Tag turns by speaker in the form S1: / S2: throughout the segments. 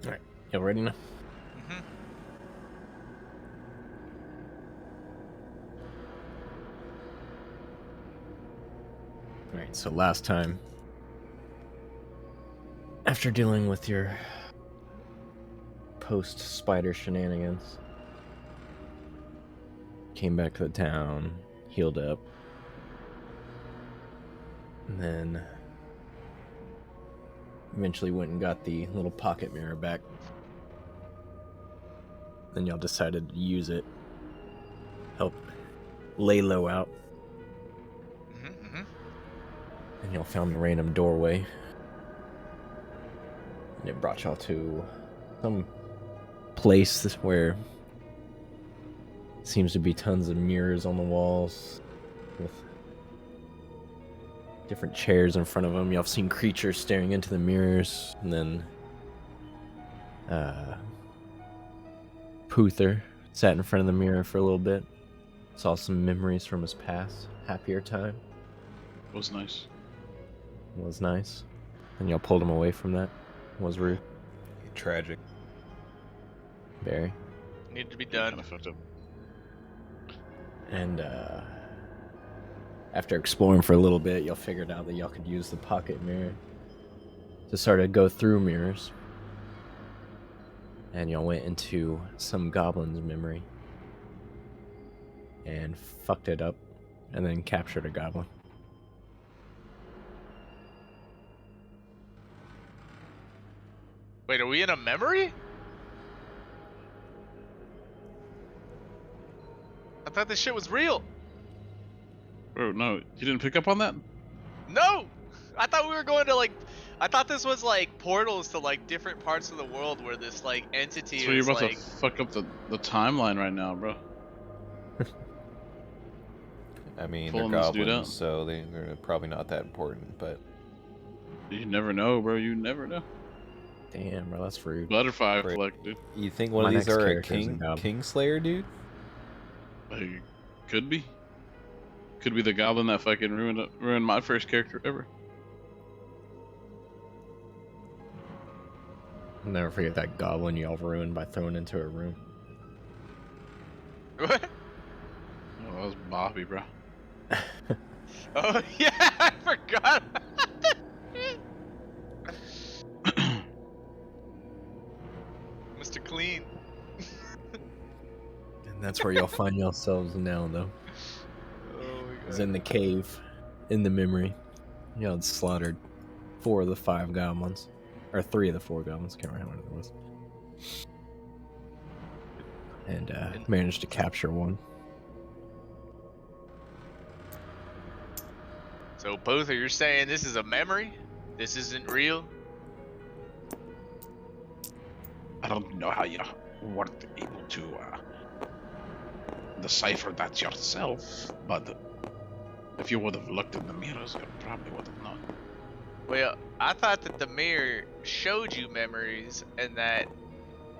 S1: All right, y'all ready now?
S2: Mm-hmm.
S1: All right, so last time, after dealing with your post-spider shenanigans, came back to the town, healed up, and then eventually went and got the little pocket mirror back. Then y'all decided to use it, help lay low out,
S2: Mm-hmm.
S1: and y'all found a random doorway. And it brought y'all to some place where seems to be tons of mirrors on the walls with different chairs in front of them. Y'all have seen creatures staring into the mirrors, and then Puther sat in front of the mirror for a little bit, saw some memories from his past, happier time.
S3: Was nice.
S1: Was nice. And y'all pulled him away from that. Was rude.
S4: Tragic.
S1: Very.
S2: Needed to be
S3: Yeah,
S2: done.
S3: kind of fucked up.
S1: And after exploring for a little bit, y'all figured out that y'all could use the pocket mirror to sort of go through mirrors. And y'all went into some goblin's memory and fucked it up and then captured a goblin.
S2: Wait, are we in a memory? I thought this shit was real.
S3: Bro, no, you didn't pick up on that?
S2: No! I thought we were going to I thought this was like portals to like different parts of the world where this like entity
S3: So you're
S2: is
S3: about
S2: like.
S3: to fuck up the timeline right now, bro.
S4: I mean,
S3: Pulling
S4: they're
S3: this dude
S4: goblins,
S3: out.
S4: so they're probably not that important, but
S3: You never know, bro. You never know.
S1: Damn, bro, that's rude.
S3: Butterfly
S4: Right.
S3: effect, dude.
S4: you think one
S1: My
S4: of these
S1: next
S4: are a
S1: character is a goblin.
S4: Kingslayer, dude?
S3: Like, could be. Could be the goblin that fucking ruined my first character ever.
S1: I'll never forget that goblin y'all ruined by throwing into a room.
S2: What?
S3: Oh, that was Bobby, bro.
S2: Oh yeah, I forgot. Mr. Clean.
S1: And that's where y'all find yourselves now, though.
S2: Oh my
S1: Is
S2: god.
S1: in the cave, in the memory. Y'all had slaughtered 4 of the 5 goblins. Or 3 of the 4 goblins, can't remember what it was. And managed to capture one.
S2: So both of you are saying this is a memory? This isn't real?
S3: I don't know how you weren't able to decipher that yourself, but if you would have looked in the mirrors, you probably would have known.
S2: Well, I thought that the mirror showed you memories and that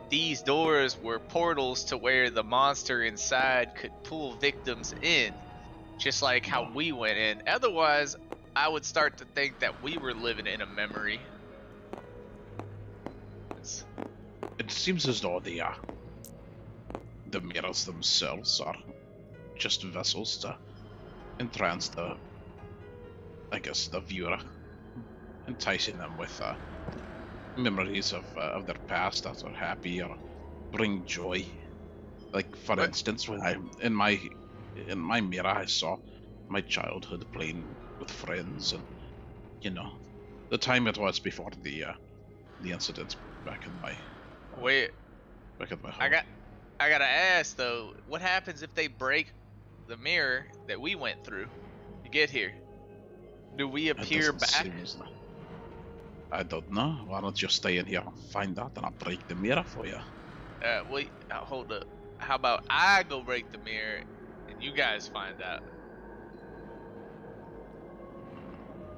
S2: these doors were portals to where the monster inside could pull victims in, just like how
S3: No.
S2: we went in. Otherwise, I would start to think that we were living in a memory. It's-
S3: It seems as though the mirrors themselves are just vessels to entrance the, I guess, the viewer, enticing them with memories of their past that are happy or bring joy. Like, for
S2: What?
S3: instance, when in my mirror I saw my childhood playing with friends, and the time it was before the incidents back in my
S2: Wait,
S3: home.
S2: I gotta ask though, what happens if they break the mirror that we went through to get here? Do we
S3: It
S2: appear
S3: doesn't
S2: back?
S3: seem as though- I don't know. Why don't you stay in here and find out, and I'll break the mirror for you?
S2: Wait, hold up. How about I go break the mirror and you guys find out?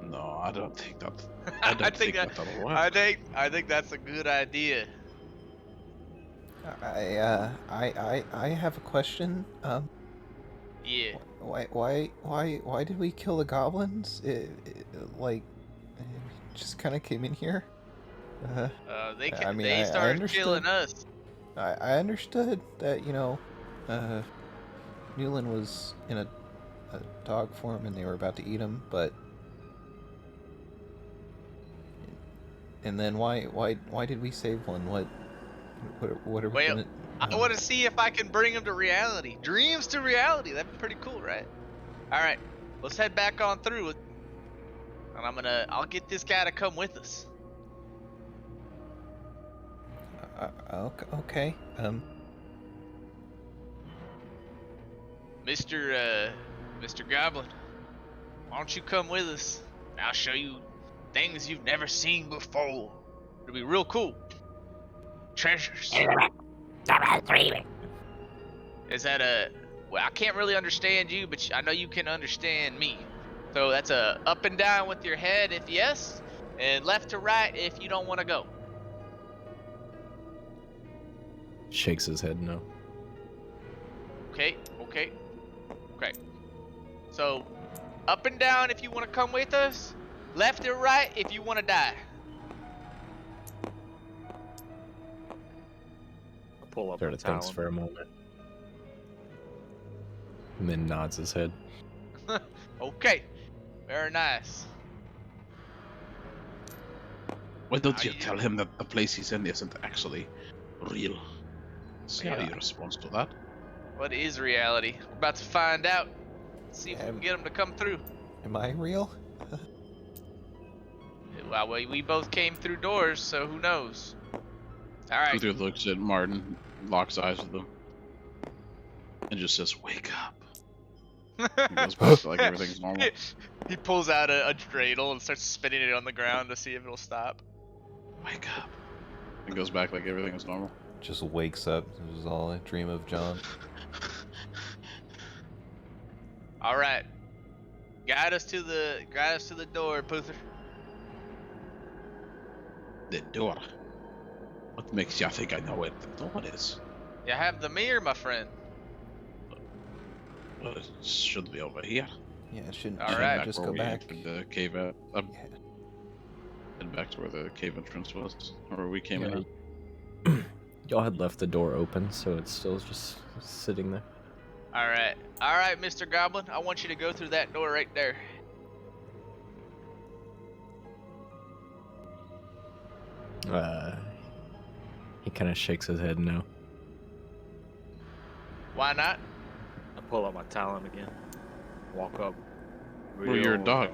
S3: No, I don't think that. I don't think that'll work.
S2: I think that's a good idea.
S4: I have a question.
S2: Yeah.
S4: Why did we kill the goblins? Like, we just kind of came in here. I mean,
S2: They
S4: I
S2: started
S4: understood.
S2: killing us.
S4: I understood that, Newland was in a dog form and they were about to eat him, but... And then why did we save one? What are we
S2: Well,
S4: gonna...
S2: I want to see if I can bring him to reality. Dreams to reality. That'd be pretty cool, right? All right, let's head back on through it. And I'll get this guy to come with us.
S4: Okay.
S2: Mr. Goblin, why don't you come with us? I'll show you things you've never seen before. It'll be real cool. Treasures. Is that well, I can't really understand you, but I know you can understand me. So that's a up and down with your head if yes, and left to right if you don't want to go.
S1: Shakes his head no.
S2: Okay. So, up and down if you want to come with us, left or right if you want to die.
S5: I'll pull up
S1: Sort
S5: my
S1: of thinks
S5: talon.
S1: for a moment. And then nods his head.
S2: Okay, very nice.
S3: Why don't
S2: How
S3: you
S2: you-
S3: tell him that the place he's in isn't actually real? See how
S2: Yeah.
S3: he responds to that.
S2: What is reality? We're about to find out. See if we can
S4: Um,
S2: get him to come through.
S4: Am I real?
S2: Well, we both came through doors, so who knows? All right.
S3: Luther looks at Martin, locks eyes with him, and just says, "Wake up." He goes back to like everything's normal.
S2: He pulls out a dreidel and starts spinning it on the ground to see if it'll stop.
S3: Wake up. And goes back like everything is normal.
S4: Just wakes up. It was all a dream of John.
S2: All right. Guide us to the door, Puther.
S3: The door. What makes you think I know where the door is?
S2: You have the mirror, my friend.
S3: Well, it should be over here.
S4: Yeah, it shouldn't,
S2: All
S4: shouldn't
S2: right.
S4: just
S3: where
S4: go
S3: we
S4: back.
S3: entered the cave out.
S4: Yeah.
S3: Head back to where the cave entrance was, or where we came
S1: Yeah.
S3: in.
S1: Y'all had left the door open, so it's still just sitting there.
S2: All right, Mr. Goblin. I want you to go through that door right there.
S1: He kind of shakes his head no.
S2: Why not?
S5: I pull out my talon again. Walk up.
S3: Well, you're a
S5: real-
S3: dog.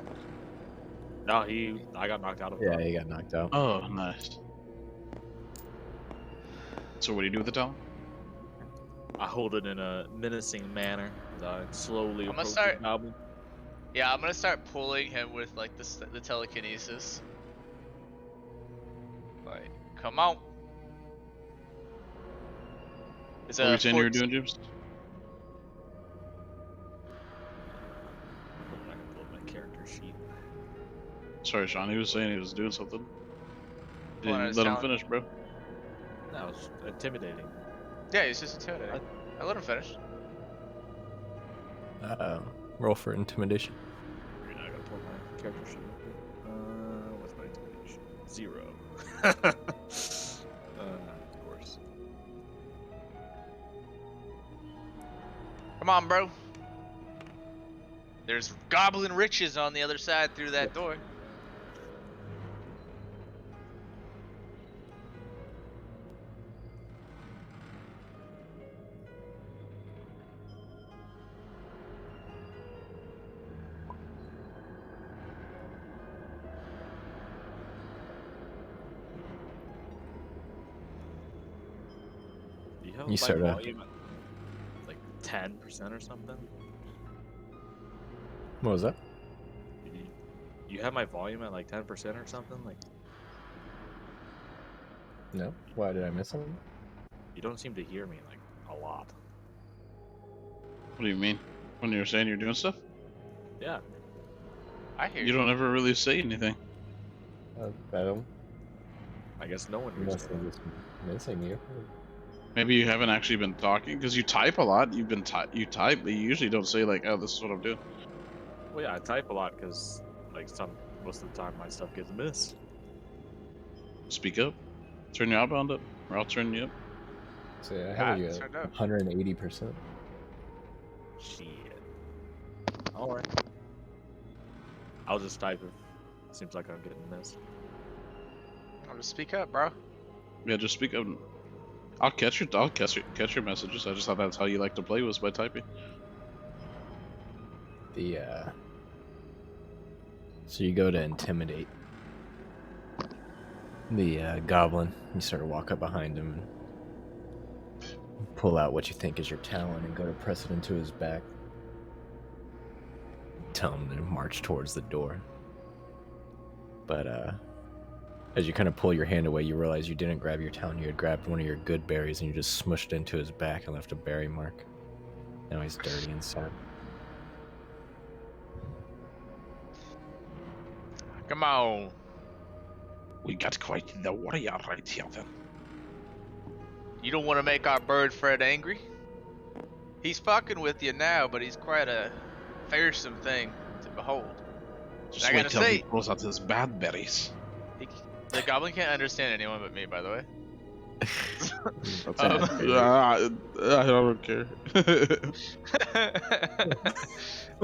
S5: No, I got knocked out of
S1: Yeah,
S5: it.
S1: he got knocked out.
S3: Oh, nice. So what do you do with the talon?
S5: I hold it in a menacing manner as I slowly
S2: I'm gonna
S5: approach
S2: start-
S5: the goblin.
S2: Yeah, I'm gonna start pulling him with like the telekinesis. Like, come on. It's
S3: What were
S2: a
S3: you saying you were
S2: 14
S3: doing, James?
S5: I can pull up my character sheet.
S3: Sorry, Sean. He was saying he was doing something.
S2: Pulling out
S3: Didn't
S2: his
S3: let him
S2: talon.
S3: finish, bro.
S5: That was intimidating.
S2: Yeah, he's just intimidating. I let him finish.
S1: Roll for intimidation.
S5: You're not gonna pull my character sheet. What's my intimidation? 0. Of course.
S2: Come on, bro. There's goblin riches on the other side through that door.
S5: Do you have
S1: You
S5: my
S1: start to-
S5: volume at like 10% or something?
S1: What was that?
S5: You have my volume at like 10% or something? Like,
S1: No. Why did I miss him?
S5: you don't seem to hear me like a lot.
S3: What do you mean? When you're saying you're doing stuff?
S5: Yeah.
S2: I hear
S3: You don't ever really say anything.
S1: I don't.
S5: I guess no one hears
S1: Unless
S5: me.
S1: I'm just missing you.
S3: Maybe you haven't actually been talking because you type a lot. You type, but you usually don't say like, "Oh, this is what I'm doing."
S5: Well, yeah, I type a lot because like most of the time my stuff gets missed.
S3: Speak up. Turn your outbound up, or I'll turn you up.
S1: So I
S2: Ah,
S1: have you
S2: turned
S1: at
S2: up.
S1: 180%.
S5: Shit. Alright. I'll just type it. Seems like I'm getting missed.
S2: I'll just speak up, bro.
S3: Yeah, just speak up. I'll catch your messages. I just thought that's how you like to play, was by typing.
S1: So you go to intimidate the goblin. You sort of walk up behind him and pull out what you think is your talon and go to press it into his back. Tell him to march towards the door. But as you kind of pull your hand away, you realize you didn't grab your talon. You had grabbed one of your good berries and you just smushed it into his back and left a berry mark. Now he's dirty inside.
S2: Come on.
S3: We got quite the warrior right here, then.
S2: You don't want to make our bird Fred angry? He's fucking with you now, but he's quite a fearsome thing to behold.
S3: Just
S2: I
S3: wait
S2: gotta
S3: till he
S2: say-
S3: pulls out his bad berries.
S2: The goblin can't understand anyone but me, by the way.
S3: I don't care.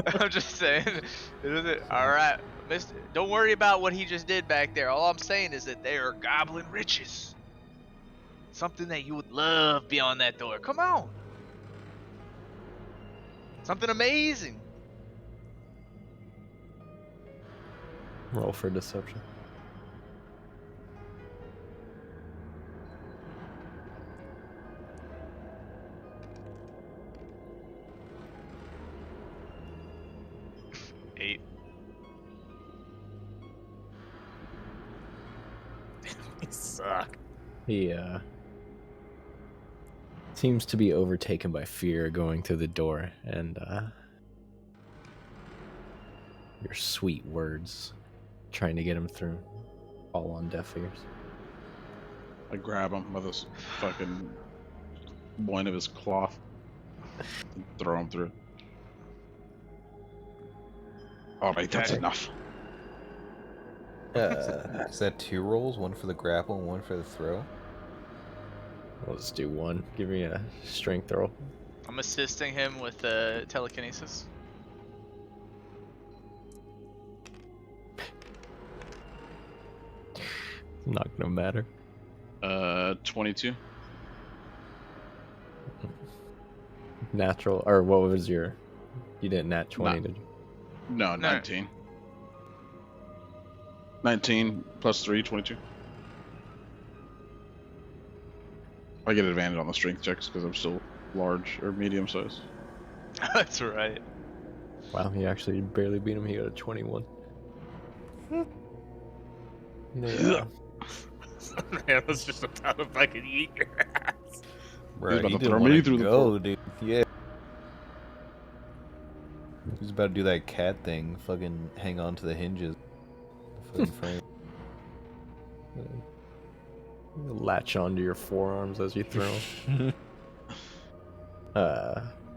S2: I'm just saying. Alright, mister, don't worry about what he just did back there. All I'm saying is that they are goblin riches. Something that you would love beyond that door. Come on. Something amazing.
S1: Roll for deception.
S2: Eight.
S5: You suck.
S1: He seems to be overtaken by fear going through the door, and your sweet words trying to get him through fall on deaf ears.
S3: I grab him with his fucking one of his cloth and throw him through. Alright, that's
S2: Okay.
S3: enough.
S4: Is that 2 rolls? One for the grapple and one for the throw?
S1: We'll just do one. Give me a strength roll.
S2: I'm assisting him with telekinesis.
S1: Not gonna matter.
S3: 22.
S1: Natural, or what was your? You didn't nat 20,
S3: Nah.
S1: did you?
S3: No,
S2: No.
S3: 19. 19 plus 3, 22. I get advantage on the strength checks because I'm still large or medium size.
S2: That's right.
S1: Wow, you actually barely beat him. He got a 21. Yeah.
S5: Man, that's just about to fucking eat your ass.
S4: Bro,
S3: about
S4: he
S3: to
S4: didn't
S3: throw
S4: want
S3: me
S4: to
S3: through the
S4: go,
S3: portal.
S4: dude. Yeah. He was about to do that cat thing. Fucking hang on to the hinges. Fucking frame.
S1: Latch onto your forearms as you throw him.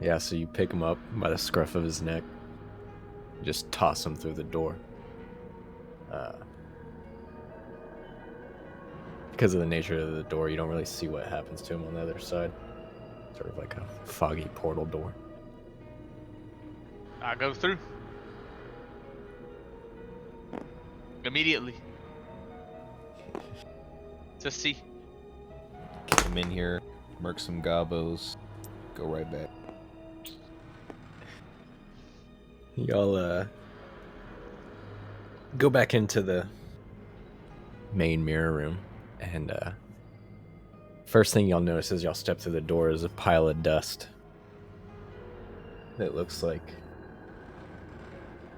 S1: Yeah, so you pick him up by the scruff of his neck. You just toss him through the door. Because of the nature of the door, you don't really see what happens to him on the other side. Sort of like a foggy portal door.
S2: I go through. Immediately. To see.
S4: Come in here, murk some gobos, go right back.
S1: Y'all go back into the main mirror room, and first thing y'all notice as y'all step through the door is a pile of dust. It looks like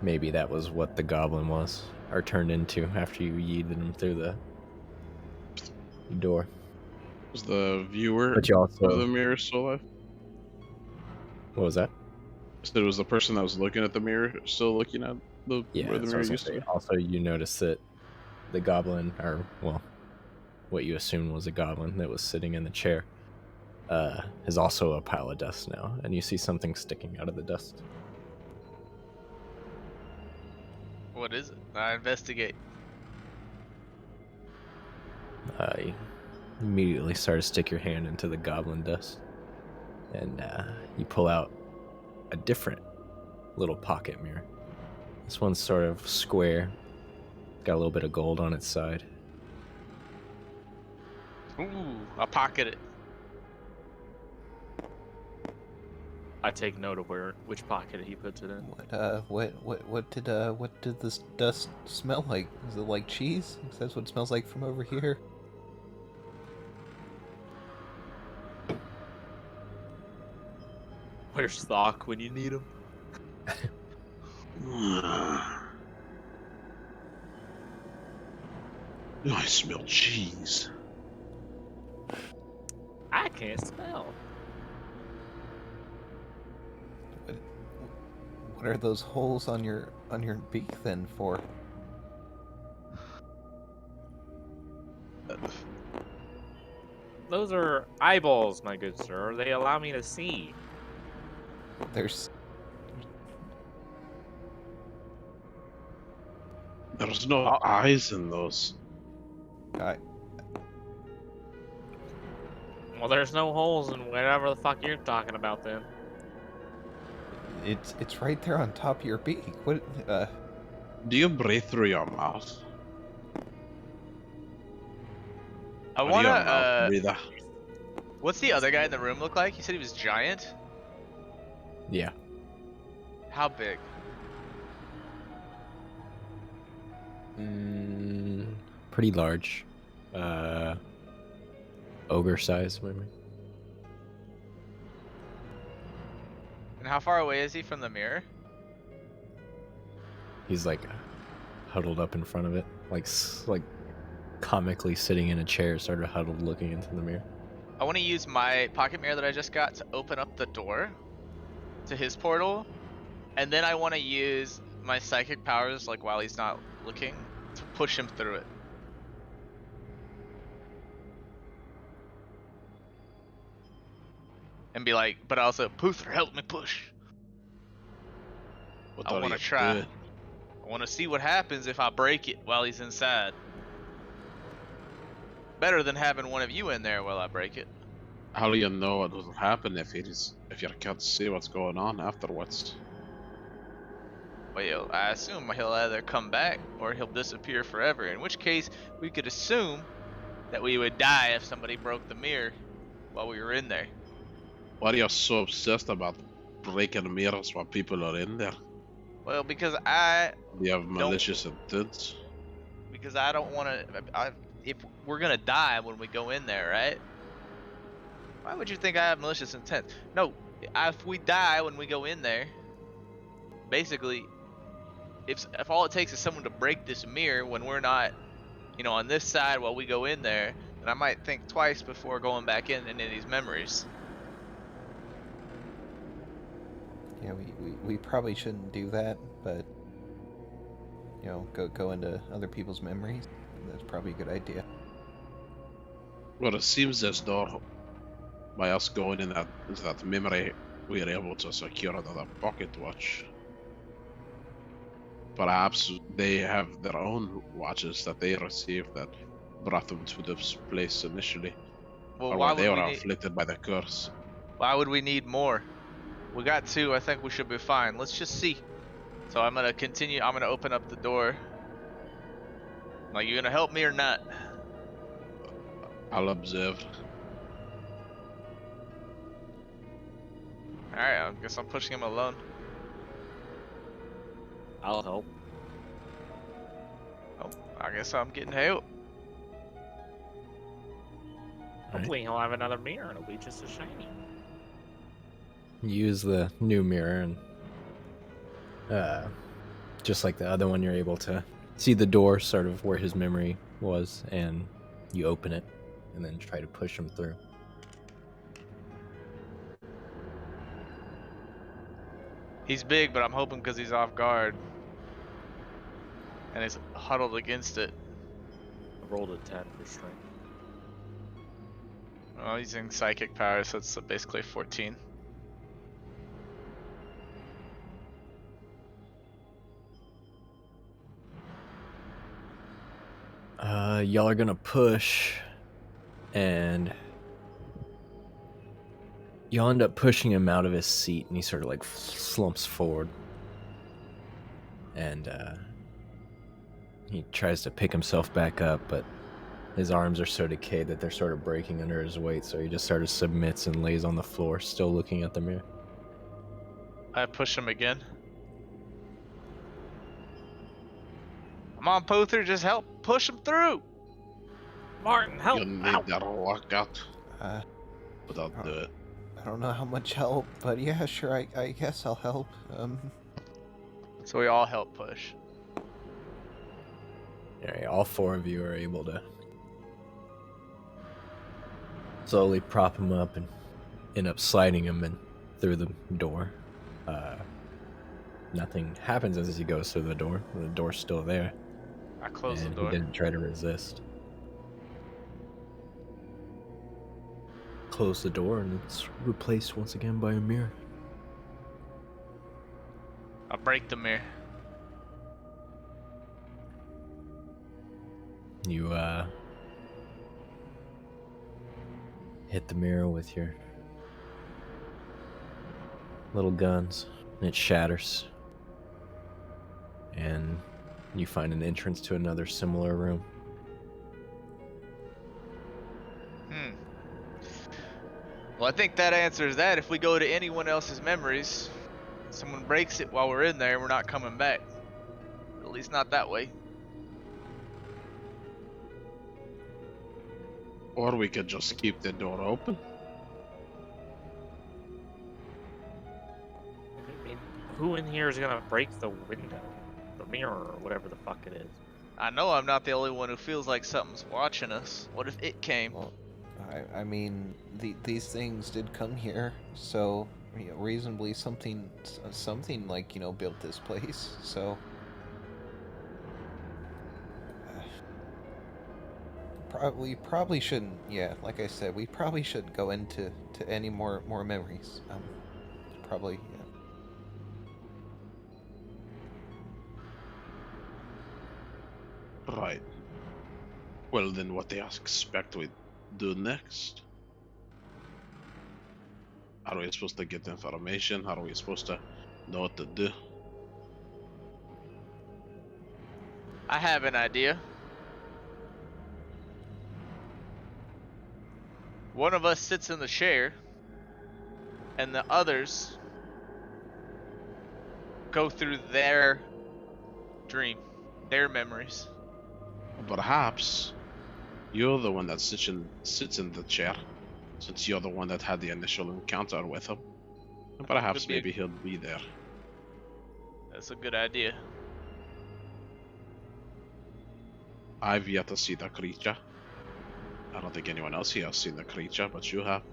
S1: maybe that was what the goblin was, or turned into after you yeeted him through the door.
S3: Was the viewer
S1: But you
S3: of the
S1: also,
S3: mirror still alive?
S1: what was that?
S3: I said it was the person that was looking at the mirror still looking at the
S1: Yeah,
S3: where the
S1: that's what I
S3: mirror
S1: was gonna
S3: used to
S1: say.
S3: be?
S1: Also, you notice that the goblin, or well, what you assumed was a goblin that was sitting in the chair, is also a pile of dust now, and you see something sticking out of the dust.
S2: What is it? I investigate.
S1: You immediately start to stick your hand into the goblin dust, and you pull out a different little pocket mirror. This one's sort of square, got a little bit of gold on its side.
S2: Ooh, I pocket it.
S5: I take note of which pocket he puts it in.
S4: What did this dust smell like? Is it like cheese? 'Cause that's what it smells like from over here.
S5: Where's Thok when you need him?
S3: I smell cheese.
S5: I can't smell.
S4: What are those holes on your beak then for?
S5: Those are eyeballs, my good sir. They allow me to see.
S4: There's
S3: There's no eyes in those.
S4: I
S5: Well, there's no holes in whatever the fuck you're talking about then.
S4: it's right there on top of your beak. What
S3: Do you breathe through your mouth?
S2: I
S3: Or do you have a mouth
S2: wanna.
S3: breather?
S2: What's the other guy in the room look like? You said he was giant.
S1: Yeah.
S2: How big?
S1: Pretty large. Ogre size, maybe.
S2: And how far away is he from the mirror?
S1: He's like huddled up in front of it, like comically sitting in a chair, sort of huddled, looking into the mirror.
S2: I want to use my pocket mirror that I just got to open up the door to his portal, and then I want to use my psychic powers, like while he's not looking, to push him through it. And be like, but also, Puther, help me push.
S3: What
S2: I
S3: are
S2: want to
S3: you
S2: try.
S3: doing?
S2: I want to see what happens if I break it while he's inside. Better than having one of you in there while I break it.
S3: How do you know what will happen if you can't see what's going on afterwards?
S2: Well, I assume he'll either come back or he'll disappear forever. In which case, we could assume that we would die if somebody broke the mirror while we were in there.
S3: Why are you so obsessed about breaking mirrors while people are in there?
S2: Well, because
S3: Do you have malicious intent?
S2: I don't want to. If we're gonna die when we go in there, right? Why would you think I have malicious intent? No, if we die when we go in there, basically, if all it takes is someone to break this mirror when we're not, on this side while we go in there, then I might think twice before going back in into these memories.
S4: yeah, we probably shouldn't do that, but go into other people's memories. That's probably a good idea.
S3: Well, it seems as though by us going into that memory, we are able to secure another pocket watch. Perhaps they have their own watches that they received that brought them to this place initially,
S2: Well,
S3: or
S2: why
S3: when they
S2: would
S3: were
S2: we need?
S3: afflicted by the curse.
S2: Why would we need more? We got two. I think we should be fine. Let's just see. So I'm gonna continue. I'm gonna open up the door. Like, you gonna help me or not?
S3: I'll observe.
S2: Alright, I guess I'm pushing him alone.
S5: I'll help.
S2: Oh, I guess I'm getting help.
S5: Hopefully he'll have another mirror and it'll be just as shiny.
S1: You use the new mirror, and just like the other one, you're able to see the door sort of where his memory was, and you open it and then try to push him through.
S2: He's big, but I'm hoping because he's off guard. And he's huddled against it.
S5: I rolled a 10 for strength.
S2: Well, he's using psychic power, so it's basically 14.
S1: Y'all are gonna push. and you'll end up pushing him out of his seat, and he sort of like slumps forward, and he tries to pick himself back up, but his arms are so decayed that they're sort of breaking under his weight, so he just sort of submits and lays on the floor, still looking at the mirror.
S2: I push him again. Come on, Puther, just help push him through.
S5: Martin, help!
S3: You'll need that workout,
S4: Uh,
S3: but I'll do it.
S4: I don't know how much help, but yeah, sure, I guess I'll help.
S2: So we all help push.
S1: Alright, all four of you are able to slowly prop him up and end up sliding him in through the door. Nothing happens as he goes through the door. The door's still there.
S2: I close
S1: and
S2: the door.
S1: he didn't try to resist. Close the door and it's replaced once again by a mirror.
S2: I break the mirror.
S1: You hit the mirror with your little guns and it shatters. And you find an entrance to another similar room.
S2: Well, I think that answers that. If we go to anyone else's memories, someone breaks it while we're in there, we're not coming back. At least not that way.
S3: Or we could just keep the door open.
S5: I mean, who in here is gonna break the window? The mirror, or whatever the fuck it is.
S2: I know I'm not the only one who feels like something's watching us. What if it came?
S4: Well, I mean, these things did come here, so reasonably something like built this place. So probably shouldn't. Yeah, like I said, we probably shouldn't go into any more memories. Probably. Yeah.
S3: Right. Well, then what they expect we do next? How are we supposed to get information? How are we supposed to know what to do?
S2: I have an idea. One of us sits in the chair, and the others go through their dream, their memories.
S3: Perhaps you're the one that sits in the chair, since you're the one that had the initial encounter with him. And perhaps
S2: Could be
S3: maybe he'll be there.
S2: That's a good idea.
S3: I've yet to see the creature. I don't think anyone else here has seen the creature, but you have.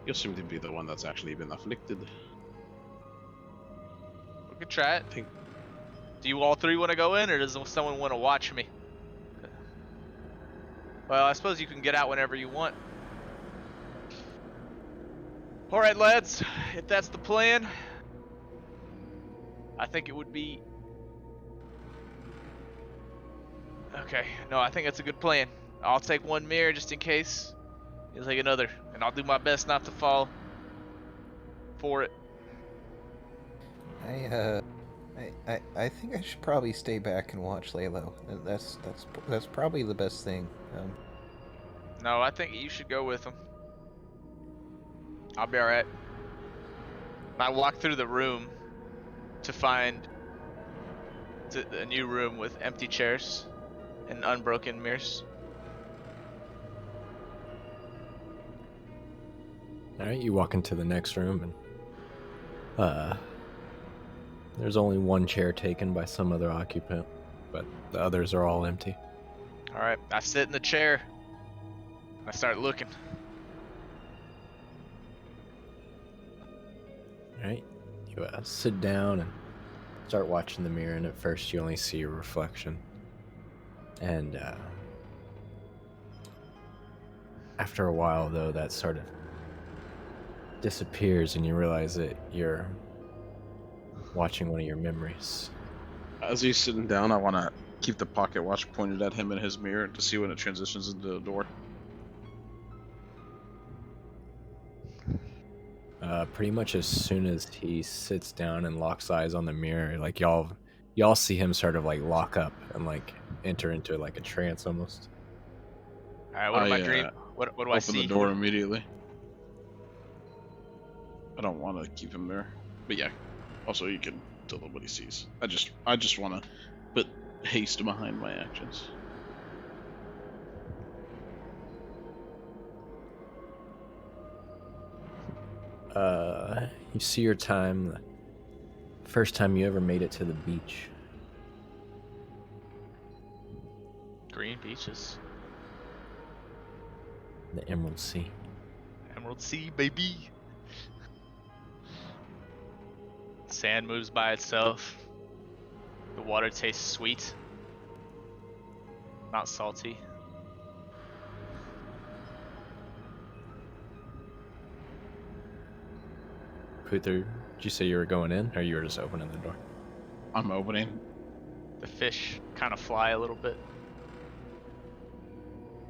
S3: You seem to be the one that's actually been afflicted.
S2: We could try it.
S3: Think-
S2: Do you all three want to go in, or does someone want to watch me? Well, I suppose you can get out whenever you want. Alright, lads, if that's the plan, I think it would be... Okay, no, I think that's a good plan. I'll take one mirror just in case. You'll take another, and I'll do my best not to fall for it.
S4: I think I should probably stay back and watch Lalo. That's probably the best thing.
S2: No, I think you should go with him. I'll be alright. I walk through the room to find a new room with empty chairs and unbroken mirrors.
S1: Alright, you walk into the next room and there's only one chair taken by some other occupant, but the others are all empty.
S2: Alright, I sit in the chair. I start looking.
S1: Alright, you sit down and start watching the mirror, and at first you only see your reflection. And after a while, though, that sort of disappears and you realize that you're watching one of your memories.
S3: As he's sitting down, I want to keep the pocket watch pointed at him in his mirror to see when it transitions into the door.
S1: Pretty much as soon as he sits down and locks eyes on the mirror, like y'all see him sort of like lock up and like enter into like a trance almost.
S2: All right, what am I
S3: I,
S2: dream? What do I
S3: Open
S2: see?
S3: the door immediately. I don't want to keep him there, but yeah. Also, you can tell him what he sees. I just want to put haste behind my actions.
S1: You see your time, the first time you ever made it to the beach.
S2: Green beaches,
S1: The Emerald Sea.
S2: Emerald Sea, baby. Sand moves by itself. The water tastes sweet, not salty.
S1: Puther, did you say you were going in, or you were just opening the door?
S3: I'm opening,
S2: The fish kind of fly a little bit.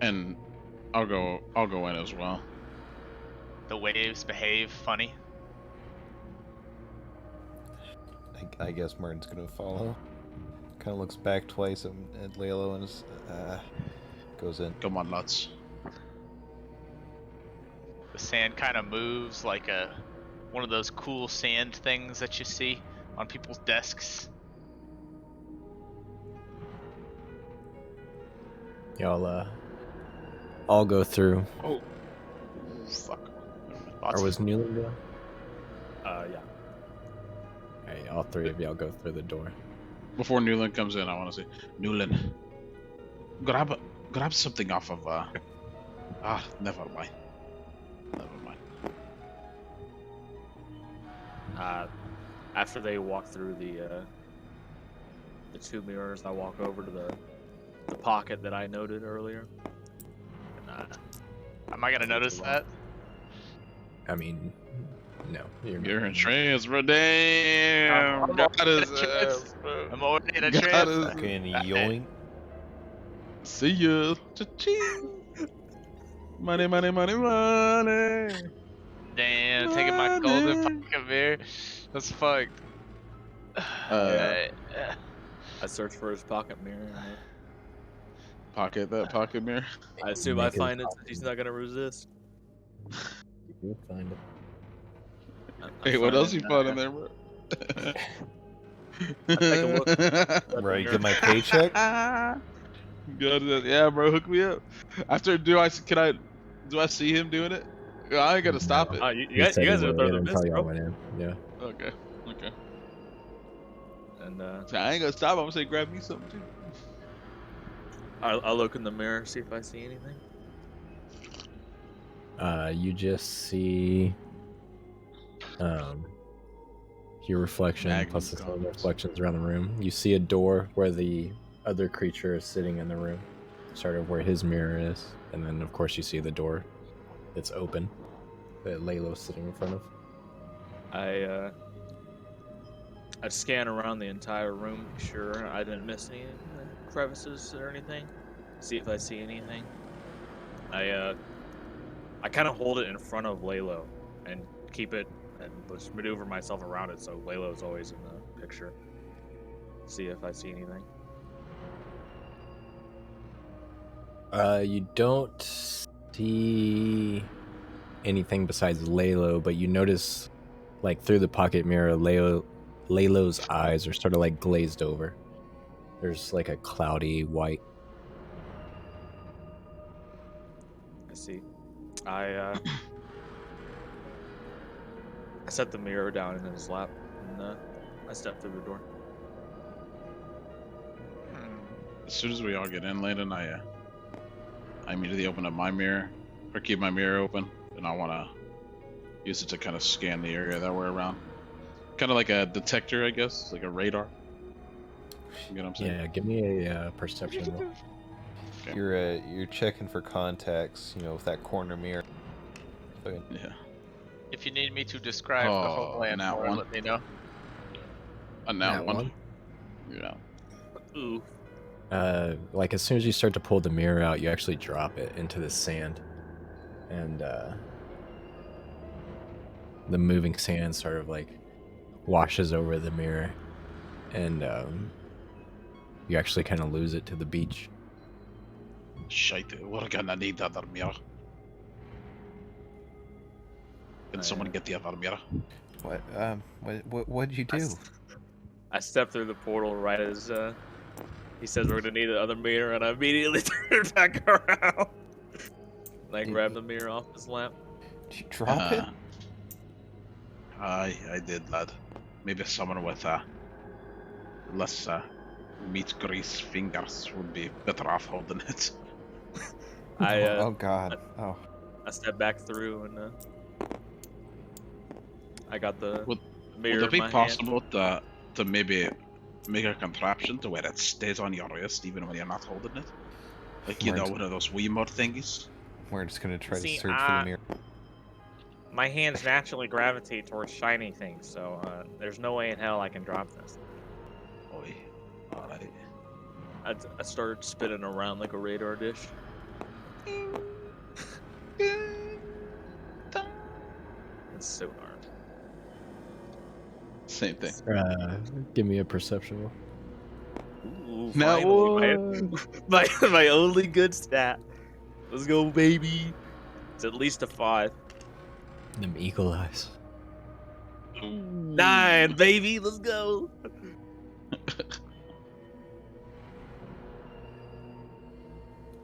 S3: and I'll go in as well.
S2: The waves behave funny.
S4: I guess Martin's gonna follow. Kind of looks back twice at Lalo and goes in.
S3: Come on, lads.
S2: The sand kind of moves like one of those cool sand things that you see on people's desks.
S1: Y'all all go through.
S3: Oh, fuck.
S2: Lots
S1: Or was Newland going?
S5: Yeah.
S1: Alright, all three of y'all go through the door.
S3: Before Newland comes in, I want to say, Newland, grab something off of never mind.
S5: After they walk through the two mirrors, I walk over to the pocket that I noted earlier. And,
S2: Am I gonna notice that?
S1: I mean, no.
S3: You're in trance, bro. Damn.
S2: I'm
S3: God
S2: already
S3: is
S2: in a trance. I'm already in a
S3: God
S2: trance.
S3: is-
S4: Fucking yoink.
S3: See ya. Cha-ching. Money, money, money, money.
S2: Damn, taking my golden pocket mirror. That's fucked. Alright.
S5: I search for his pocket mirror. And
S3: Pocket that pocket mirror.
S5: I assume
S1: Make
S5: I
S1: his
S5: find it
S1: pocket
S5: since he's not gonna resist.
S1: You'll find it.
S3: Hey, what else you find in there, bro?
S5: Take a look.
S4: Right, get my paycheck.
S3: Yeah, bro, hook me up. After, do I see him doing it? I ain't gonna stop it.
S5: You
S1: He
S5: guys
S1: said he
S5: are
S1: would
S5: the
S1: wait until
S5: best,
S1: y'all
S5: bro.
S1: went in. Yeah.
S3: Okay.
S5: And
S3: So I ain't gonna stop. I'm gonna say grab me something too.
S5: I'll look in the mirror, see if I see anything.
S1: You just see your reflection
S3: Magnum
S1: plus the same
S3: guns.
S1: reflections around the room. You see a door where the other creature is sitting in the room, sort of where his mirror is, and then of course you see the door that's open that Laylo's sitting in front of.
S5: I'd scan around the entire room, make sure I didn't miss any crevices or anything. See if I see anything. I kind of hold it in front of Lalo and keep it and just maneuver myself around it so Lalo's always in the picture. See if I see anything.
S1: You don't see anything besides Lalo, but you notice, like through the pocket mirror, Lalo's eyes are sort of like glazed over. There's like a cloudy white.
S5: I see. I set the mirror down in his lap and I step through the door.
S3: As soon as we all get in, Landon, I immediately open up my mirror, or keep my mirror open, and I want to use it to kind of scan the area that we're around. Kind of like a detector, I guess, like a radar. You know what I'm saying?
S1: Yeah, give me a perception roll.
S3: Okay.
S4: You're checking for contacts, with that corner mirror. Fucking-
S3: Yeah.
S2: If you need me to describe the
S3: Oh,
S2: homeland
S3: nat
S2: more,
S3: one.
S2: let me know.
S3: A nat
S1: Nat
S3: one.
S1: one?
S3: Yeah.
S5: Ooh.
S1: Like as soon as you start to pull the mirror out, you actually drop it into the sand, and the moving sand sort of like washes over the mirror, and you actually kind of lose it to the beach.
S3: Shite, we're gonna need the other mirror. Can someone get the other mirror?
S4: What'd you do?
S5: I stepped through the portal right as he says we're gonna need the other mirror, and I immediately turned back around. And I grabbed the mirror off his lap.
S4: Did you drop it?
S3: I did, lad. Maybe someone with less meat grease fingers would be better off holding it.
S4: Oh God. Oh.
S5: I stepped back through and I got the
S3: Would
S5: mirror
S3: it
S5: in
S3: be
S5: my hand.
S3: possible to maybe make a contraption to where it stays on your wrist even when you're not holding it? Like, you know,
S4: Right.
S3: one of those Wiimote thingies?
S4: We're just gonna try
S5: See,
S4: to search for the mirror.
S5: My hands naturally gravitate towards shiny things, so there's no way in hell I can drop this.
S3: Oi. Alright.
S5: I started spinning around like a radar dish. It's so dark.
S3: Same thing.
S1: Give me a perception roll.
S5: Ooh,
S3: No.
S5: finally, my only good stat. Let's go, baby. It's at least a 5.
S1: Them eagle eyes.
S5: 9, baby. Let's go.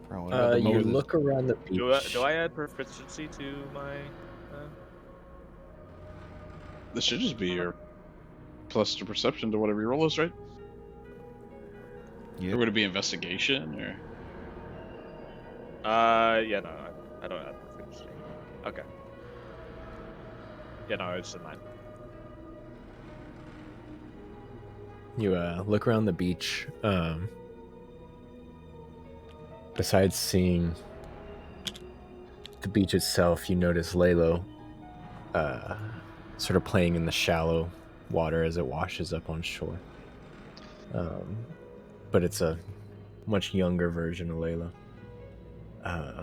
S4: Bro, what about the
S1: You
S4: Moses?
S1: look around the beach.
S5: Do I add proficiency to my?
S3: This should just be your plus to perception to whatever your roll is, right?
S4: Yeah.
S3: Or would it be investigation, or?
S5: Yeah, no, I don't add proficiency. Okay. Yeah, no, it's a 9.
S1: You look around the beach. Besides seeing the beach itself, you notice Lalo sort of playing in the shallow water as it washes up on shore. But it's a much younger version of Layla.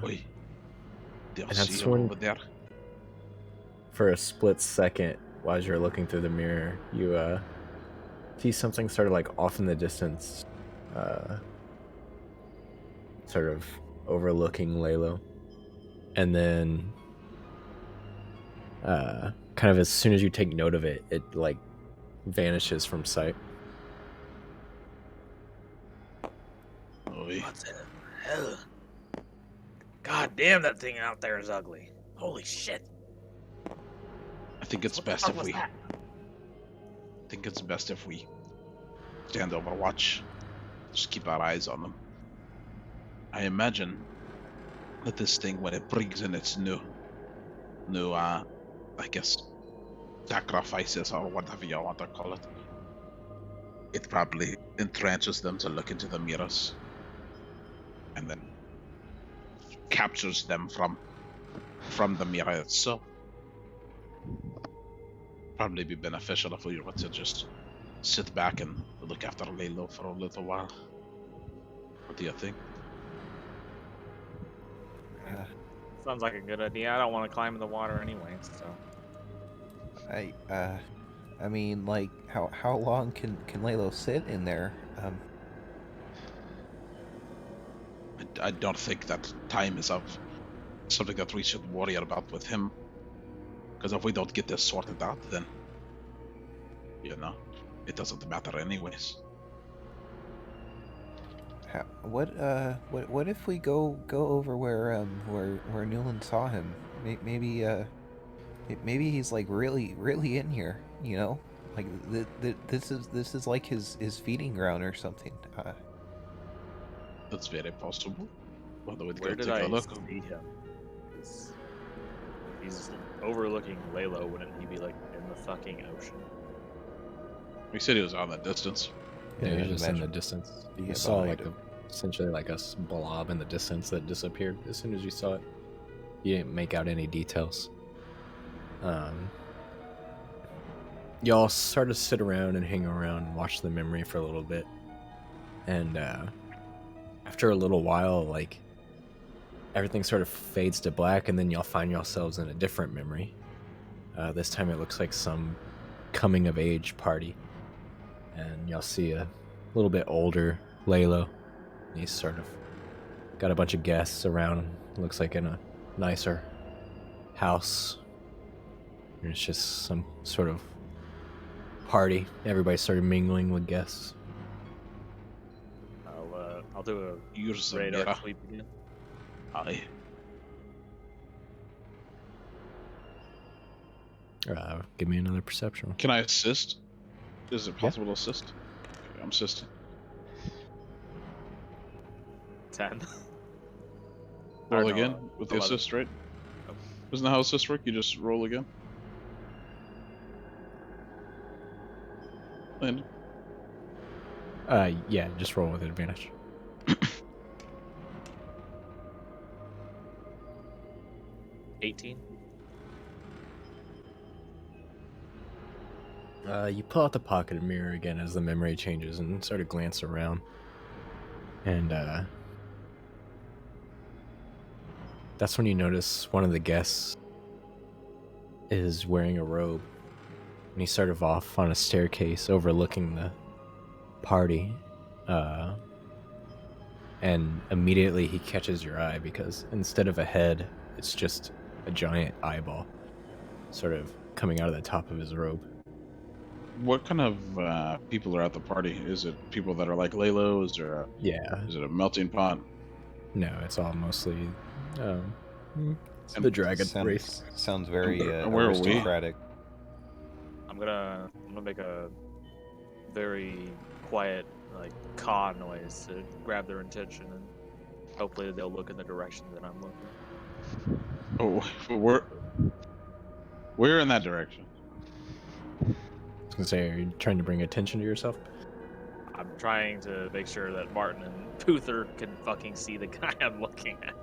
S3: Oi. Do you
S1: And
S3: see
S1: that's
S3: him
S1: when-
S3: over there?
S1: For a split second, while you're looking through the mirror, you see something sort of like off in the distance, sort of overlooking Lalo. And then, kind of as soon as you take note of it, it like vanishes from sight.
S3: Oi.
S5: What's in hell? God damn, that thing out there is ugly. Holy shit.
S3: I think it's
S5: What the
S3: best
S5: fuck
S3: if
S5: was
S3: we.
S5: that?
S3: I think it's best if we stand overwatch. Just keep our eyes on them. I imagine that this thing, when it brings in its new, I guess, sacrifices or whatever you want to call it, it probably entrenches them to look into the mirrors, and then captures them from the mirror itself. Probably be beneficial if we were to just sit back and look after Lalo for a little while. What do you think?
S5: Sounds like a good idea. I don't want to climb in the water anyway, so.
S4: I mean, like, how long can Lalo sit in there?
S3: I don't think that time is of something that we should worry about with him. Because if we don't get this sorted out, then, you know, it doesn't matter anyways.
S4: What if we go over where Newland saw him? Maybe he's like really in here, you know? Like this is like his feeding ground or something.
S3: That's very possible. Well, we'd
S5: Where
S3: go
S5: did
S3: take
S5: I
S3: a look.
S5: see him? 'Cause if he's overlooking Lalo, wouldn't he be like in the fucking ocean?
S3: We said he was on that distance.
S1: Yeah,
S4: Yeah,
S1: you're just in the
S4: imagine
S1: distance. You
S4: being
S1: saw
S4: behind
S1: like
S4: him.
S1: essentially like a blob in the distance that disappeared as soon as you saw it. You didn't make out any details. You all sort of sit around and hang around and watch the memory for a little bit. And after a little while, like, everything sort of fades to black, and then y'all find yourselves in a different memory. This time it looks like some coming of age party, and y'all see a little bit older Lalo. He's sort of got a bunch of guests around. Looks like in a nicer house. And it's just some sort of party. Everybody started mingling with guests.
S5: I'll do a
S3: Use the
S5: radar
S3: mirror.
S5: sweep again.
S3: Aye.
S1: Give me another perception.
S3: Can I assist? Is it possible to assist? Okay, I'm assisting.
S5: 10.
S3: Roll
S5: Or no,
S3: again with the
S5: 11.
S3: assist, right?
S5: Oh.
S3: Isn't that how assists work? You just roll again. And
S1: Yeah, just roll with advantage.
S5: 18.
S1: You pull out the pocket mirror again as the memory changes and sort of glance around. And that's when you notice one of the guests is wearing a robe. And he's sort of off on a staircase overlooking the party. And immediately he catches your eye because instead of a head, it's just a giant eyeball sort of coming out of the top of his robe.
S3: what kind of people are at the party? Is it people that are like Lalo? Is there a,
S1: Yeah,
S3: is it a melting pot?
S1: no, it's all mostly it's
S3: And
S1: the dragon race.
S4: Sounds very
S3: And where are we?
S4: aristocratic.
S5: I'm gonna make a very quiet, like, caw noise to grab their attention, and hopefully they'll look in the direction that I'm looking.
S3: Oh, we're in that direction.
S1: I was gonna say, are you trying to bring attention to yourself?
S5: I'm trying to make sure that Martin and Puther can fucking see the guy I'm looking at.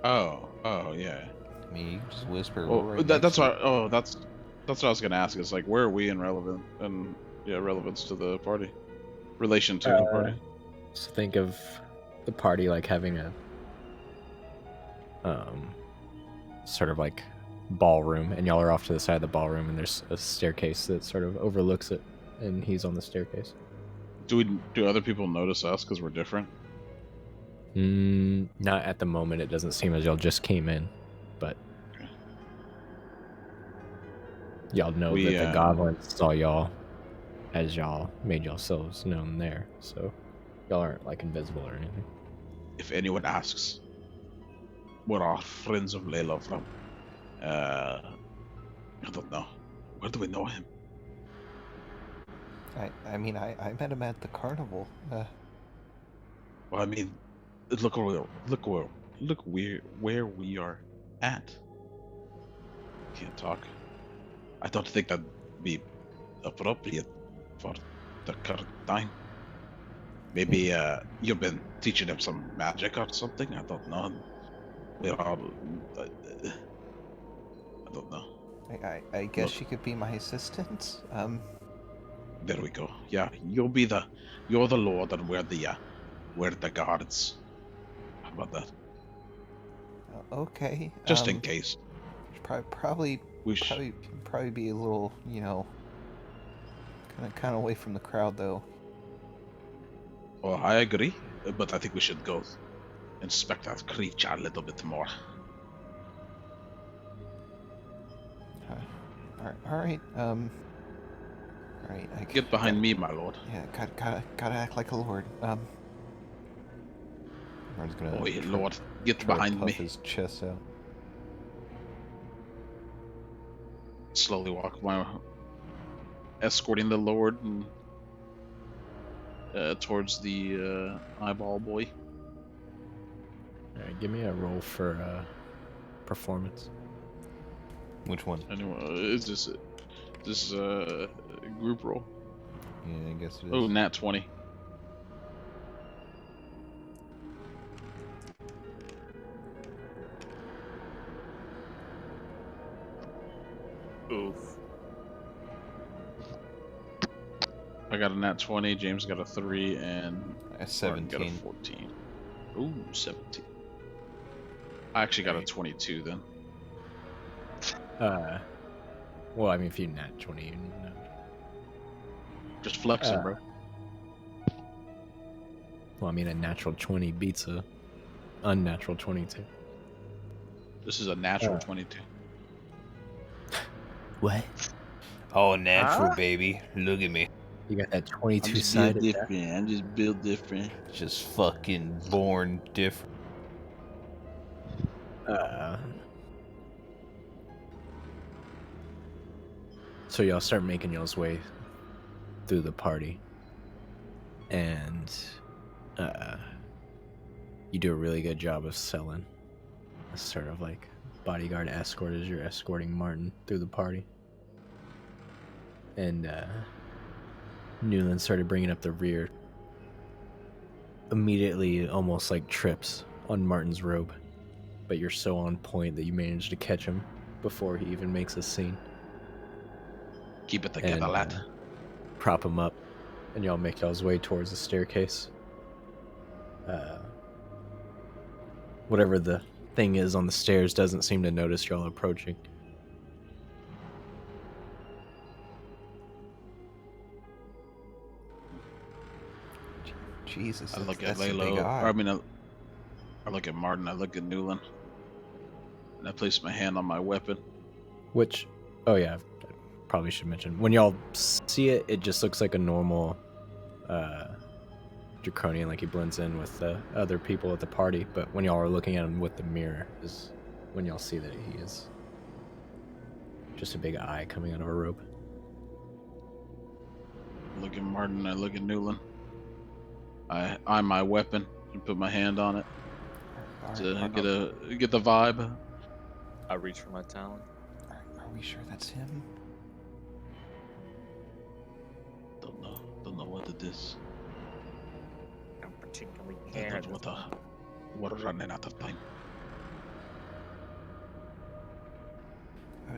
S3: Oh, yeah.
S4: I mean, you can just whisper.
S3: Well,
S4: right
S3: that's
S4: next to
S3: what. Oh, that's what I was gonna ask. Is like, where are we in relevance to the party, relation to the party?
S1: So think of the party like having a sort of like ballroom, and y'all are off to the side of the ballroom, and there's a staircase that sort of overlooks it, and he's on the staircase.
S3: Do other people notice us because we're different?
S1: Not at the moment. It doesn't seem as y'all just came in, but
S3: Okay.
S1: y'all know
S3: We,
S1: that the goblins saw y'all as y'all made yourselves known there, so y'all aren't like invisible or anything.
S3: If anyone asks, where are friends of Layla from? I don't know. Where do we know him?
S4: I mean, I met him at the carnival.
S3: Well, I mean, look where we are at. Can't talk. I don't think that'd be appropriate for the current time. Maybe you've been teaching him some magic or something. I don't know. We're all. I don't know.
S4: I guess you could be my assistant.
S3: There we go. Yeah, you're the lord, and we're the guards. How about that?
S4: Okay.
S3: Just in case.
S4: Probably
S3: We should.
S4: probably be a little, kind of away from the crowd though.
S3: Well, I agree, but I think we should go inspect that creature a little bit more.
S4: All right. All right.
S3: Get behind me, my lord.
S4: Yeah, gotta act like a lord. Lord's gonna.
S3: Oh, yeah, lord, get
S4: try to
S3: behind
S4: puff
S3: me.
S4: his chest out.
S3: Slowly walk escorting the lord and towards the eyeball boy.
S1: All right, give me a roll for performance.
S4: Which one?
S3: Anyway, is this group roll?
S4: Yeah, I guess it is.
S3: Oh, nat 20.
S5: Oof.
S3: I got a nat 20. James got a 3, and
S4: A
S3: Martin got a
S4: 17.
S3: 14. Ooh, 17. I actually got a 22 then.
S1: Well, I mean, if you nat 20, you know.
S3: Just flexing, bro.
S1: Well, I mean, a natural 20 beats a unnatural 22.
S3: This is a natural 22.
S1: What?
S4: Oh, natural,
S2: Huh?
S4: baby. Look at me.
S1: You got that
S6: I'm
S1: 22
S6: just built
S1: sided.
S6: different. I'm just built different.
S4: Just fucking born different.
S1: So y'all start making y'all's way through the party, and you do a really good job of selling a sort of like bodyguard escort as you're escorting Martin through the party. And Newland started bringing up the rear, immediately almost like trips on Martin's robe, but you're so on point that you manage to catch him before he even makes a scene.
S3: Keep it together,
S1: And,
S3: lad.
S1: Prop him up, and y'all make y'all's way towards the staircase. Whatever the thing is on the stairs doesn't seem to notice y'all approaching.
S4: Jesus,
S3: I look at
S4: that's a big
S3: Laylo.
S4: eye.
S3: Or, I mean, I look at Martin. I look at Newland. And I place my hand on my weapon.
S1: Which, oh yeah, I probably should mention. When y'all see it, it just looks like a normal Draconian, like he blends in with the other people at the party. But when y'all are looking at him with the mirror, is when y'all see that he is just a big eye coming out of a robe.
S3: I look at Martin. I look at Newland. I eye my weapon and put my hand on it to get the vibe.
S5: I reach for my talon.
S4: Are we sure that's him?
S3: Don't know what it is.
S5: Don't particularly
S3: I
S5: care.
S3: don't know what the. We're running out of time.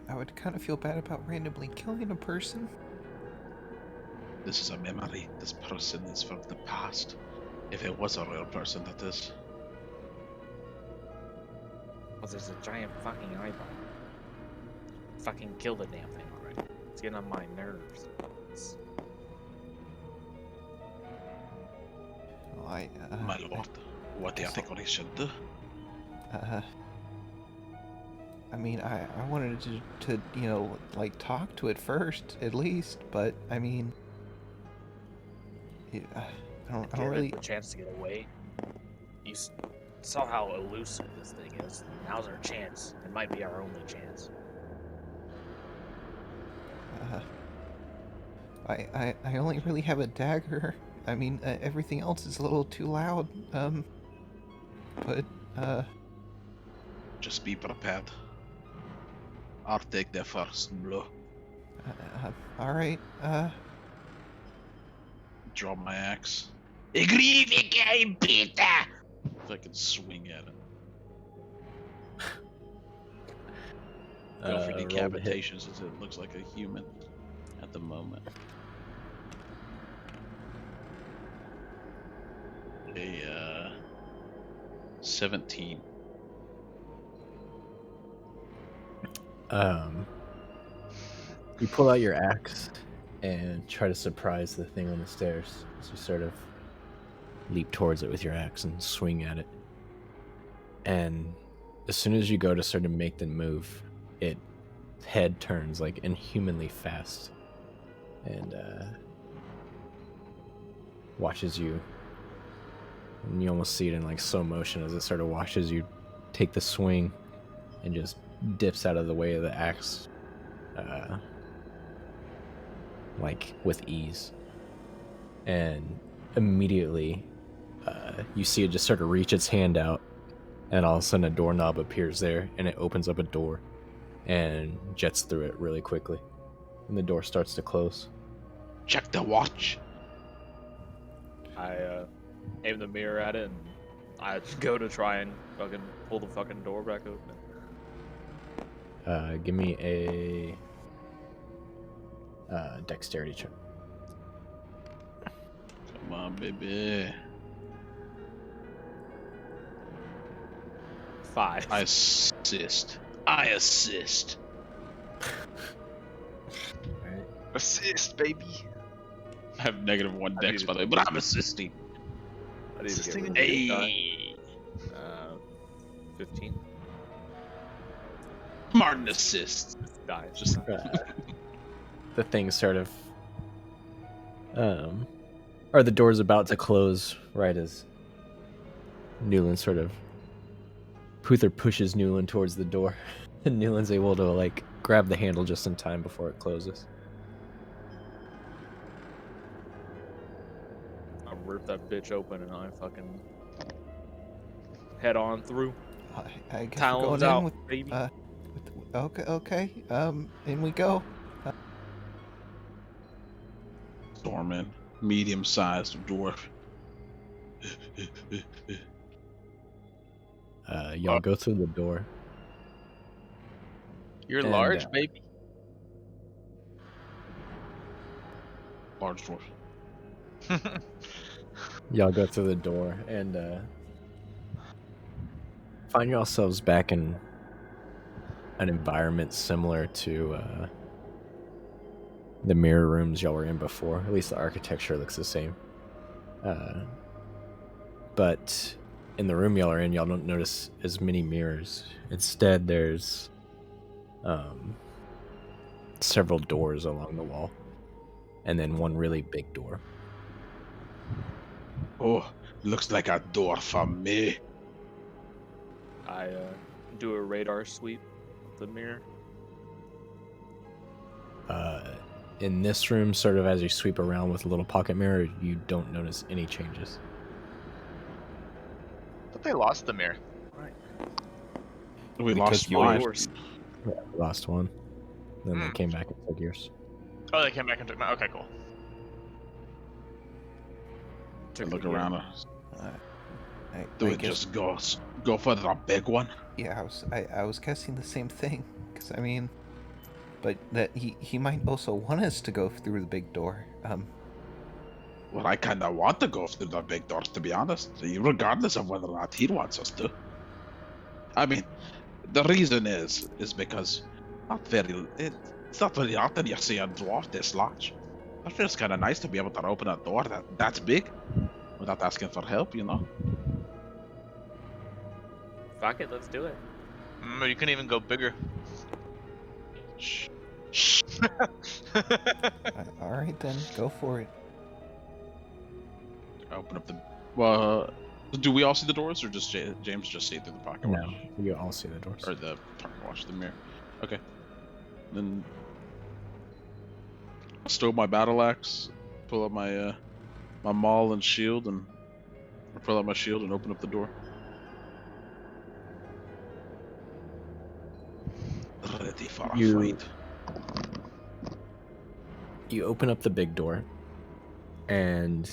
S4: I would kind of feel bad about randomly killing a person.
S3: This is a memory. This person is from the past. If it was a real person, that is.
S5: Well, there's a giant fucking eyeball. Fucking kill the damn thing already. It's getting on my nerves.
S4: Well,
S3: My lord, what do you think we should do?
S4: I mean, I wanted to you know, like talk to it first, at least, but I mean, I don't
S5: Give
S4: really.
S5: it a chance to get away. You saw how elusive this thing is. Now's our chance. It might be our only chance.
S4: I only really have a dagger. I mean, everything else is a little too loud. But
S3: Just be prepared. I'll take the first blow.
S4: all right.
S3: Draw my axe.
S6: Agree again, Peter.
S3: If I can swing at it. Go for
S1: Roll to hit.
S3: decapitation since it looks like a human at the moment. A 17.
S1: You pull out your axe and try to surprise the thing on the stairs as you sort of leap towards it with your axe and swing at it. And as soon as you go to sort of make the move, its head turns like inhumanly fast and watches you. And you almost see it in like slow motion as it sort of watches you take the swing and just dips out of the way of the axe, like with ease. And immediately, you see it just sort of reach its hand out, and all of a sudden a doorknob appears there, and it opens up a door and jets through it really quickly. And the door starts to close.
S3: Check the watch.
S5: I aim the mirror at it, and I go to try and fucking pull the fucking door back open.
S1: Give me a dexterity check.
S3: Come on, baby.
S5: 5.
S3: I assist.
S2: Assist, baby.
S3: I have -1
S5: I
S3: dex,
S5: need
S3: by the way, but I'm assisting.
S5: I need to get
S2: Assisting
S5: rid of this guy.
S3: Hey,
S5: 15
S3: Martin assists.
S5: dies.
S3: Just
S1: The thing sort of, or the door's about to close right as Newland sort of, Puther pushes Newland towards the door, and Newland's able to like grab the handle just in time before it closes.
S5: I'll rip that bitch open and I fucking head on through.
S4: I guess we're
S5: Talons
S4: going
S5: out,
S4: in with,
S5: baby.
S4: okay. In we go.
S3: Stormin, medium-sized dwarf.
S1: Y'all go through the door.
S2: You're
S1: And,
S2: large, baby.
S3: Large dwarf.
S1: Y'all go through the door and find yourselves back in an environment similar to the mirror rooms y'all were in before. At least the architecture looks the same. But in the room y'all are in, y'all don't notice as many mirrors. Instead, there's several doors along the wall, and then one really big door.
S3: Oh, looks like a door for me.
S5: I do a radar sweep of the mirror.
S1: In this room, sort of as you sweep around with a little pocket mirror, you don't notice any changes.
S2: But they lost the mirror.
S3: We
S1: We
S3: lost
S1: took
S3: mine.
S5: yours.
S1: Yeah, we lost one. Then they
S2: Hmm.
S1: came back and took yours.
S2: Oh, they came back and took my. Okay, cool.
S3: Look around us.
S4: I
S3: Do it
S4: guess,
S3: just go for the big one?
S4: yeah, I was guessing the same thing. Cause I mean, but that he might also want us to go through the big door.
S3: Well, I kind of want to go through the big door, to be honest, regardless of whether or not he wants us to. I mean, the reason is because it's not very often you see a dwarf this large. It feels kind of nice to be able to open a door that's big without asking for help, you know?
S5: Fuck it, let's do it.
S2: You can even go bigger.
S3: Shh. Shh.
S4: All right then, go for it.
S3: Open up the. Well, do we all see the doors, or just James just see it through the pocket
S1: No,
S3: watch?
S1: you all see the doors.
S3: Or the pocket watch, the mirror. Okay. Then stow my battle axe, pull out my my maul and shield, and pull out my shield and open up the door. Ready for a fight.
S1: You open up the big door, and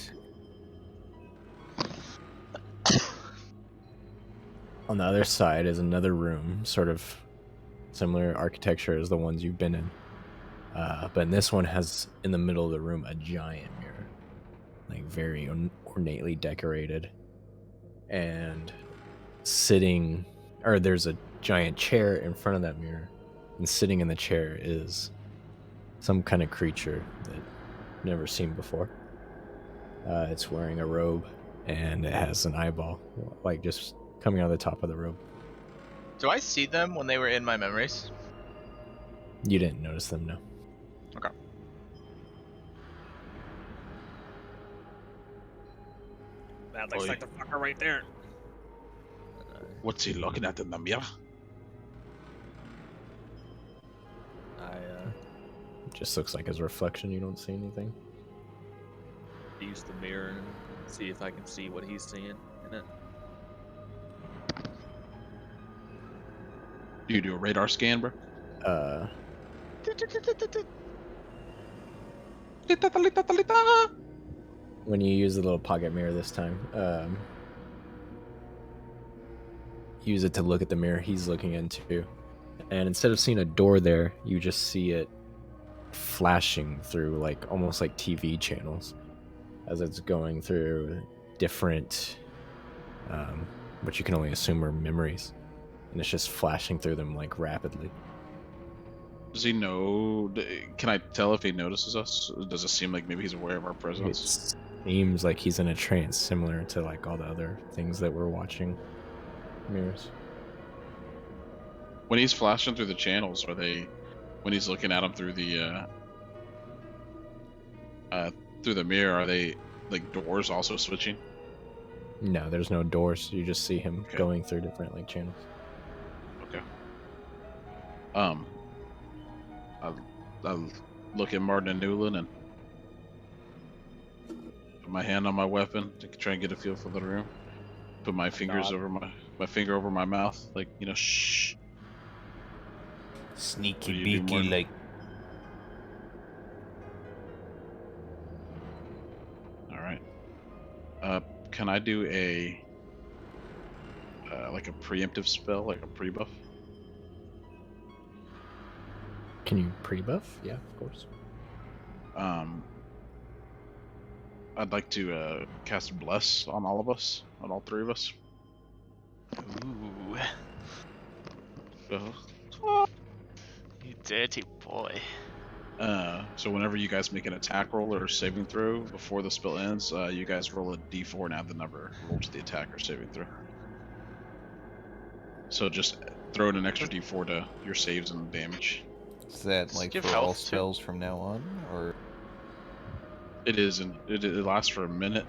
S1: on the other side is another room, sort of similar architecture as the ones you've been in. But this one has in the middle of the room a giant mirror, like very ornately decorated, and sitting, or there's a giant chair in front of that mirror, and sitting in the chair is some kind of creature that I've never seen before. It's wearing a robe, and it has an eyeball, like just coming out of the top of the robe.
S2: Do I see them when they were in my memories?
S1: You didn't notice them, no.
S2: Okay.
S5: That looks
S3: Oi.
S5: like the fucker right there.
S3: What's he looking at in the mirror?
S5: I
S1: It just looks like his reflection. You don't see anything.
S5: use the mirror and see if I can see what he's seeing in it.
S3: Do you do a radar scan, bro?
S1: When you use the little pocket mirror this time, use it to look at the mirror he's looking into. And instead of seeing a door there, you just see it flashing through, like almost like TV channels, as it's going through different, what you can only assume are memories. And it's just flashing through them like rapidly.
S3: Does he know? Can I tell if he notices us? Does it seem like maybe he's aware of our
S1: It
S3: presence?
S1: seems like he's in a trance, similar to like all the other things that we're watching. Mirrors.
S3: When he's flashing through the channels, are they? When he's looking at them through the mirror, are they like doors also switching?
S1: No, there's no doors. You just see him
S3: Okay.
S1: going through different like channels.
S3: Okay. I'll look at Martin and Newland and put my hand on my weapon to try and get a feel for the room. Put my fingers
S5: Nod.
S3: over my finger over my mouth, like shh.
S4: Sneaky
S3: What do you do,
S4: beaky,
S3: Martin?
S4: like.
S3: All right. Can I do a like a preemptive spell, like a pre-buff?
S1: Can you pre-buff? Yeah, of course.
S3: I'd like to cast Bless on all of us, on all three of us.
S2: Ooh,
S3: Uh,
S2: you dirty boy.
S3: So whenever you guys make an attack roll or saving throw before the spell ends, you guys roll a d4 and add the number rolled to the attack or saving throw. So just throw in an extra d4 to your saves and damage.
S4: Is that like
S2: Give
S4: for all
S2: health, too.
S4: spells from now on, or
S3: It is, and it lasts for a minute,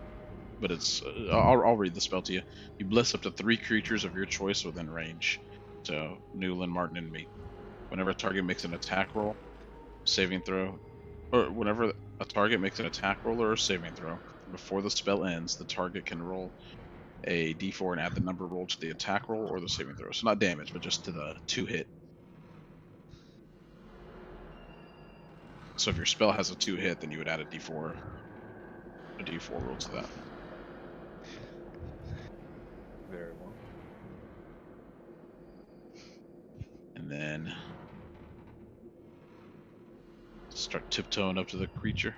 S3: but it's. I'll read the spell to you. You bless up to 3 creatures of your choice within range. So Newland, Martin, and me. Whenever a target makes an attack roll, saving throw, or whenever a target makes an attack roll or a saving throw, before the spell ends, the target can roll a d4 and add the number rolled to the attack roll or the saving throw. So not damage, but just to the 2 hit. So if your spell has a 2 hit, then you would add a d4 roll to that.
S5: Very well.
S3: And then start tiptoeing up to the creature.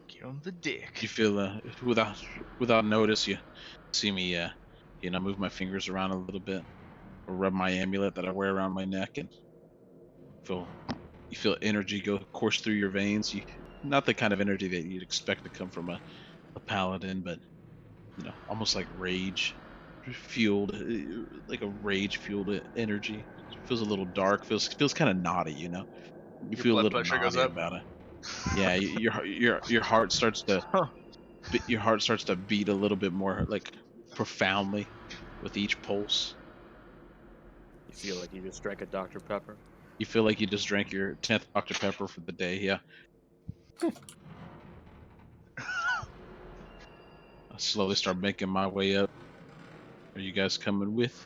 S2: Get on the dick.
S3: You feel without notice, you see me move my fingers around a little bit, or rub my amulet that I wear around my neck, and you feel energy course through your veins. Not the kind of energy that you'd expect to come from a paladin, but almost like rage fueled, like a rage fueled energy. It feels a little dark. Feels kind of naughty, You
S2: Your
S3: feel a
S2: blood
S3: little
S2: pressure goes
S3: naughty
S2: up?
S3: about it. Yeah, your heart starts to beat a little bit more, like profoundly, with each pulse.
S5: You feel like you just drank a Dr. Pepper?
S3: You feel like you just drank your 10th Dr. Pepper for the day. Yeah. I slowly start making my way up. Are you guys coming with?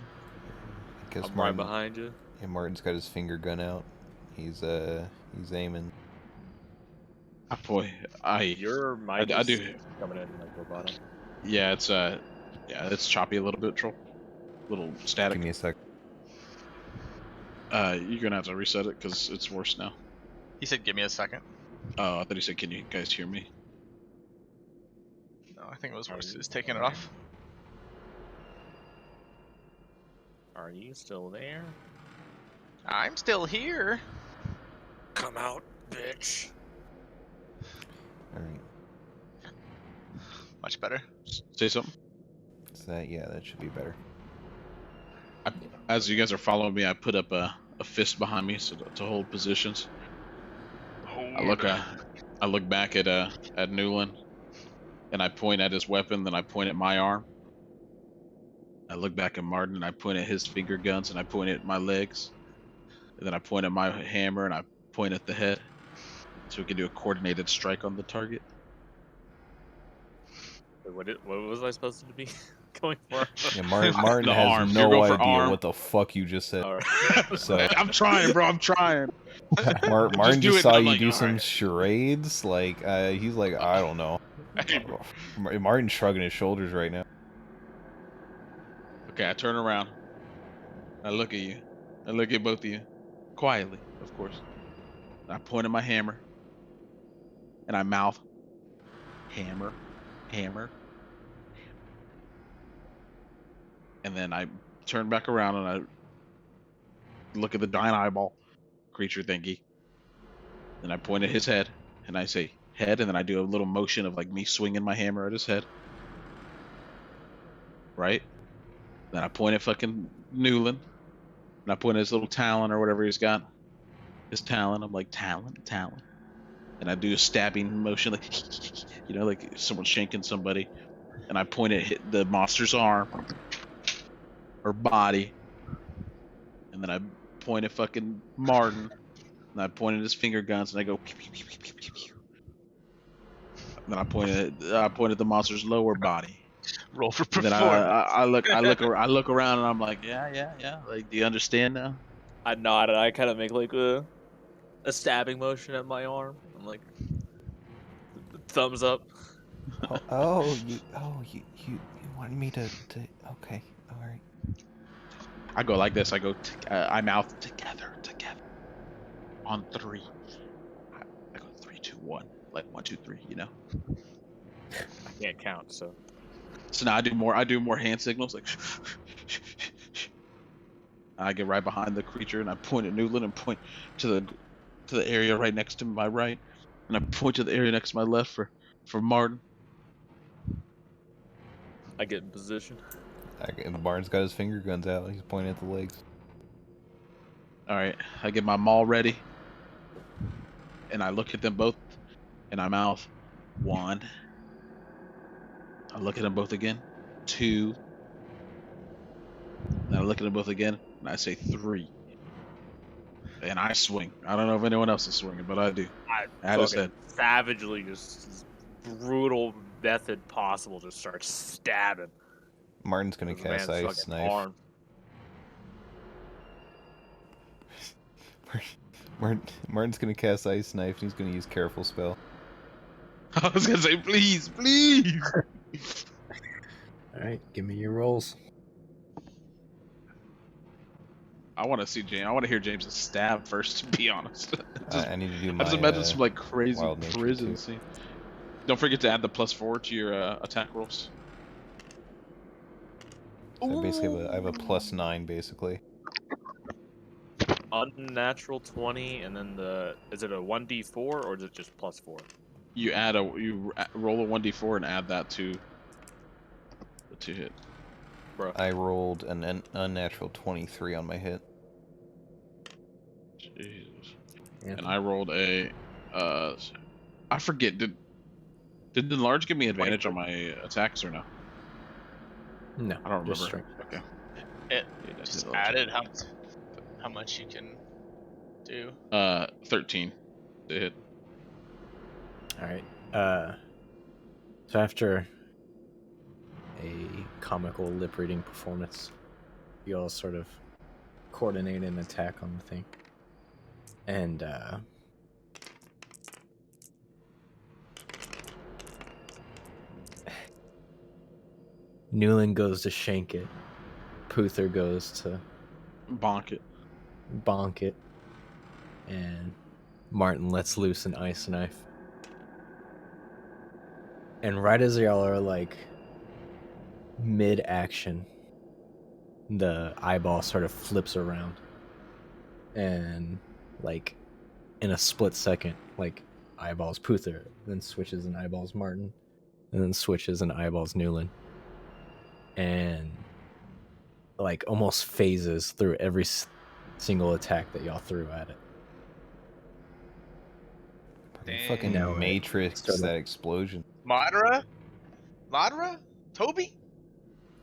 S4: I guess
S5: I'm right
S4: Martin,
S5: behind you.
S4: yeah, Martin's got his finger gun out. He's aiming.
S3: Boy,
S5: Your mic
S3: I
S5: is
S3: do.
S5: coming in like robotic.
S3: Yeah, it's choppy a little bit, Troll. Little static.
S4: Give me a sec.
S3: You're gonna have to reset it because it's worse now.
S2: He said, "Give me a second."
S3: Oh, I thought he said, "Can you guys hear me?"
S2: No, I think it was
S5: Are
S2: worse.
S5: you
S2: He's taking it
S5: there?
S2: off.
S5: Are you still there?
S2: I'm still here.
S5: Come out, bitch.
S4: All right.
S2: Much better.
S3: Say something.
S4: Is that that should be better.
S3: As you guys are following me, I put up a fist behind me so to hold positions. I look back at Newland, and I point at his weapon. Then I point at my arm. I look back at Martin, and I point at his finger guns, and I point at my legs. And then I point at my hammer, and I point at the head, so we can do a coordinated strike on the target.
S5: What was I supposed to be going for?
S4: Yeah, Martin
S3: The
S4: has
S3: arm. You're
S4: no
S3: going for
S4: idea
S3: arm.
S4: what the fuck you just said.
S5: All right.
S4: So
S3: I'm trying, bro. I'm trying.
S4: Martin
S3: do
S4: just
S3: it,
S4: saw
S3: and I'm
S4: you
S3: like,
S4: do
S3: "All
S4: some
S3: right."
S4: charades. Like he's like, I don't know. Martin's shrugging his shoulders right now.
S3: Okay, I turn around. I look at you. I look at both of you. Quietly, of course. I point at my hammer. And I mouth, hammer, hammer. And then I turn back around and I look at the giant eyeball. creature thingy. Then I point at his head, and I say head, and then I do a little motion of like me swinging my hammer at his head. Right? Then I point at fucking Newland, and I point at his little talon or whatever he's got. His talon. I'm like talon. And I do a stabbing motion, like like someone shanking somebody. And I point at the monster's arm or body, and then I point at fucking Martin, and I point at his finger guns, and I go pew, pew, pew, pew, pew, pew, pew. And then I point at the monster's lower body.
S2: Roll for
S3: And then
S2: performance.
S3: I look around, and I'm like, yeah. Like, do you understand now?
S5: I nodded. I kind of make like a stabbing motion at my arm. I'm like, thumbs up.
S4: You wanted me to. Okay, all right.
S3: I go like this. I go. I mouth together. On 3. I go 3, 2, 1. Like 1, 2, 3.
S5: I can't count, so.
S3: So now I do more hand signals, like. I get right behind the creature, and I point at Newland and point to the area right next to my right, and I point to the area next to my left for Martin.
S5: I get in position.
S4: And Barnes got his finger guns out. He's pointing at the legs.
S3: All right, I get my maul ready, and I look at them both, and I mouth 1. I look at them both again, 2. And I look at them both again, and I say 3. And I swing. I don't know if anyone else is swinging, but I do. At his head.
S5: Savagely, just as brutal method possible, just start stabbing.
S4: Martin's gonna
S5: the
S4: cast
S5: man's
S4: ice
S5: fucking
S4: knife.
S5: arm.
S4: Martin's gonna cast ice knife, and he's gonna use careful spell.
S3: I was gonna say, please.
S1: All right, give me your rolls.
S3: I want to see James. I want to hear James' stab first. To be honest,
S4: I need to do my.
S3: I just imagine some like crazy
S4: wild nature
S3: prison
S4: too.
S3: scene. Don't forget to add the +4 to your attack rolls.
S4: So I have a +9 basically.
S5: Unnatural 20, and then is it a 1d4 or is it just +4?
S3: You roll a 1d4 and add that to the 2 hit.
S5: Bro.
S4: I rolled an unnatural 23 on my hit.
S3: Jesus. And I rolled a I forget, did the large give me advantage on my attacks or no?
S1: No,
S3: I don't
S1: just
S3: remember.
S1: strength.
S3: Okay.
S2: It
S3: Yeah, that's
S2: just
S3: it.
S2: added how much you can do.
S3: 13 to hit.
S1: All right. So after a comical lip reading performance, you all sort of coordinate an attack on the thing, and Newland goes to shank it. Puther goes to
S3: Bonk it.
S1: bonk it, and Martin lets loose an ice knife. And right as y'all are like mid-action, the eyeball sort of flips around, and like in a split second, like eyeballs Puther, then switches and eyeballs Martin, and then switches and eyeballs Newland, and like almost phases through every single attack that y'all threw at it.
S4: Fucking
S1: No,
S4: Matrix,
S1: sort of-
S4: that explosion.
S2: Madara? Toby?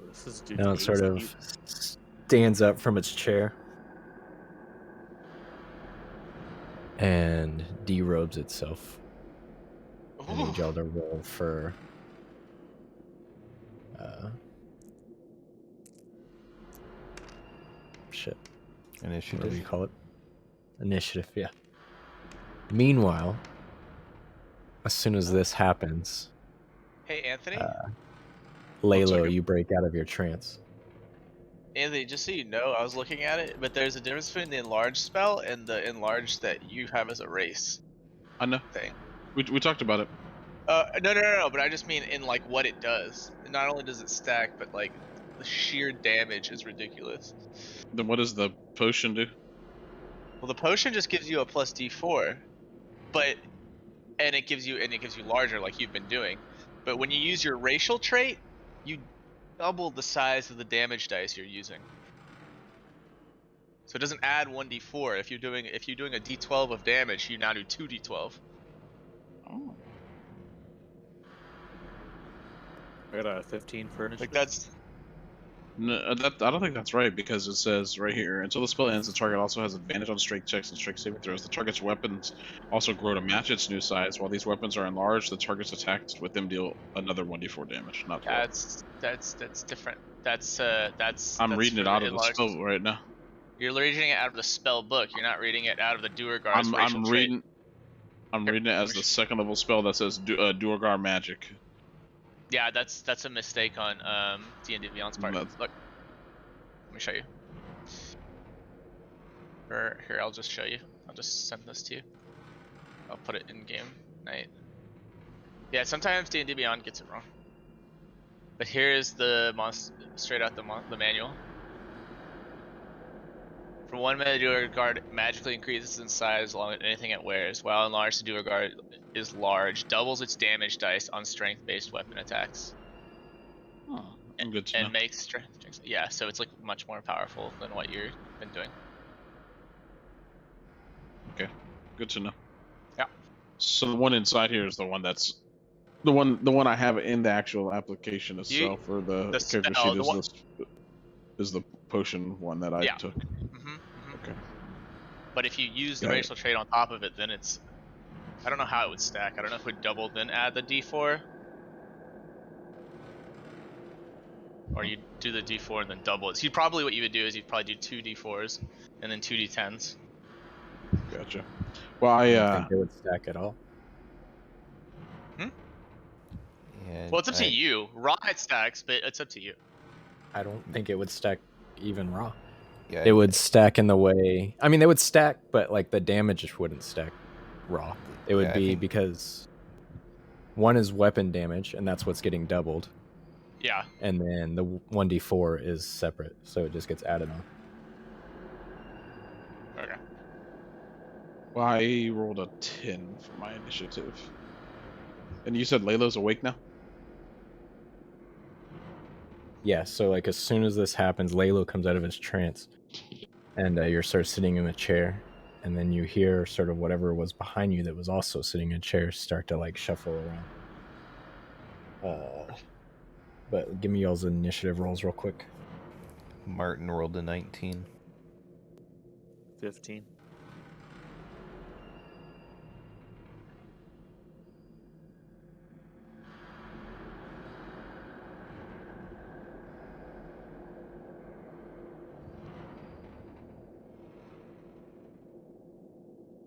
S5: This is dude.
S1: Now it sort of stands up from its chair and derobes itself. I need y'all to roll for shit. What do you
S4: Initiative.
S1: call it? Initiative, yeah. Meanwhile, as soon as this happens,
S2: Hey, Anthony?
S1: Laylo,
S3: second.
S1: you break out of your trance.
S2: Anthony, just so you know, I was looking at it, but there's a difference between the enlarge spell and the enlarge that you have as a race
S3: I know.
S2: thing.
S3: We talked about it.
S2: No, but I just mean in like what it does. Not only does it stack, but like the sheer damage is ridiculous.
S3: Then what does the potion do?
S2: Well, the potion just gives you a plus D4, but it gives you larger like you've been doing. But when you use your racial trait, you double the size of the damage dice you're using. So it doesn't add 1d4. If you're doing a d12 of damage, you now do 2d12.
S3: Oh.
S5: I got a 15 for initiative.
S2: Like that's
S3: No, I don't think that's right because it says right here until the spell ends, the target also has advantage on strength checks and strength saving throws. The target's weapons also grow to match its new size. While these weapons are enlarged, the target's attacks with them deal another 1d4 damage, not 12.
S2: that's different. That's
S3: I'm reading it out of the
S2: enlarged.
S3: spell right now.
S2: You're reading it out of the spell book. You're not reading it out of the Duergar's
S3: I'm
S2: racial trait.
S3: reading. I'm reading it as the second level spell that says Duergar magic.
S2: Yeah, that's a mistake on D&D Beyond's part.
S3: That's-
S2: Look, let me show you. Or here, I'll just show you. I'll just send this to you. I'll put it in game night. Yeah, sometimes D&D Beyond gets it wrong. But here is the straight out the manual. For 1 minute, Duergar magically increases in size along with anything it wears. While enlarged, the Duergar is large, doubles its damage dice on strength-based weapon attacks.
S3: Oh, good to know.
S2: And makes strength. Yeah, so it's like much more powerful than what you've been doing.
S3: Okay, good to know.
S2: Yeah.
S3: So the one inside here is the one that's the one I have in the actual application itself, or the character
S2: spell,
S3: sheet is the potion one that I took. Okay.
S2: But if you use the
S3: Got it.
S2: racial trait on top of it, then it's. I don't know how it would stack. I don't know if it would double then add the d4. Or you do the d4 and then double it. So what you would do is you'd probably do 2 d4s and then 2 d10s.
S3: Gotcha. Well,
S1: I don't think they would stack at all.
S4: And
S2: Well, it's up to you. Raw it stacks, but it's up to you.
S1: I don't think it would stack even raw.
S4: Yeah,
S1: It would stack in the way. I mean, they would stack, but like the damage wouldn't stack raw. It would
S4: Yeah, I
S1: be
S4: think-
S1: because one is weapon damage, and that's what's getting doubled,
S2: Yeah.
S1: and then the 1d4 is separate, so it just gets added on.
S2: Okay.
S3: Well, I rolled a 10 for my initiative. And you said Layla's awake now?
S1: Yeah, so like as soon as this happens, Lalo comes out of his trance, and you're sort of sitting in a chair, and then you hear sort of whatever was behind you that was also sitting in a chair start to like shuffle around. But give me y'all's initiative rolls real quick.
S4: Martin rolled a 19.
S5: 15.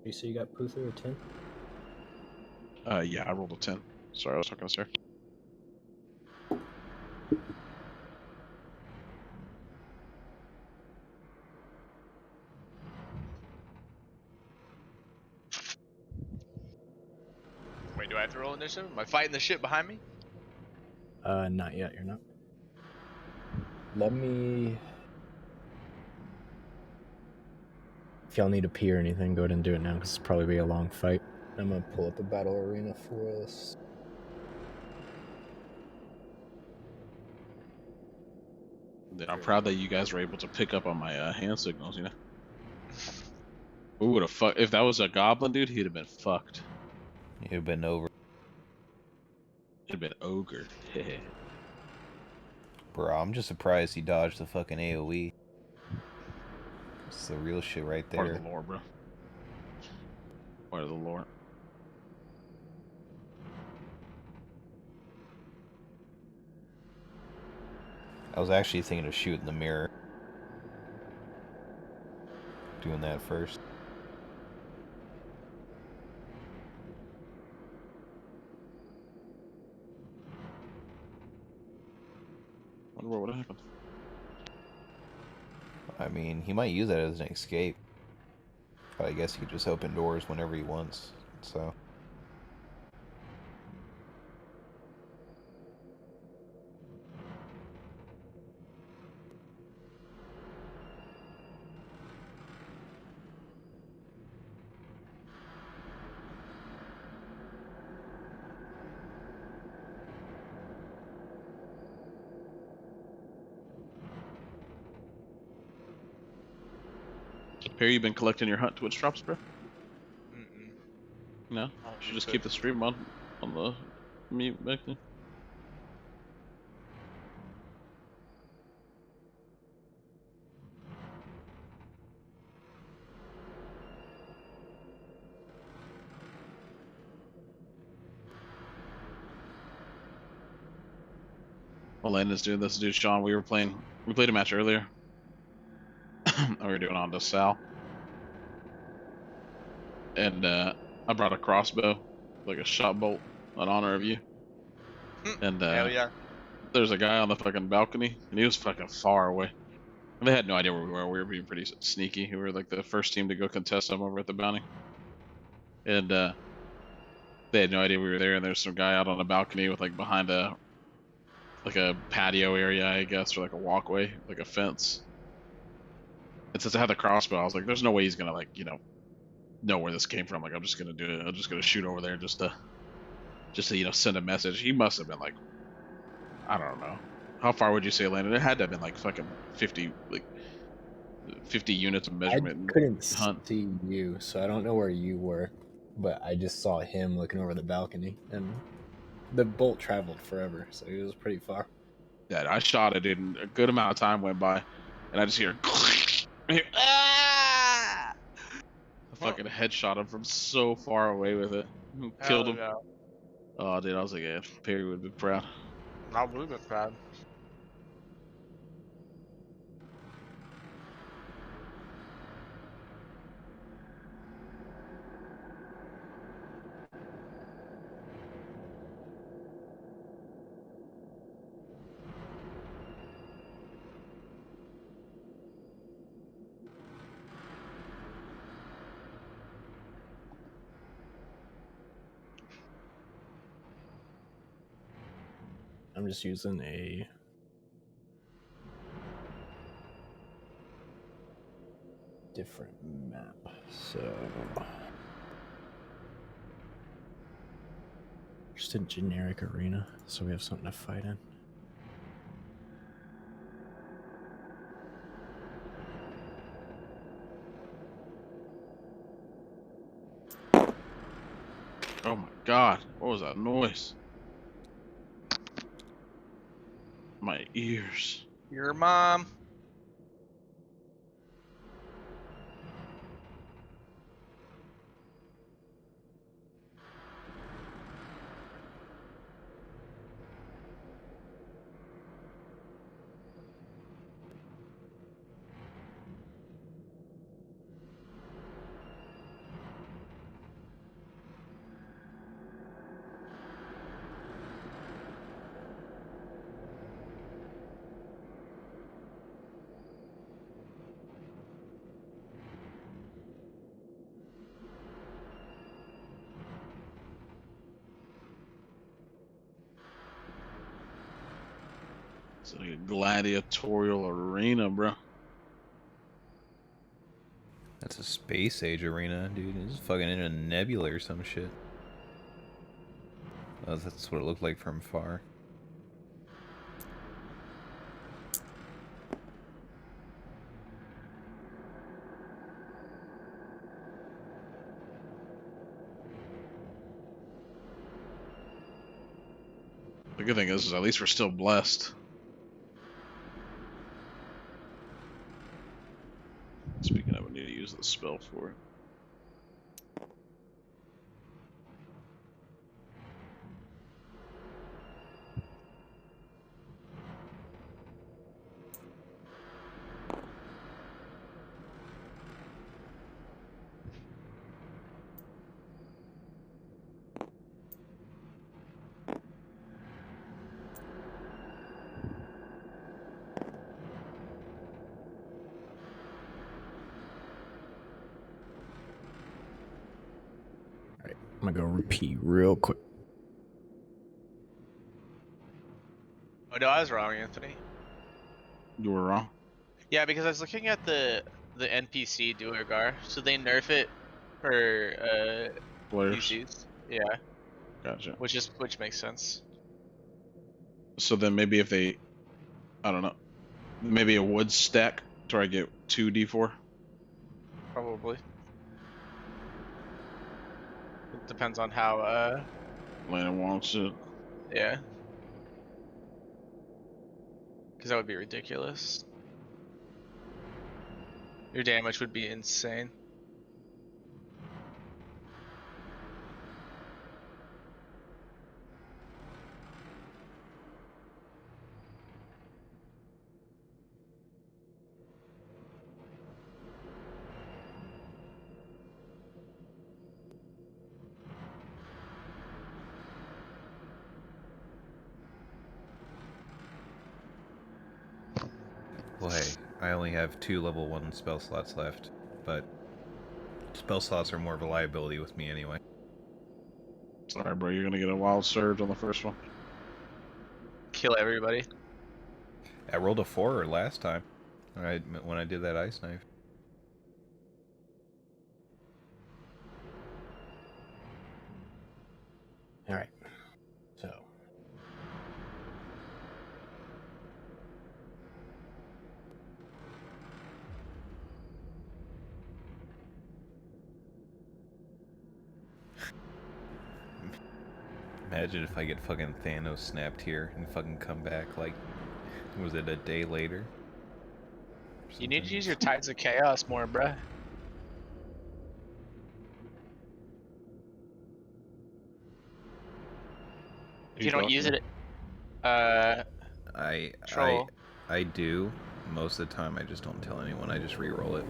S1: You say you got Puther or 10?
S3: Yeah, I rolled a 10. Sorry, I was talking to Sarah.
S2: Wait, do I have to roll initiative? Am I fighting the shit behind me?
S1: Not yet, you're not. Let me... If y'all need to pee or anything, go ahead and do it now, because it's probably be a long fight. I'm gonna pull up a battle arena for us.
S3: I'm proud that you guys were able to pick up on my hand signals, you know? Who would have fucked? If that was a goblin, dude, he'd have been fucked.
S4: You'd have been over.
S3: He'd have been ogre.
S4: Bro, I'm just surprised he dodged the fucking AoE. It's the real shit right there.
S3: Part of the lore, bro. Part of the lore.
S4: I was actually thinking of shooting the mirror. Doing that first.
S3: Wonder what would have happened.
S4: I mean, he might use that as an escape. But I guess he could just open doors whenever he wants, so...
S3: Perry, you been collecting your hunt Twitch drops, bro?
S2: Mm-mm.
S3: No.
S2: I don't
S3: Should
S2: think
S3: just
S2: so.
S3: keep the stream on the mute back then. Well, Landon's doing this dude, Sean. We played a match earlier. We were doing on to Sal. And I brought a crossbow, like a shot bolt, in honor of you. And
S2: Hell yeah.
S3: there's a guy on the fucking balcony, and he was fucking far away. And they had no idea where we were. We were being pretty sneaky. We were like the first team to go contest them over at the bounty. And they had no idea we were there. And there's some guy out on a balcony with like behind a patio area, I guess, or like a walkway, like a fence. And since I had the crossbow, I was like, "There's no way he's gonna like know where this came from. Like I'm just gonna do it. I'm just gonna shoot over there just to send a message." He must have been like, I don't know. How far would you say it landed? It had to have been like fucking 50 units of
S1: I
S3: measurement.
S1: couldn't
S3: hunt.
S1: see you, so I don't know where you were, but I just saw him looking over the balcony, and the bolt traveled forever, so he was pretty far.
S3: Yeah, I shot it, and a good amount of time went by, and I just hear, ah! I fucking headshot him from so far away with it. Killed him.
S2: Yeah.
S3: Oh, dude, I was like, yeah, Perry would be proud.
S2: I would have been.
S1: I'm just using a different map, so just a generic arena, so we have something to fight in.
S3: Oh my god, what was that noise? My ears.
S2: Your mom.
S3: It's like a gladiatorial arena, bro.
S4: That's a space age arena, dude. It's fucking in a nebula or some shit. Oh, that's what it looked like from far.
S3: The good thing is at least we're still blessed. Speaking of, I need to use the spell for it.
S1: I'm gonna go repeat real quick.
S2: Oh no, I was wrong, Anthony.
S3: You were wrong.
S2: Yeah, because I was looking at the NPC Duergar, so they nerf it for
S3: Players.
S2: PCs. Yeah,
S3: Gotcha.
S2: which makes sense.
S3: So then maybe if they, I don't know, maybe a wood stack to try to get 2d4.
S2: Probably. It depends on how,
S3: Lana wants it.
S2: yeah. Because that would be ridiculous. Your damage would be insane.
S4: Well, hey, I only have 2 level 1 spell slots left, but spell slots are more of a liability with me anyway.
S3: Sorry, bro. You're gonna get a wild surge on the first one.
S2: Kill everybody.
S4: I rolled a 4 last time when I did that ice knife.
S1: All right. So.
S4: Imagine if I get fucking Thanos snapped here and fucking come back like, was it a day later?
S2: You need to use your Tides of Chaos more, bruh. If you don't use it, troll.
S4: I do. Most of the time I just don't tell anyone, I just re-roll it.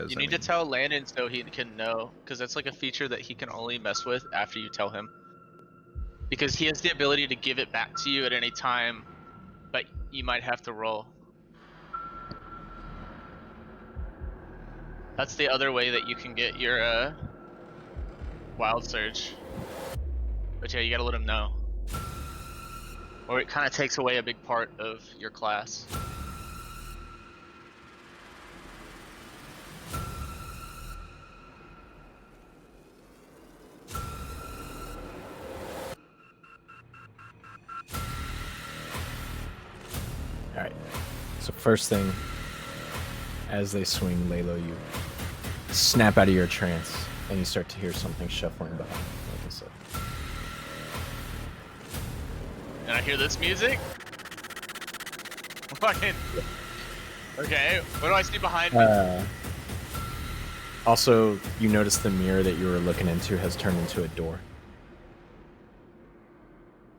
S2: You need to tell Landon so he can know, because that's like a feature that he can only mess with after you tell him. Because he has the ability to give it back to you at any time, but you might have to roll. That's the other way that you can get your Wild Surge. But yeah, you gotta let him know. Or it kind of takes away a big part of your class.
S1: Alright. So first thing, as they swing Lalo, you snap out of your trance and you start to hear something shuffling behind, like I said.
S2: And I hear this music? Fucking... Okay, what do I see behind me?
S1: Also, you notice the mirror that you were looking into has turned into a door.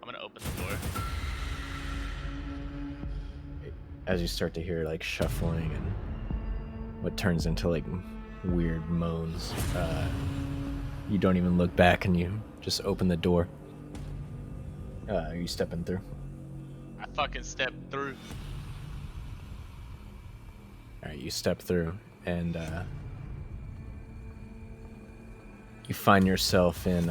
S2: I'm gonna open the door.
S1: As you start to hear like shuffling and what turns into like weird moans, you don't even look back and you just open the door. Are you stepping through?
S2: I fucking stepped through.
S1: Alright, you step through and you find yourself in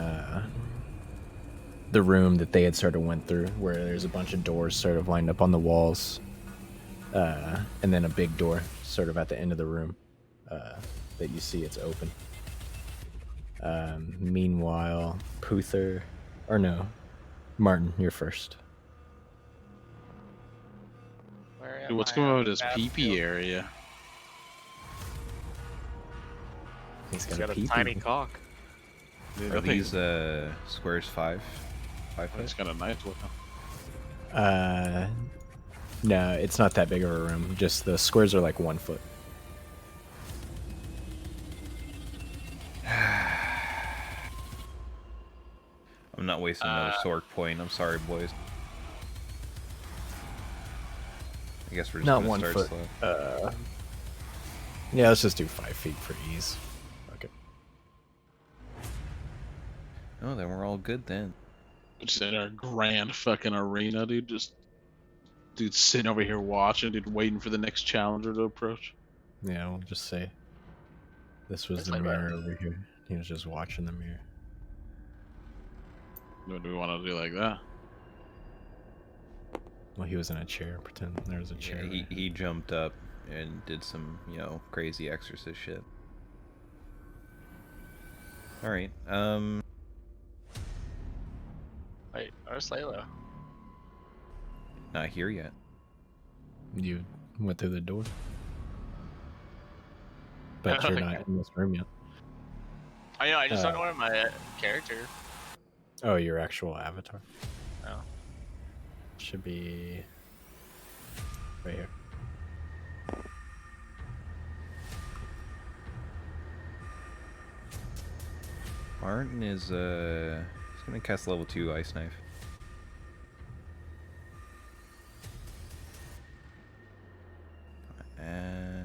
S1: the room that they had sort of went through, where there's a bunch of doors sort of lined up on the walls, and then a big door sort of at the end of the room that you see it's open. Meanwhile, Puther, or no, Martin, you're first.
S3: Dude, what's going on with this pee-pee area?
S1: He's
S5: He's
S1: got,
S5: got
S1: a
S5: a tiny cock.
S3: Dude,
S4: Are
S3: I think
S4: these squares 5? 5
S3: it's
S4: foot?
S3: kind of nice looking.
S1: No, it's not that big of a room. Just the squares are like 1 foot.
S4: I'm not wasting another sword point. I'm sorry, boys. I guess we're just
S1: Not
S4: gonna
S1: 1
S4: start
S1: foot.
S4: slow.
S1: Yeah, let's just do 5 feet for ease. Okay.
S4: Oh, then we're all good then.
S3: Just in our grand fucking arena, dude. Just dude sitting over here watching, dude, waiting for the next challenger to approach.
S1: Yeah, we'll just say this was
S2: It's
S1: the
S2: like
S1: mirror over here. He was just watching the mirror.
S3: What do we want to do like that?
S1: Well, he was in a chair. Pretend there was a chair.
S4: Yeah,
S1: there.
S4: he jumped up and did some, crazy exorcist shit. Alright,
S2: Wait, where's Layla?
S4: not here yet.
S1: You went through the door. but you're not in this room yet.
S2: I know. I just don't know where my character.
S1: Oh, your actual avatar.
S2: Oh.
S1: Should be right here.
S7: Martin is he's gonna cast level 2 Ice Knife. Yeah.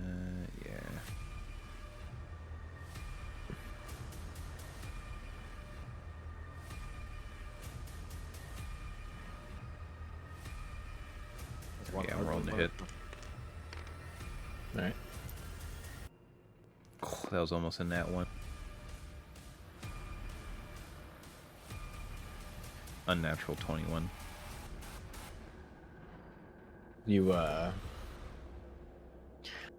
S7: Yeah, I'm rolling to hit.
S1: All right.
S7: Oh, that was almost a nat one. Unnatural 21.
S1: You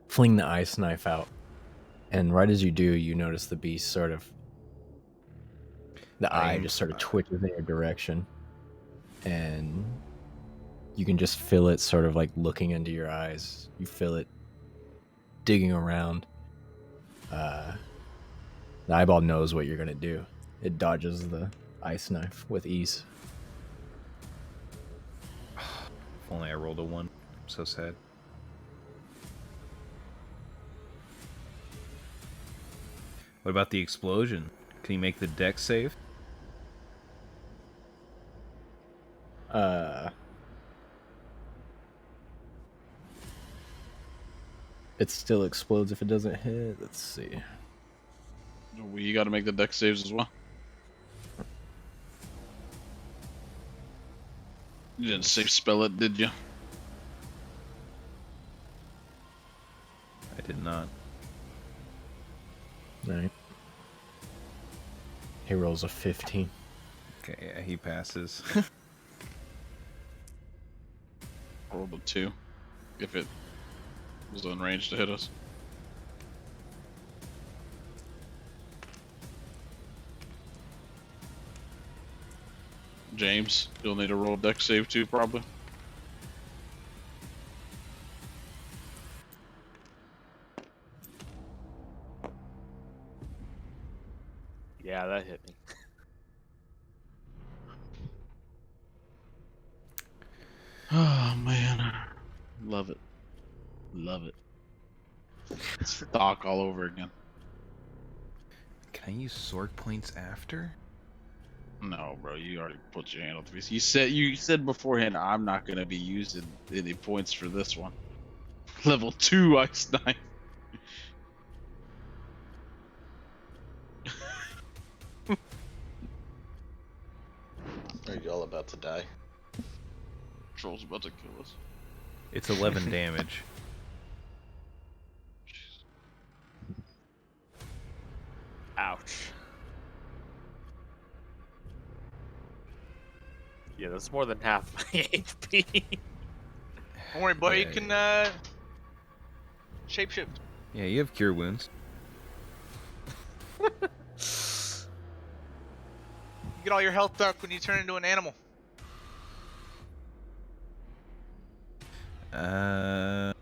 S1: fling the ice knife out, and right as you do, you notice the beast sort of eye just sort of twitches in your direction, and you can just feel it sort of like looking into your eyes. You feel it digging around. The eyeball knows what you're gonna do. It dodges the ice knife with ease.
S7: If only I rolled a 1. I'm so sad. What about the explosion? Can you make the dex save?
S1: It still explodes if it doesn't hit. Let's see.
S3: You got to make the deck saves as well. You didn't safe spell it, did you?
S7: I did not.
S1: All right. He rolls a 15.
S7: Okay, yeah, he passes.
S3: Rolled a 2. If it was in range to hit us. James, you'll need a roll deck save too, probably.
S5: Yeah, that hit me.
S3: Oh man, love it, love it. It's Doc all over again.
S7: Can I use sword points after?
S3: No, bro, you already put your hand on the piece. You said beforehand, I'm not gonna be using any points for this one. Level 2 ice knife.
S4: Are y'all about to die?
S3: Troll's about to kill us.
S7: It's 11 damage.
S5: Ouch. Yeah, that's more than half my HP.
S2: Don't worry, boy. You
S7: Yeah,
S2: can shapeshift.
S7: Yeah, you have cure wounds.
S2: You get all your health back when you turn into an animal.
S7: I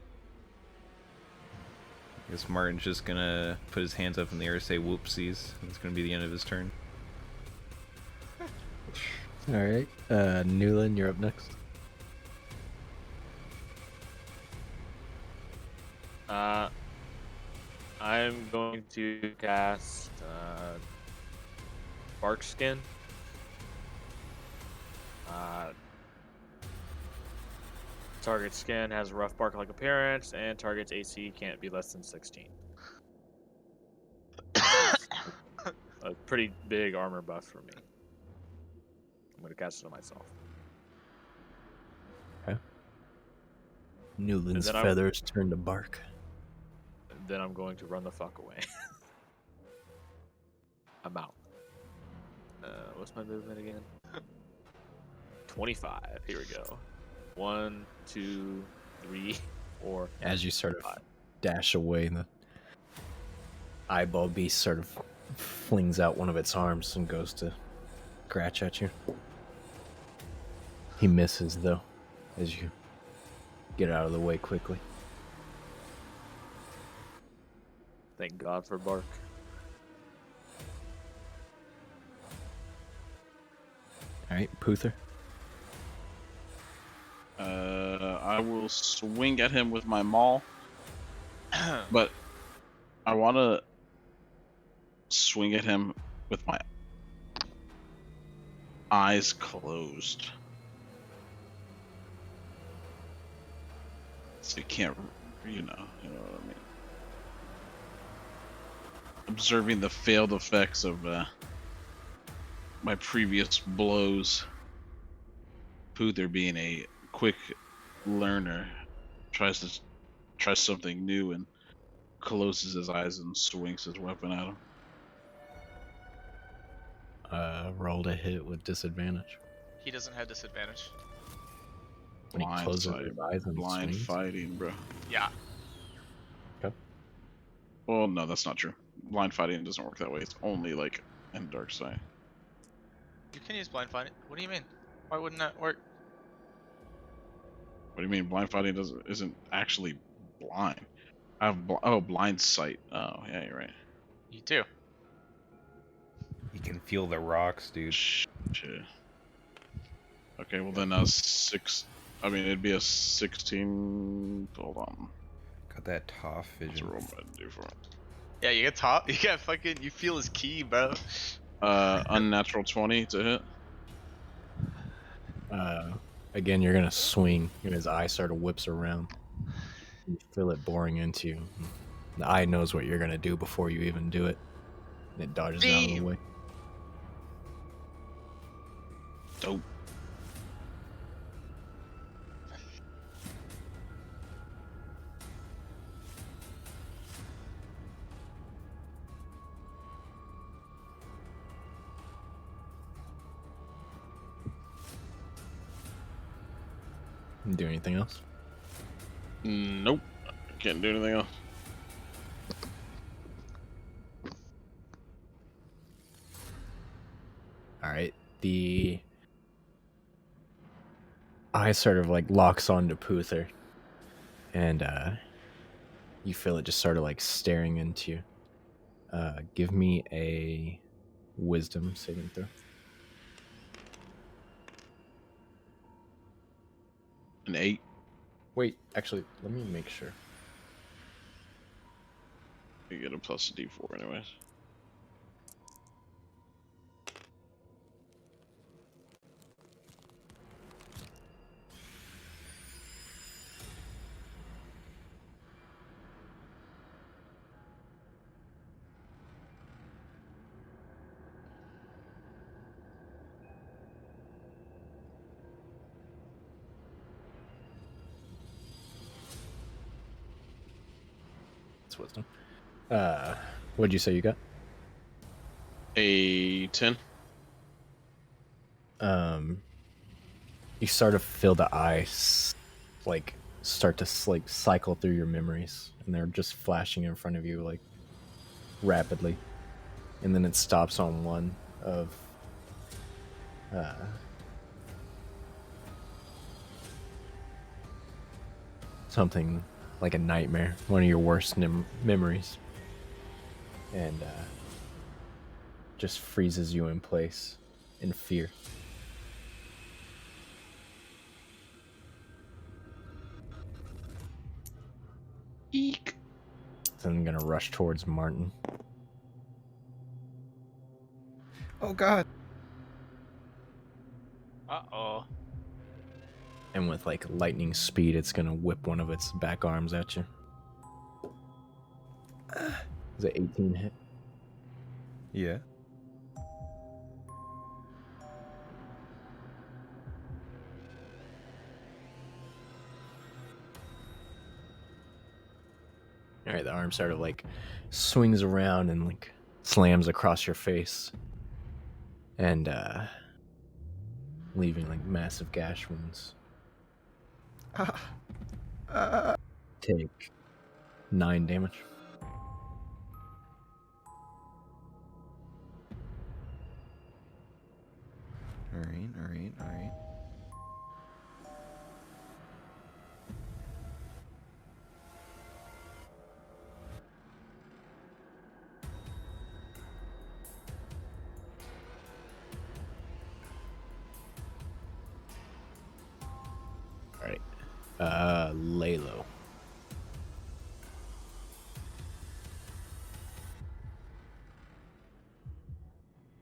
S7: guess Martin's just gonna put his hands up in the air and say whoopsies. It's gonna be the end of his turn.
S1: All right. Newland, you're up next.
S5: I'm going to cast Bark Skin. Target skin has a rough bark-like appearance, and target's AC can't be less than 16. A pretty big armor buff for me. I'm going to cast it on myself.
S1: Newland's
S5: And then
S1: feathers turn to bark.
S5: Then I'm going to run the fuck away. I'm out. What's my movement again? 25. Here we go. 1, 2, 3, 4.
S1: As you sort of
S5: 5.
S1: dash away, the eyeball beast sort of flings out one of its arms and goes to scratch at you. He misses, though, as you get out of the way quickly.
S5: Thank God for bark.
S1: All right, Puther.
S3: I will swing at him with my maul, but I want to swing at him with my eyes closed. So you can't, you know what I mean. Observing the failed effects of my previous blows. Puther, being a quick learner, tries something new and closes his eyes and swings his weapon at him.
S1: Roll to hit with disadvantage.
S2: He doesn't have disadvantage.
S1: When he
S3: Blind
S1: closes
S3: sight,
S1: his eyes and
S3: blind
S1: swings.
S3: fighting, bro.
S2: Yeah.
S1: Okay.
S3: Well, no, that's not true. Blind fighting doesn't work that way. It's only like in dark sight.
S2: You can use blind fighting. What do you mean? Why wouldn't that work?
S3: What do you mean? Blind fighting isn't actually blind. I have blind sight. Oh, yeah, you're right.
S2: You do.
S7: You can feel the rocks, dude.
S3: Shit. Okay, well then it'd be a 16. Hold on.
S7: Got that tough
S3: What's
S7: vision.
S3: a roll I do for it?
S2: Yeah, you get top. You got fucking. You feel his key, bro.
S3: Unnatural 20 to hit.
S1: Again, you're gonna swing, and his eye sort of whips around. You feel it boring into you. The eye knows what you're gonna do before you even do it. And it dodges out of the
S2: Damn.
S1: way.
S3: Dope.
S1: Do anything else?
S3: Nope. Can't do anything else.
S1: All right. The eye sort of like locks onto Puther, and you feel it just sort of like staring into you. Give me a wisdom saving throw.
S3: An 8.
S1: Wait, actually, let me make sure.
S3: You get a plus D4 anyways.
S1: It's wisdom. What'd you say you got?
S3: A 10.
S1: You sort of feel the eyes like start to like cycle through your memories, and they're just flashing in front of you like rapidly, and then it stops on one of something like a nightmare, one of your worst memories, and just freezes you in place in fear.
S3: Eek.
S1: Then I'm gonna rush towards Martin.
S7: Oh God.
S2: Uh-oh.
S1: And with like lightning speed, it's gonna whip one of its back arms at you. Is it 18 hit?
S7: Yeah.
S1: All right, the arm sort of like swings around and like slams across your face, and leaving like massive gash wounds. Take 9 damage.
S7: All right.
S1: Lay low.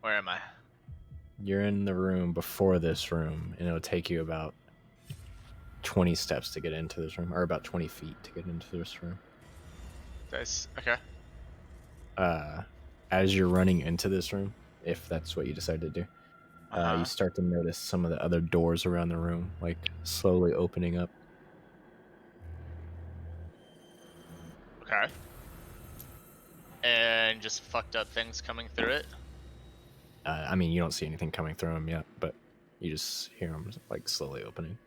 S2: Where am I?
S1: You're in the room before this room, and it'll take you about 20 steps to get into this room, or about 20 feet to get into this room.
S2: That's okay.
S1: As you're running into this room, if that's what you decide to do,
S2: Uh-huh.
S1: you start to notice some of the other doors around the room, like slowly opening up.
S2: Okay. And just fucked up things coming through it.
S1: I mean, you don't see anything coming through them yet, but you just hear them like slowly opening.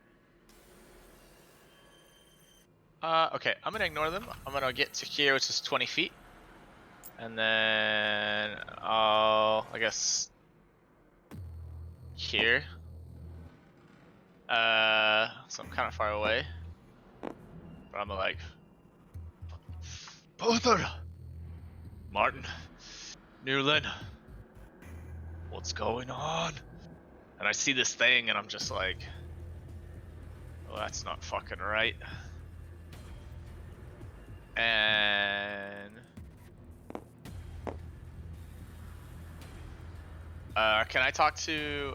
S2: Okay, I'm gonna ignore them. I'm gonna get to here, which is 20 feet. And then I'll, I guess, here. So I'm kind of far away. But I'm like, Puther! Martin, Newland, what's going on? And I see this thing and I'm just like, well, that's not fucking right. And can I talk to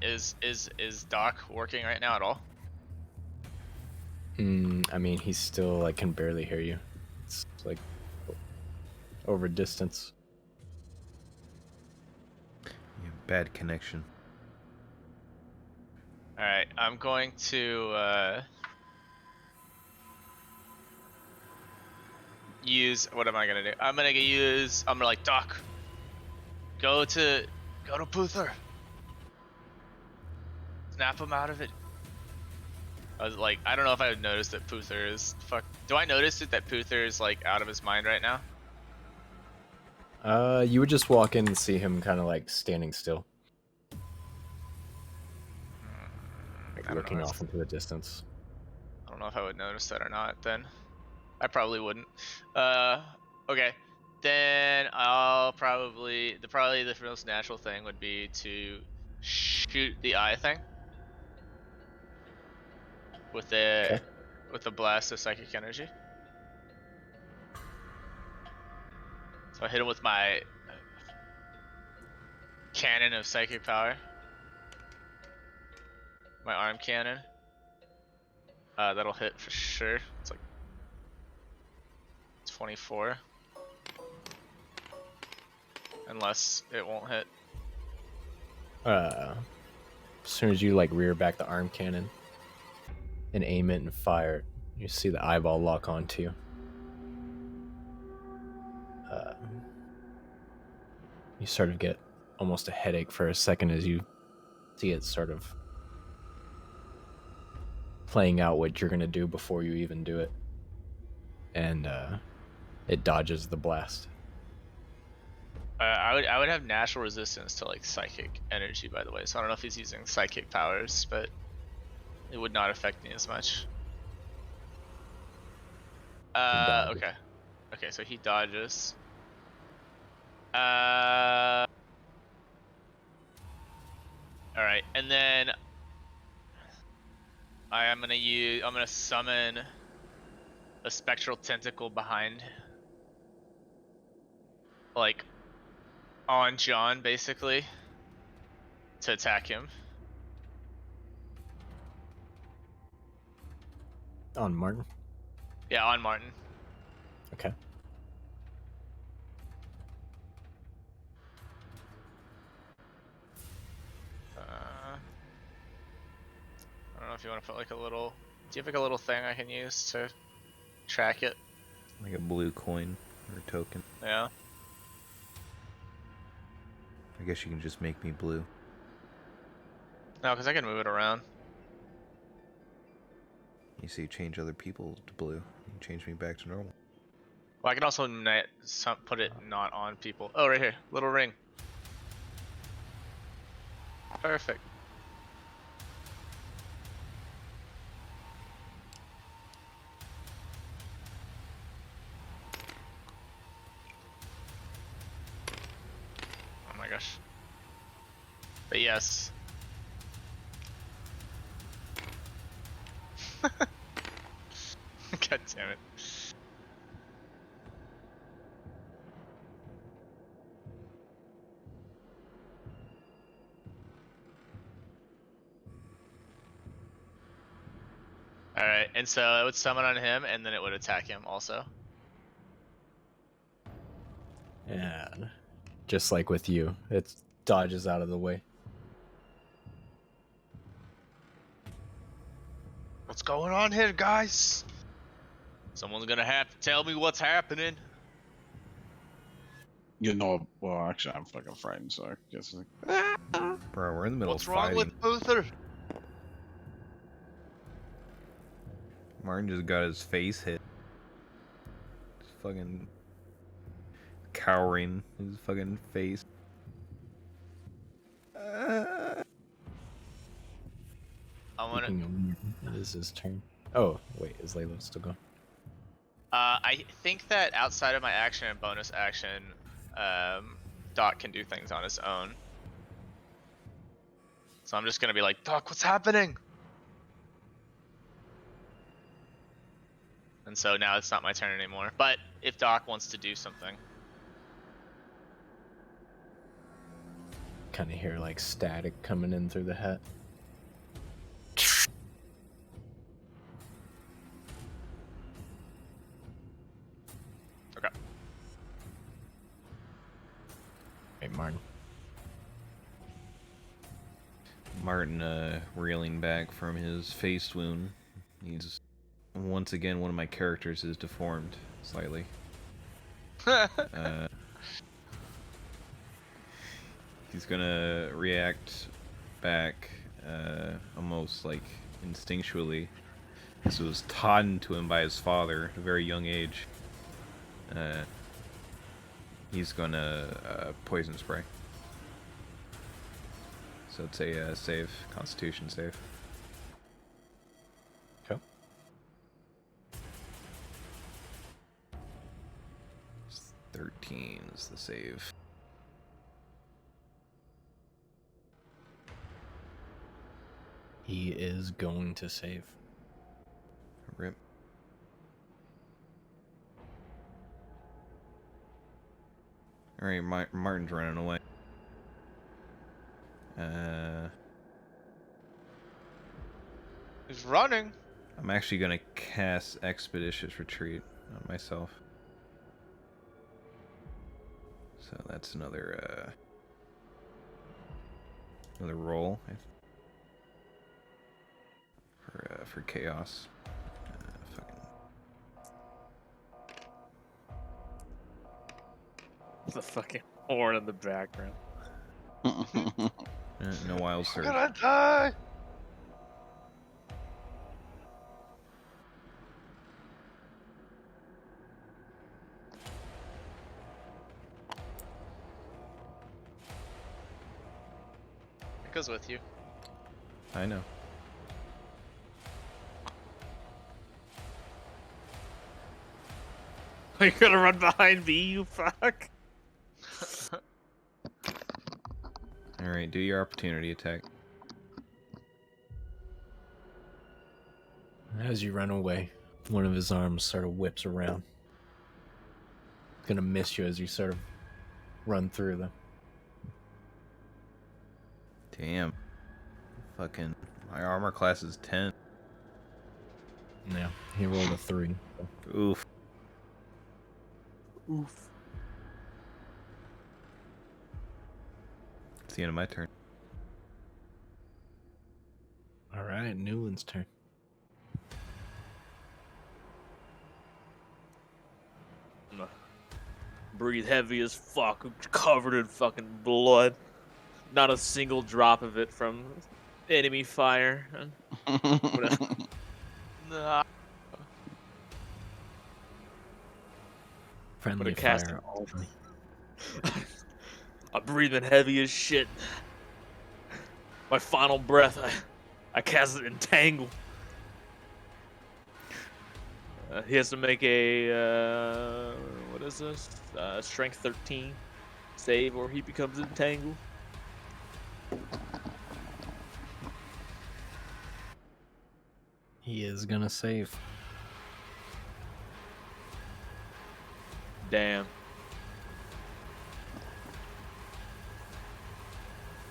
S2: is Doc working right now at all?
S1: I mean, he's still like can barely hear you. It's like over distance.
S7: Yeah, bad connection.
S2: All right, I'm going to use, what am I gonna do? I'm gonna like, Doc, go to Puther. Snap him out of it. I was like, I don't know if I would notice that Puther is do I notice it that Puther is like out of his mind right now?
S1: You would just walk in and see him kind of like standing still, like
S2: I don't
S1: looking
S2: know.
S1: off into the distance.
S2: I don't know if I would notice that or not. Then I probably wouldn't. Okay. Then I'll probably the most natural thing would be to shoot the eye thing with
S1: Okay.
S2: a blast of psychic energy. So I hit him with my cannon of psychic power, my arm cannon. That'll hit for sure. It's like 24. Unless it won't hit.
S1: As soon as you like rear back the arm cannon and aim it and fire it, you see the eyeball lock onto you. You sort of get almost a headache for a second as you see it sort of playing out what you're gonna do before you even do it, and it dodges the blast.
S2: I would have natural resistance to like psychic energy, by the way. So I don't know if he's using psychic powers, but it would not affect me as much. Okay. Okay, so he dodges. All right, and then I'm gonna summon a spectral tentacle behind, like, on John, basically, to attack him.
S1: On Martin.
S2: Yeah, on Martin.
S1: Okay.
S2: I don't know if you want to put like a little. Do you have like a little thing I can use to track it?
S7: Like a blue coin or token.
S2: Yeah.
S7: I guess you can just make me blue.
S2: No, because I can move it around.
S7: You see, change other people to blue. You change me back to normal.
S2: Well, I can also put it not on people. Oh, right here, little ring. Perfect. Oh my gosh. But yes. God damn it. Alright, and so it would summon on him, and then it would attack him also.
S1: And just like with you, it dodges out of the way.
S2: What's going on here, guys? Someone's gonna have to tell me what's happening.
S3: You know, well, actually, I'm fucking frightened, so I guess.
S7: Bro, we're in the middle
S2: What's
S7: of
S2: wrong
S7: fighting.
S2: with Uther?
S7: Martin just got his face hit. He's fucking cowering his fucking face.
S2: I wanna.
S1: It is his turn. Oh, wait, is Layla still going?
S2: I think that outside of my action and bonus action, Doc can do things on his own. So I'm just gonna be like, Doc, what's happening? And so now it's not my turn anymore. But if Doc wants to do something.
S1: Kind of hear like static coming in through the hat.
S2: Okay.
S1: Hey, Martin.
S7: Martin, reeling back from his face wound. He's once again one of my characters is deformed slightly. He's gonna react back, almost like instinctually. This was taught to him by his father at a very young age. He's gonna poison spray. So it's a save, Constitution save.
S1: Okay.
S7: 13 is the save.
S1: He is going to save.
S7: Rip. Alright, Martin's running away.
S2: He's running.
S7: I'm actually gonna cast Expeditious Retreat on myself. So that's another roll for chaos.
S5: The fucking horn in the background.
S7: No wild surge.
S2: I'm gonna die. It goes with you.
S7: I know.
S5: Are you gonna run behind me, you fuck?
S7: Alright, do your opportunity attack.
S1: As you run away, one of his arms sort of whips around. Gonna miss you as you sort of run through them.
S7: Damn. Fucking, my armor class is 10.
S1: Yeah, he rolled a 3.
S7: Oof.
S5: Oof.
S7: It's the end of my turn.
S1: All right, Newland's turn.
S5: Breathe heavy as fuck, covered in fucking blood. Not a single drop of it from enemy fire.
S2: Nah.
S1: Friendly
S5: cast
S1: fire only.
S5: I'm breathing heavy as shit. My final breath, I cast it Entangle. He has to make a, what is this? Strength 13 save or he becomes entangled.
S1: He is gonna save.
S5: damn.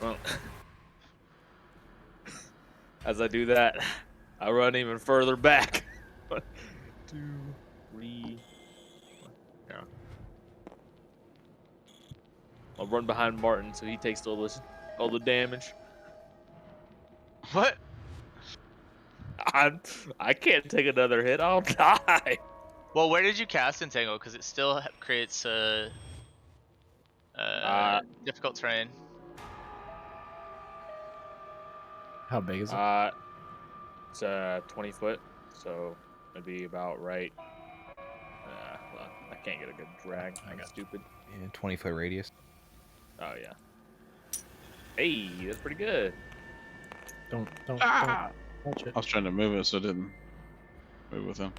S5: Well, as I do that, I run even further back. 1, 2, 3. Yeah. I'll run behind Martin so he takes all the damage.
S2: What?
S5: I can't take another hit. I'll die.
S2: Well, where did you cast Entangle? Because it still creates difficult terrain.
S1: How big is it?
S5: It's 20 foot, so it'd be about right. Well, I can't get a good drag. I'm stupid.
S7: Yeah, 20-foot radius.
S5: Oh yeah. Hey, that's pretty good.
S1: Don't
S3: Ah!
S1: touch it.
S3: I was trying to move it so it didn't move with him.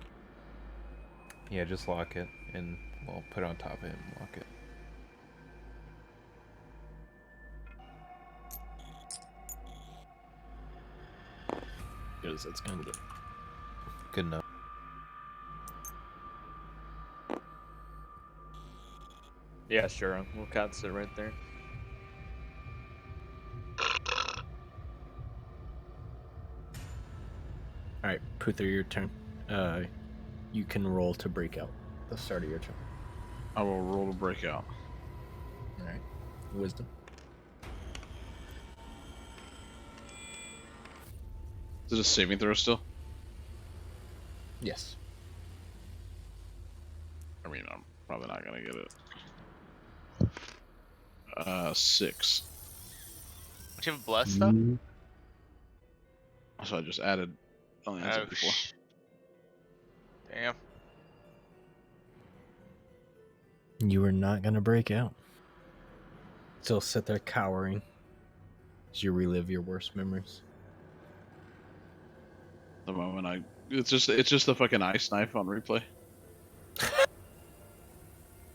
S7: Yeah, just lock it and well, put it on top of it and lock it.
S1: Good as it's gonna get.
S7: Good enough.
S5: Yeah, sure. We'll cast it right there.
S1: All right, Puther, your turn. You can roll to break out. The start of your turn.
S3: I will roll to break out.
S1: All right, wisdom.
S3: Is it a saving throw still?
S1: Yes.
S3: I mean, I'm probably not gonna get it. 6.
S2: Do you have bless stuff?
S3: So I just added. Only had
S2: Oh,
S3: before.
S2: Damn.
S1: You are not gonna break out. Still sit there cowering as you relive your worst memories.
S3: The moment it's just the fucking ice knife on replay.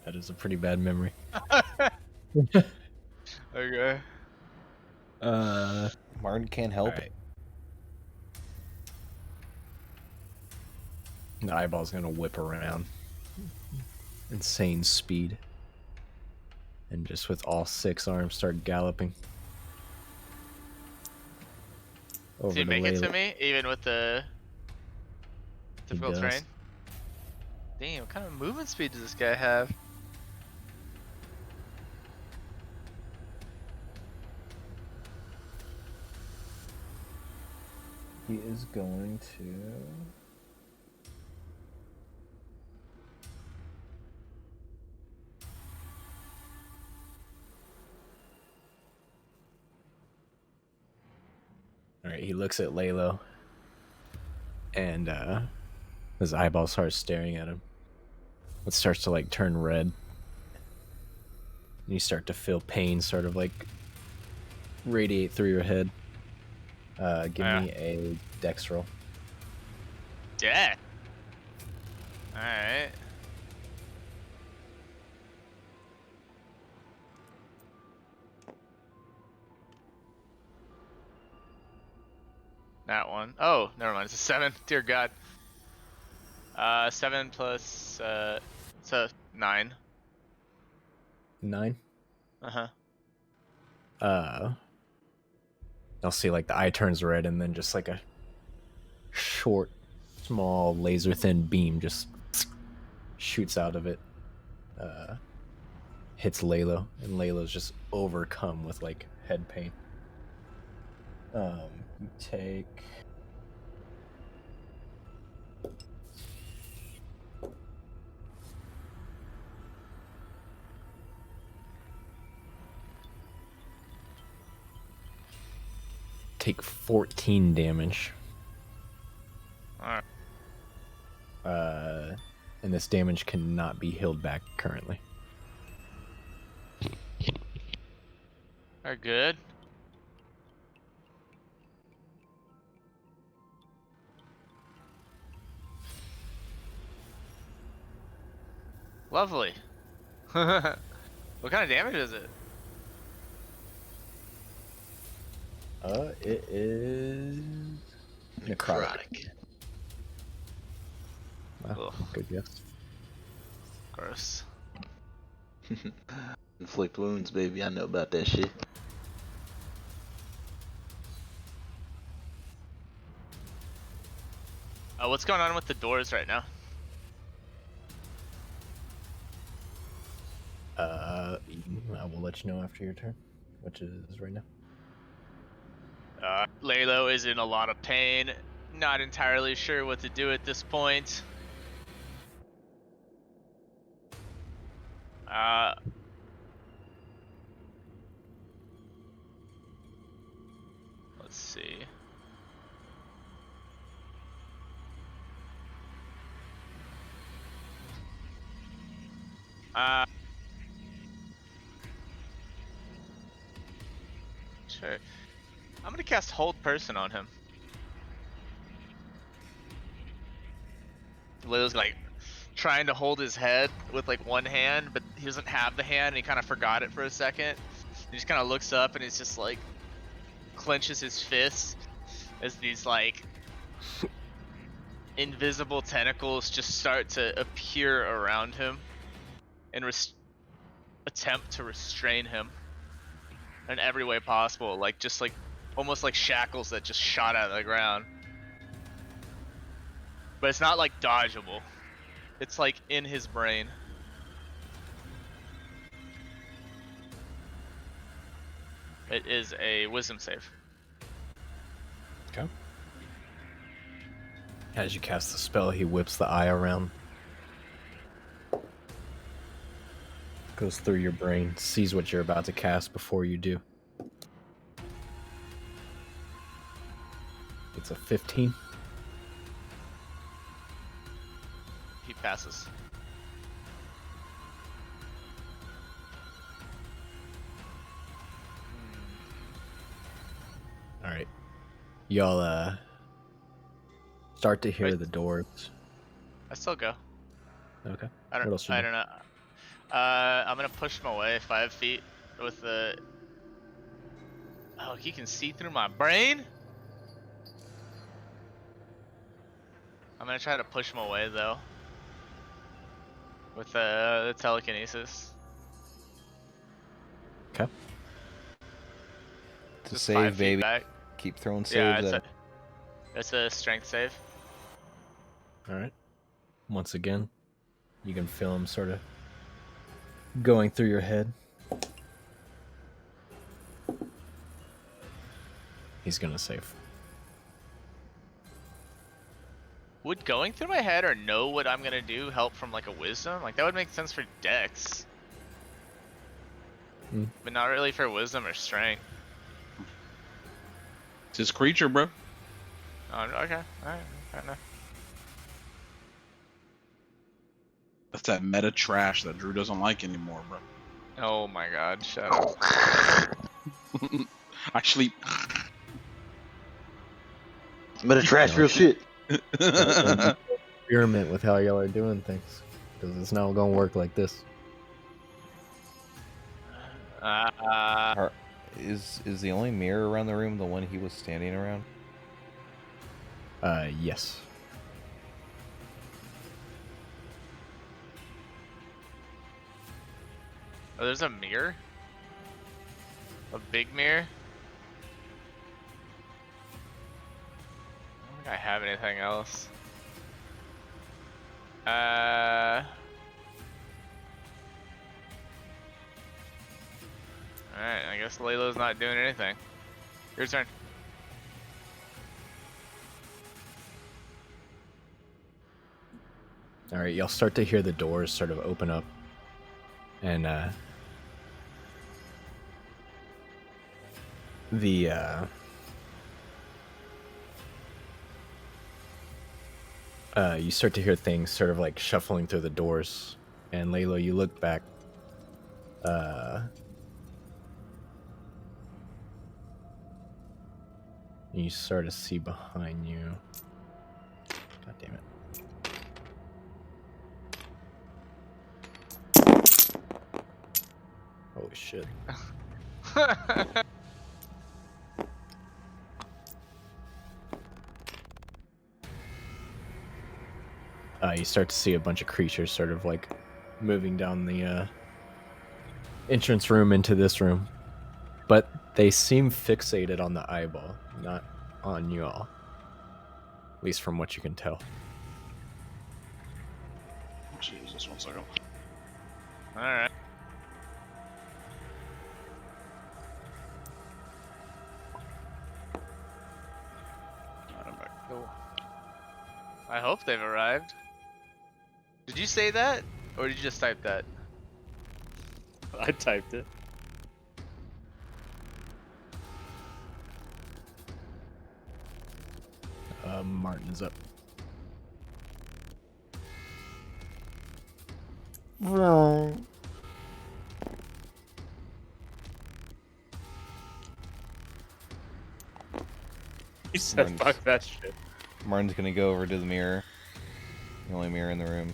S1: That is a pretty bad memory.
S2: Okay.
S4: Martin can't help
S1: Alright.
S4: it.
S1: The eyeball's gonna whip around. Insane speed. And just with all 6 arms start galloping. Over
S2: Does he
S1: to
S2: make it to
S1: Layla.
S2: me, even with the difficult
S1: does.
S2: terrain? Damn, what kind of movement speed does this guy have?
S1: He is going to... Alright, he looks at Laylo. And his eyeballs start staring at him. It starts to like turn red. And you start to feel pain sort of like radiate through your head. Give me a dex roll.
S2: Yeah. Alright. That one. Oh, never mind. It's a 7. Dear God. 7 plus, it's a 9.
S1: 9.
S2: Uh-huh.
S1: I'll see like the eye turns red and then just like a short, small, laser thin beam just shoots out of it. Hits Laylo, and Laylo's just overcome with like head pain. You take take 14 damage.
S2: Alright.
S1: And this damage cannot be healed back currently.
S2: Alright, good. Lovely. What kind of damage is it?
S1: It is necrotic. Wow,
S2: Ugh.
S1: good guess.
S2: Gross.
S6: Inflict wounds, baby. I know about that shit.
S2: What's going on with the doors right now?
S1: I will let you know after your turn, which is right now.
S2: Lalo is in a lot of pain. Not entirely sure what to do at this point. Let's see. Sure. I'm gonna cast Hold Person on him. Lalo's like trying to hold his head with like one hand, but he doesn't have the hand and he kind of forgot it for a second. He just kind of looks up and he's just like clenches his fists as these like invisible tentacles just start to appear around him and attempt to restrain him in every way possible, like just like almost like shackles that just shot out of the ground. But it's not like dodgeable. It's like in his brain. It is a wisdom save.
S1: Okay. As you cast the spell, he whips the eye around. Goes through your brain, sees what you're about to cast before you do. It's a 15.
S2: He passes.
S1: All right. Y'all start to hear
S2: Wait.
S1: the doors.
S2: I still go.
S1: Okay.
S2: I
S1: What else you
S2: don't
S1: do?
S2: know. I'm gonna push him away 5 feet with the. Oh, he can see through my brain? I'm gonna try to push him away though. With the telekinesis.
S1: Okay.
S4: To
S2: Just
S4: save,
S2: 5 feet
S4: baby.
S2: back.
S4: Keep throwing
S2: Yeah,
S4: saves at
S2: it's a strength save.
S1: All right. Once again, you can feel him sort of going through your head. He's gonna save.
S2: Would going through my head or know what I'm gonna do help from like a wisdom? Like that would make sense for dex. But not really for wisdom or strength.
S3: It's his creature, bro.
S2: Oh, okay. Alright, fair enough.
S3: That's that meta trash that Drew doesn't like anymore, bro.
S2: Oh my god, shut up.
S3: Actually,
S6: Better trash real shit.
S1: Experiment with how y'all are doing things, because it's not gonna work like this.
S4: Is the only mirror around the room the one he was standing around?
S1: Yes.
S2: Oh, there's a mirror? A big mirror? I don't think I have anything else. Alright, I guess Lalo's not doing anything. Your turn.
S1: All right, y'all start to hear the doors sort of open up, and you start to hear things sort of like shuffling through the doors, and Lalo, you look back. And you sort of see behind you. God damn it. Holy shit. You start to see a bunch of creatures sort of like moving down the entrance room into this room, but they seem fixated on the eyeball, not on you all. At least from what you can tell.
S3: Jesus, 1 second.
S2: All right.
S3: Alright, I'm back.
S2: Cool. I hope they've arrived. Did you say that, or did you just type that?
S5: I typed it.
S1: Martin's up.
S5: He said,
S4: Mine's-
S5: "Fuck that shit."
S4: Martin's gonna go over to the mirror. The only mirror in the room.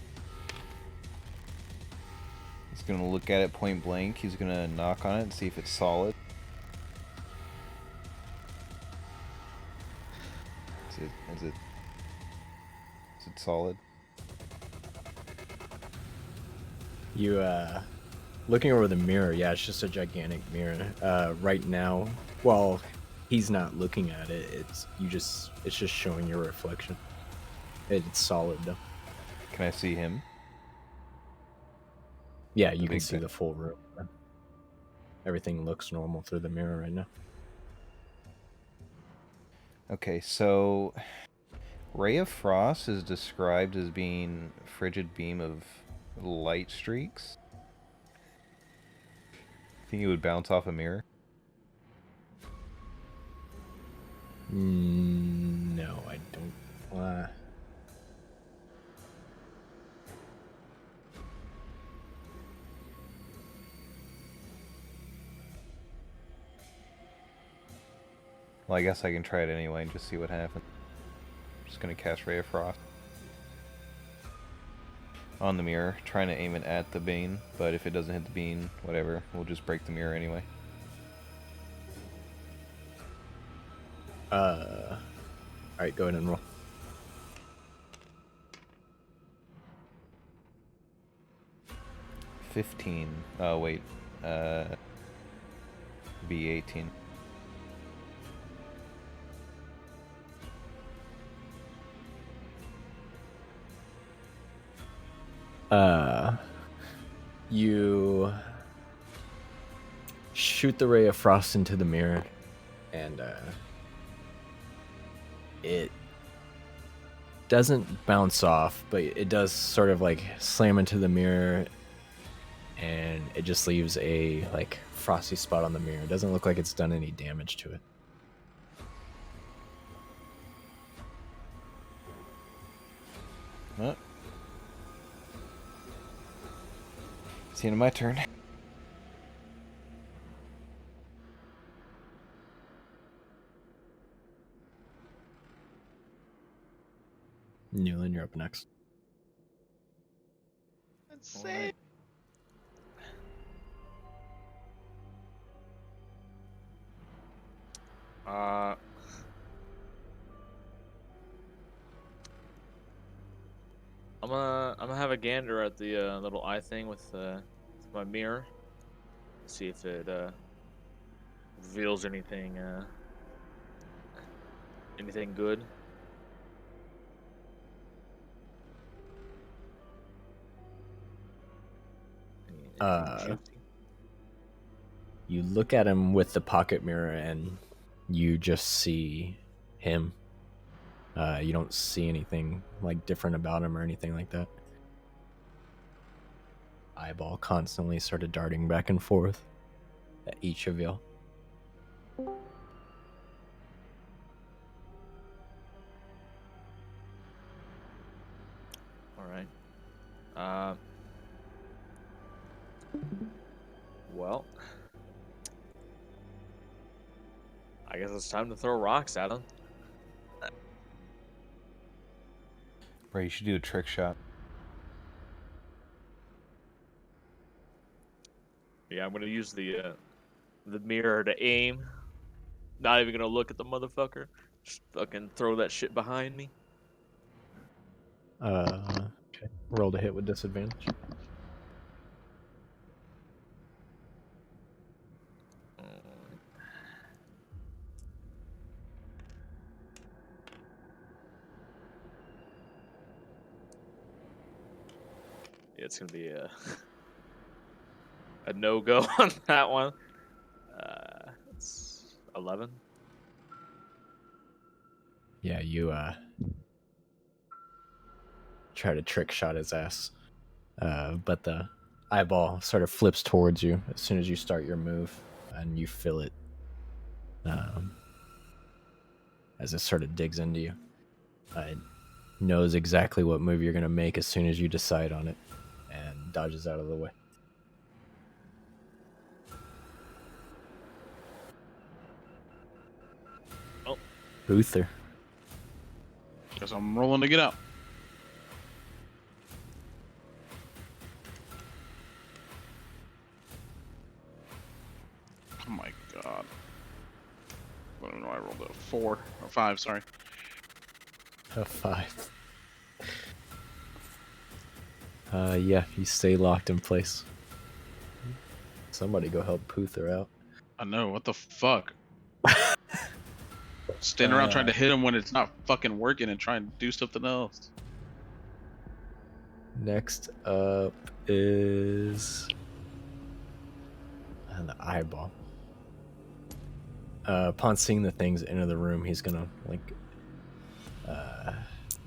S4: He's gonna look at it point blank. He's gonna knock on it and see if it's solid. Is it solid?
S1: You, looking over the mirror, yeah, it's just a gigantic mirror. Right now, well, he's not looking at it. It's just showing your reflection. It's solid though.
S4: Can I see him?
S1: Yeah, you
S4: The
S1: can
S4: big
S1: see
S4: bit.
S1: the full room. Everything looks normal through the mirror right now.
S4: Okay, so Ray of Frost is described as being a frigid beam of light streaks. Think it would bounce off a mirror?
S1: No, I don't.
S4: Well, I guess I can try it anyway and just see what happens. Just gonna cast Ray of Frost on the mirror, trying to aim it at the Bane, but if it doesn't hit the Bean, whatever, we'll just break the mirror anyway.
S1: Alright, go ahead and roll.
S4: $15. Oh, wait. Be 18.
S1: You shoot the ray of frost into the mirror, and it doesn't bounce off, but it does sort of like slam into the mirror, and it just leaves a like frosty spot on the mirror. It doesn't look like it's done any damage to it.
S4: Well, it's the end of my turn.
S1: Newland, you're up next.
S2: Insane.
S5: Uh, I'm gonna have a gander at the little eye thing with my mirror. See if it reveals anything good. Anything juicy?
S1: You look at him with the pocket mirror, and you just see him. You don't see anything like different about him or anything like that. Eyeball constantly started darting back and forth at each of you.
S5: All right. Well, I guess it's time to throw rocks at him.
S4: Ray, you should do a trick shot.
S5: Yeah, I'm gonna use the mirror to aim. Not even gonna look at the motherfucker. Just fucking throw that shit behind me.
S1: Okay. Roll to hit with disadvantage.
S5: it's gonna be a no go on that one. It's 11.
S1: Yeah, you try to trick shot his ass, but the eyeball sort of flips towards you as soon as you start your move, and you feel it as it sort of digs into you. It knows exactly what move you're going to make as soon as you decide on it, and dodges out of the way.
S5: Oh.
S1: Uther.
S3: Because I'm rolling to get out. Oh my god. I don't know, I rolled a 4 or 5, sorry.
S1: A 5. Yeah, you stay locked in place. Somebody go help Puther out.
S3: I know, what the fuck? Standing around trying to hit him when it's not fucking working and trying to do something else.
S1: Next up is the eyeball. Upon seeing the things enter the room, he's gonna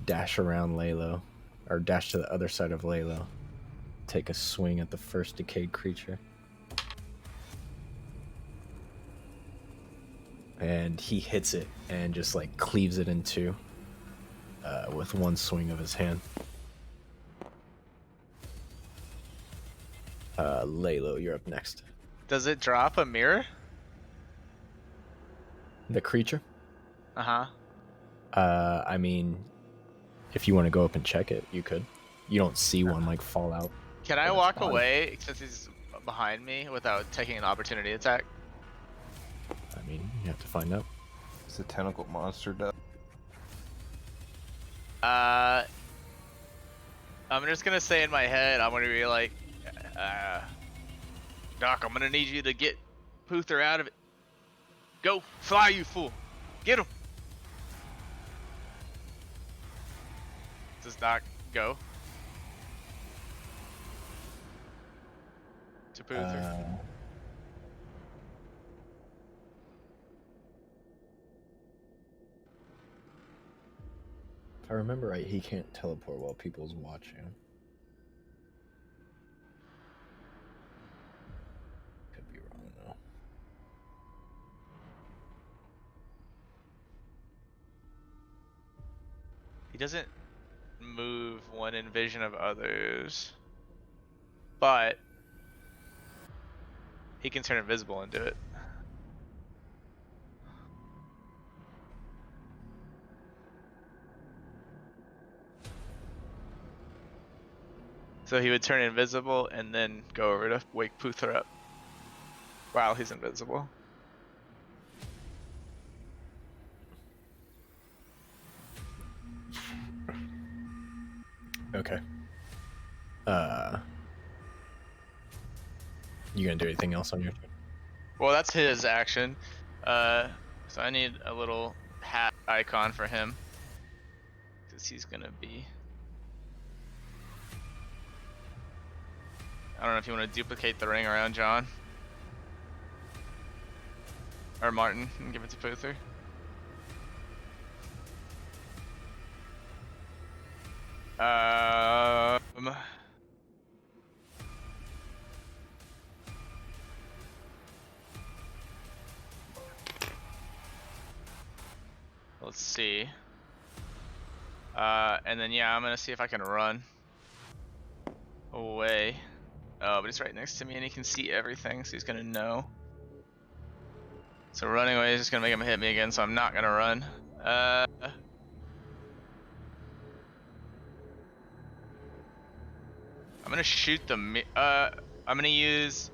S1: dash around Laylo, or dash to the other side of Laylo. Take a swing at the first decayed creature. And he hits it and just like cleaves it in two with one swing of his hand. Laylo, you're up next.
S2: Does it drop a mirror?
S1: The creature?
S2: Uh-huh.
S1: I mean, if you want to go up and check it, you could. You don't see one like fall out.
S2: Can I
S1: But it's
S2: walk
S1: fine.
S2: away since he's behind me without taking an opportunity attack?
S1: I mean, you have to find out.
S4: It's a tentacle monster does.
S2: I'm just gonna say in my head, I'm gonna be like, Doc, I'm gonna need you to get Puther out of it. Go, fly, you fool. Get him. Does Doc go? To Puther.
S1: If I remember right, he can't teleport while people's watching. Could be wrong though.
S2: He doesn't move when in vision of others, but he can turn invisible and do it. So he would turn invisible and then go over to wake Puther up while he's invisible.
S1: Okay. You gonna do anything else on your turn?
S2: Well, that's his action. So I need a little hat icon for him, because he's gonna be. I don't know if you want to duplicate the ring around John or Martin and give it to Puther. Let's see. And then yeah, I'm gonna see if I can run away. Oh, but he's right next to me and he can see everything, so he's gonna know. So running away is just gonna make him hit me again, so I'm not gonna run. I'm gonna shoot the I'm gonna use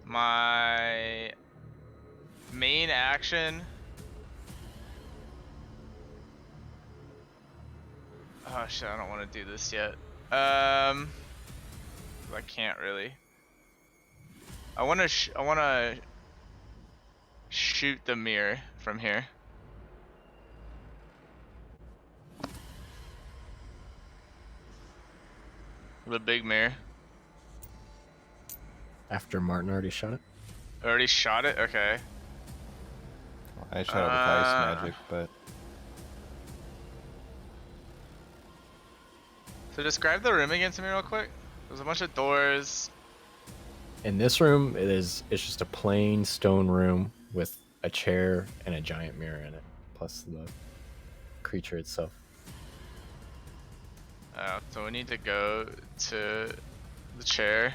S2: my main action. Oh shit, I don't want to do this yet. I can't really. I wanna shoot the mirror from here. The big mirror.
S1: After Martin already shot it.
S2: Already shot it? Okay.
S4: I shot it with ice magic, but
S2: So describe the room again to me real quick. There's a bunch of doors.
S1: In this room, it's just a plain stone room with a chair and a giant mirror in it, plus the creature itself.
S2: So we need to go to the chair.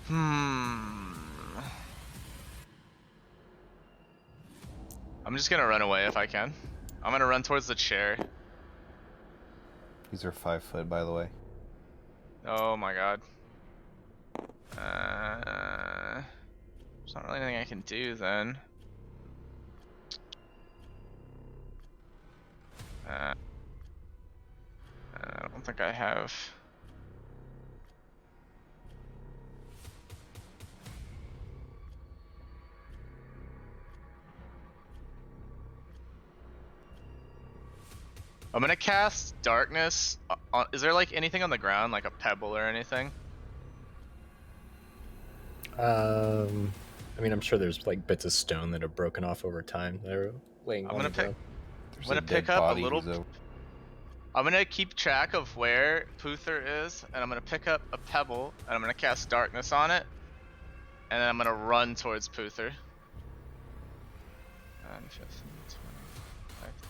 S2: I'm just gonna run away if I can. I'm gonna run towards the chair.
S4: these are 5 foot, by the way.
S2: Oh my god. There's not really anything I can do then. I don't think I have. I'm gonna cast darkness. Is there like anything on the ground, like a pebble or anything?
S1: I mean, I'm sure there's like bits of stone that have broken off over time that are laying
S2: I'm
S1: on
S2: gonna
S1: the
S2: pick.
S1: ground.
S4: There's
S2: I'm gonna
S4: a dead
S2: pick up a
S4: body
S2: little.
S4: who's over-
S2: I'm gonna keep track of where Puther is, and I'm gonna pick up a pebble, and I'm gonna cast darkness on it, and then I'm gonna run towards Puther. 10, 15, 25, 30.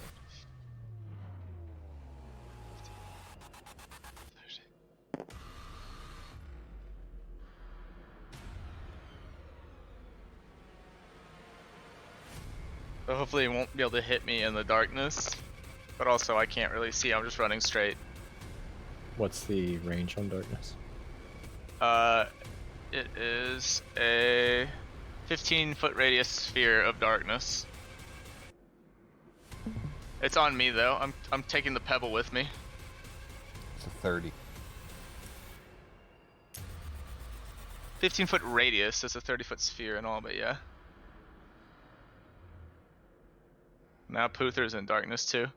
S2: So hopefully he won't be able to hit me in the darkness, but also I can't really see. I'm just running straight.
S1: What's the range on darkness?
S2: It is a 15-foot radius sphere of darkness. It's on me though. I'm taking the pebble with me.
S4: It's a 30.
S2: 15-foot radius is a 30-foot sphere and all, but yeah. Now Puther's in darkness too.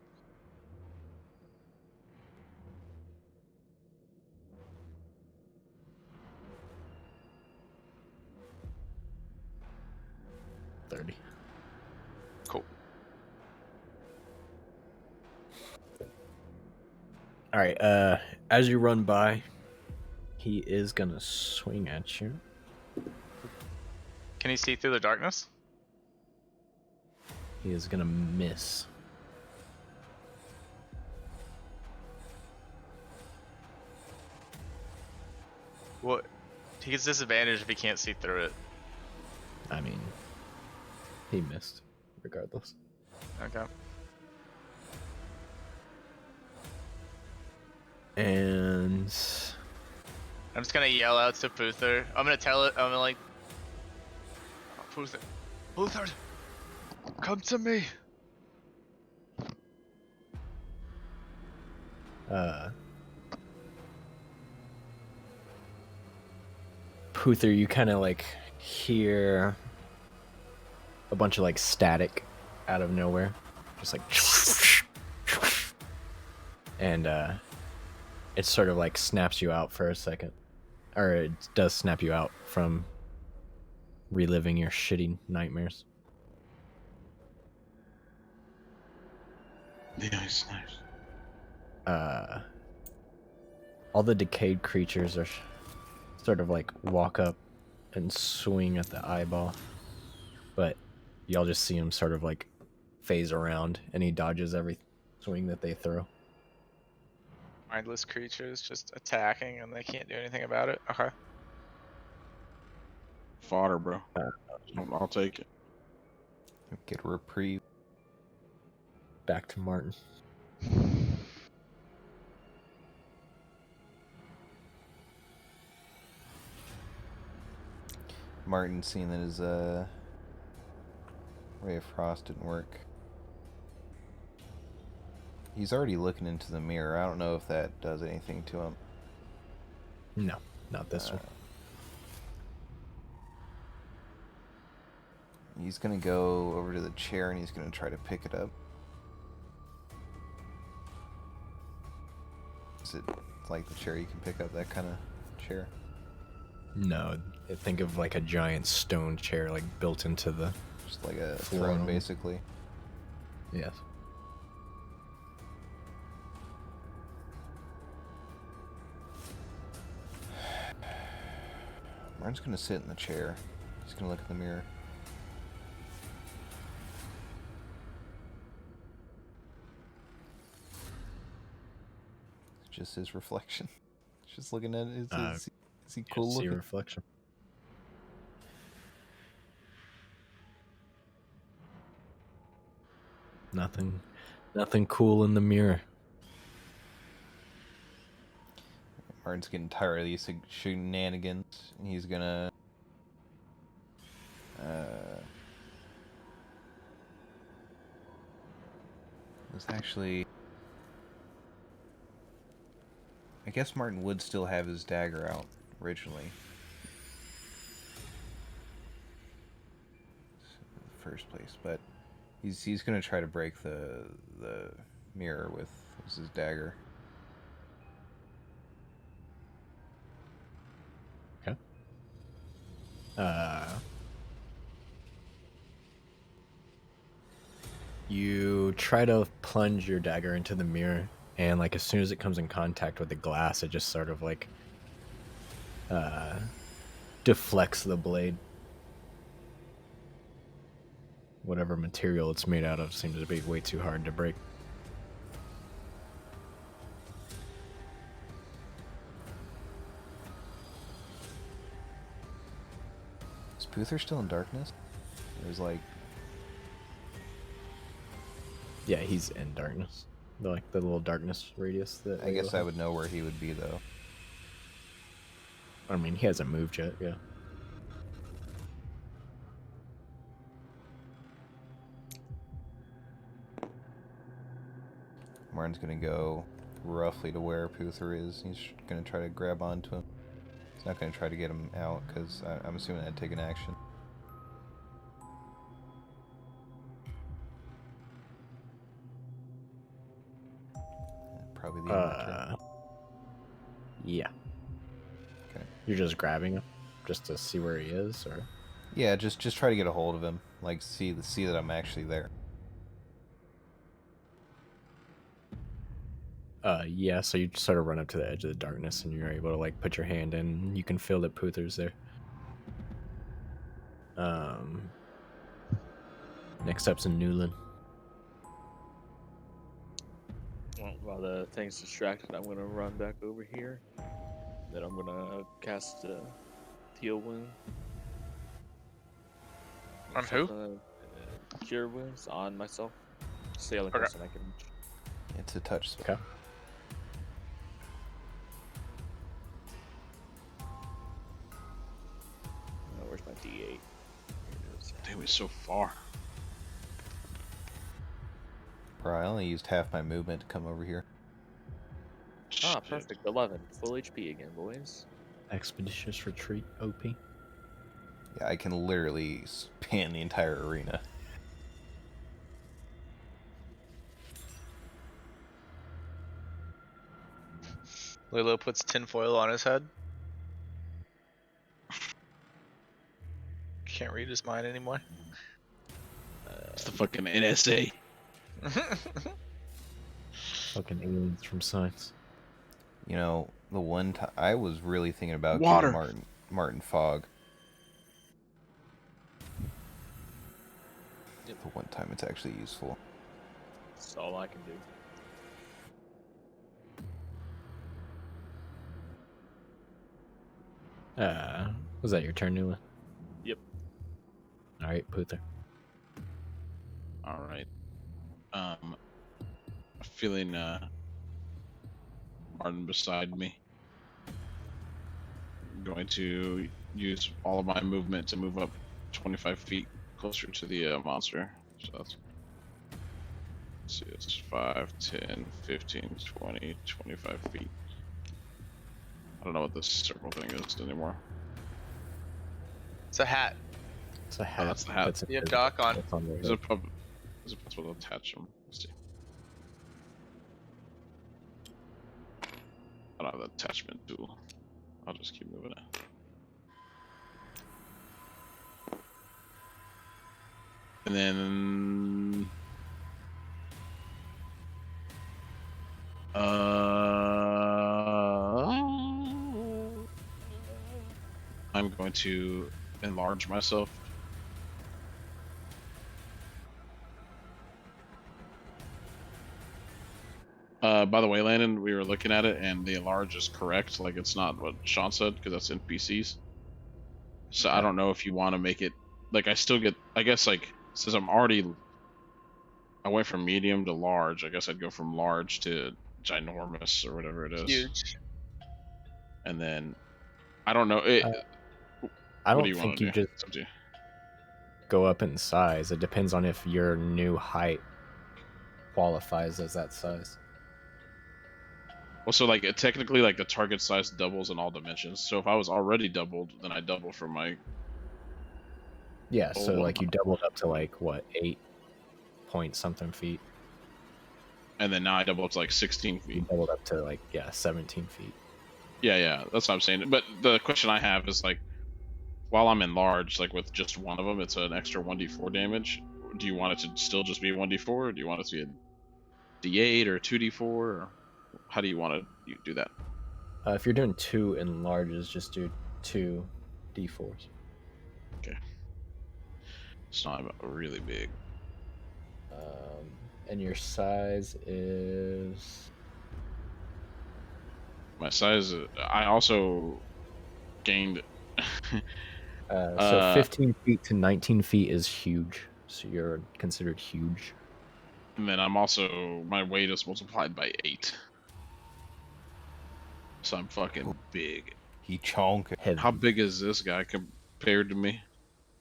S1: $30.
S2: Cool.
S1: All right. As you run by, he is gonna swing at you.
S2: Can he see through the darkness?
S1: He is gonna miss.
S2: What? He gets disadvantage if he can't see through it.
S1: I mean, he missed, regardless.
S2: Okay.
S1: And
S2: I'm just gonna yell out to Puther. I'm gonna tell it. I'm gonna like, oh, Puther, come to me.
S1: Puther, you kind of like hear a bunch of like static out of nowhere, just like, and it sort of like snaps you out for a second, or it does snap you out from reliving your shitty nightmares.
S3: Nice.
S1: All the decayed creatures are sort of like walk up and swing at the eyeball, but y'all just see him sort of like phase around, and he dodges every swing that they throw.
S2: Mindless creatures just attacking and they can't do anything about it. Okay.
S3: Fodder, bro. I'll take it.
S4: Get a reprieve.
S1: Back to Martin.
S4: Martin, seeing that his Ray of Frost didn't work. He's already looking into the mirror. I don't know if that does anything to him.
S1: No, not this one.
S4: He's gonna go over to the chair and he's gonna try to pick it up. Is it like the chair you can pick up, that kind of chair?
S1: No, think of like a giant stone chair, like built into the.
S4: Just like a
S1: Throne.
S4: throne, basically.
S1: Yes.
S4: Martin's gonna sit in the chair. He's gonna look in the mirror. It's just his reflection. Just looking at it. Is he cool
S1: See
S4: looking?
S1: reflection. Nothing cool in the mirror.
S4: Martin's getting tired of these shenanigans. And he's gonna... Let's actually... I guess Martin would still have his dagger out, originally. In the first place, but he's gonna try to break the mirror with his dagger.
S1: Okay. You try to plunge your dagger into the mirror, and like as soon as it comes in contact with the glass, it just sort of like deflects the blade. Whatever material it's made out of seems to be way too hard to break.
S4: Is Puther still in darkness? There's like...
S1: Yeah, he's in darkness. Like the little darkness radius that...
S4: I guess I would know where he would be, though.
S1: I mean, he hasn't moved yet, yeah.
S4: Martin's gonna go roughly to where Puther is. He's gonna try to grab onto him. He's not gonna try to get him out, because I'm assuming that'd take an action. Probably the end of the turn.
S1: Yeah.
S4: Okay.
S1: You're just grabbing him, just to see where he is, or?
S4: Yeah, just try to get a hold of him. Like, see that I'm actually there.
S1: Yeah, so you sort of run up to the edge of the darkness and you're able to like put your hand in and you can feel that Puther's there. Next up's in Newland.
S5: Well, while the thing's distracted, I'm gonna run back over here. Then I'm gonna cast Heal Wound.
S2: On who?
S5: Cure Wounds on myself. Just the only person I can reach.
S4: It's a touch spell.
S1: Okay.
S5: Where's my D8? Here it is.
S3: Damn, it's so far.
S4: Bro, I only used half my movement to come over here.
S5: Ah,
S3: Shit.
S5: perfect. 11. Full HP again, boys.
S1: Expeditious Retreat, OP.
S4: Yeah, I can literally span the entire arena.
S2: Lilo puts tinfoil on his head. Can't read his mind anymore.
S3: It's the fucking NSA.
S1: Fucking aliens from science.
S4: You know, the one time I was really thinking about
S3: Water.
S4: getting Martin Fogg. The one time it's actually useful.
S5: That's all I can do.
S1: Was that your turn, Newland?
S5: Yep.
S1: Alright, Puther.
S3: All right. Feeling Martin beside me. I'm going to use all of my movement to move up 25 feet closer to the monster. So that's, let's see, it's 5, 10, 15, 20, 25 feet. I don't know what this circle thing is anymore.
S2: It's a hat.
S1: It's a hat.
S3: that's the hat.
S1: That's
S2: You have
S1: invisible.
S2: Doc on.
S1: It's on their
S3: Is
S1: head.
S3: it possible to attach them? Let's see. I don't have the attachment tool. I'll just keep moving it. And then I'm going to enlarge myself. By the way, Landon, we were looking at it, and the enlarge is correct. Like, it's not what Sean said, because that's NPCs. So I
S1: Okay.
S3: don't know if you want to make it... Like, I still get... I guess, like, since I'm already... I went from medium to large, I guess I'd go from large to ginormous, or whatever it is.
S2: Huge.
S3: And then... I don't know...
S1: I
S3: what
S1: don't
S3: do you want
S1: think
S3: to
S1: you
S3: do?
S1: just
S3: It's up to you.
S1: go up in size. It depends on if your new height qualifies as that size.
S3: Well, so, like, technically, like, the target size doubles in all dimensions. So if I was already doubled, then I double from my...
S1: Yeah, so
S3: Oh,
S1: like you doubled up to like what, 8 point something feet.
S3: And then now I double up to, like, 16
S1: You
S3: feet.
S1: doubled up to like 17 feet.
S3: Yeah, that's what I'm saying. But the question I have is, like, while I'm enlarged, like, with just one of them, it's an extra 1d4 damage. Do you want it to still just be 1d4, or do you want it to be a d8 or 2d4? Or how do you want to do that?
S1: If you're doing 2 enlarges, just do 2 d4s.
S3: It's not really big.
S1: And your size is
S3: My size, I also gained...
S1: so 15 feet to 19 feet is huge. So you're considered huge.
S3: And then I'm also... My weight is multiplied by 8. So I'm fucking big.
S4: He chonk.
S1: Heavy.
S3: How big is this guy compared to me?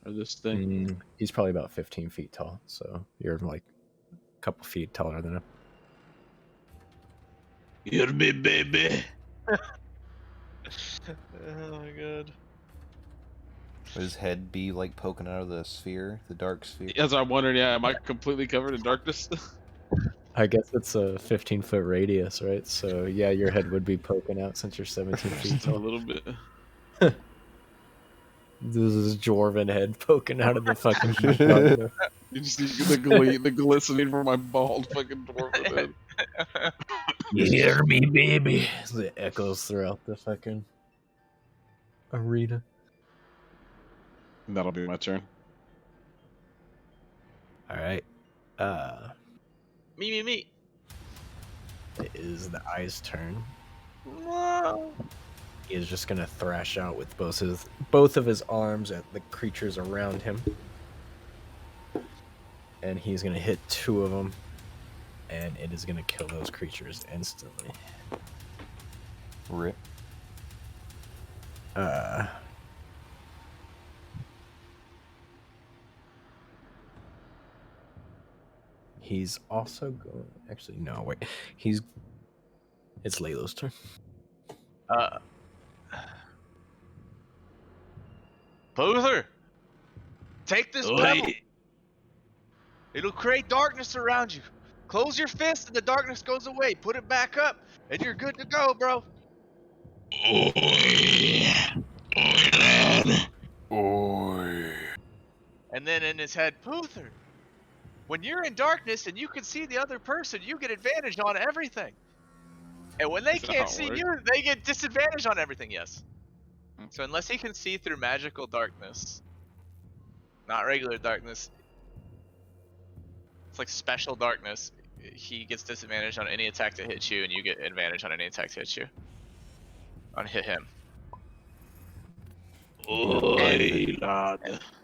S3: Or this thing?
S1: He's probably about 15 feet tall. So you're like a couple feet taller than him.
S3: Hear me, baby.
S2: Oh my god.
S4: Would his head be like poking out of the sphere, the dark sphere?
S3: As I'm wondering, yeah, am I completely covered in darkness?
S1: I guess it's a 15-foot radius, right? So yeah, your head would be poking out since you're 17 feet
S3: Just a
S1: tall.
S3: little bit.
S1: This is Jorvin head poking out of the fucking darkness.
S3: You just see the glistening from my bald fucking dwarven head.
S1: You hear me, baby? As it echoes throughout the fucking arena.
S3: And that'll be my turn.
S1: All right.
S2: Me.
S1: It is the eye's turn.
S2: No.
S1: He is just gonna thrash out with both of his arms at the creatures around him, and he's gonna hit 2 of them, and it is gonna kill those creatures instantly.
S4: Rip.
S1: He's also going. Actually, no, wait. It's Laylo's turn.
S2: Luther, take this pebble. It'll create darkness around you. Close your fist and the darkness goes away. Put it back up and you're good to go, bro. And then in his head, Puther, when you're in darkness and you can see the other person, you get advantage on everything. And when they
S3: Is that how
S2: can't
S3: it
S2: see
S3: works?
S2: you, they get disadvantage on everything, yes. So unless he can see through magical darkness, not regular darkness, it's like special darkness, he gets disadvantage on any attack that hits you, and you get advantage on any attack that hits you. On hit him. And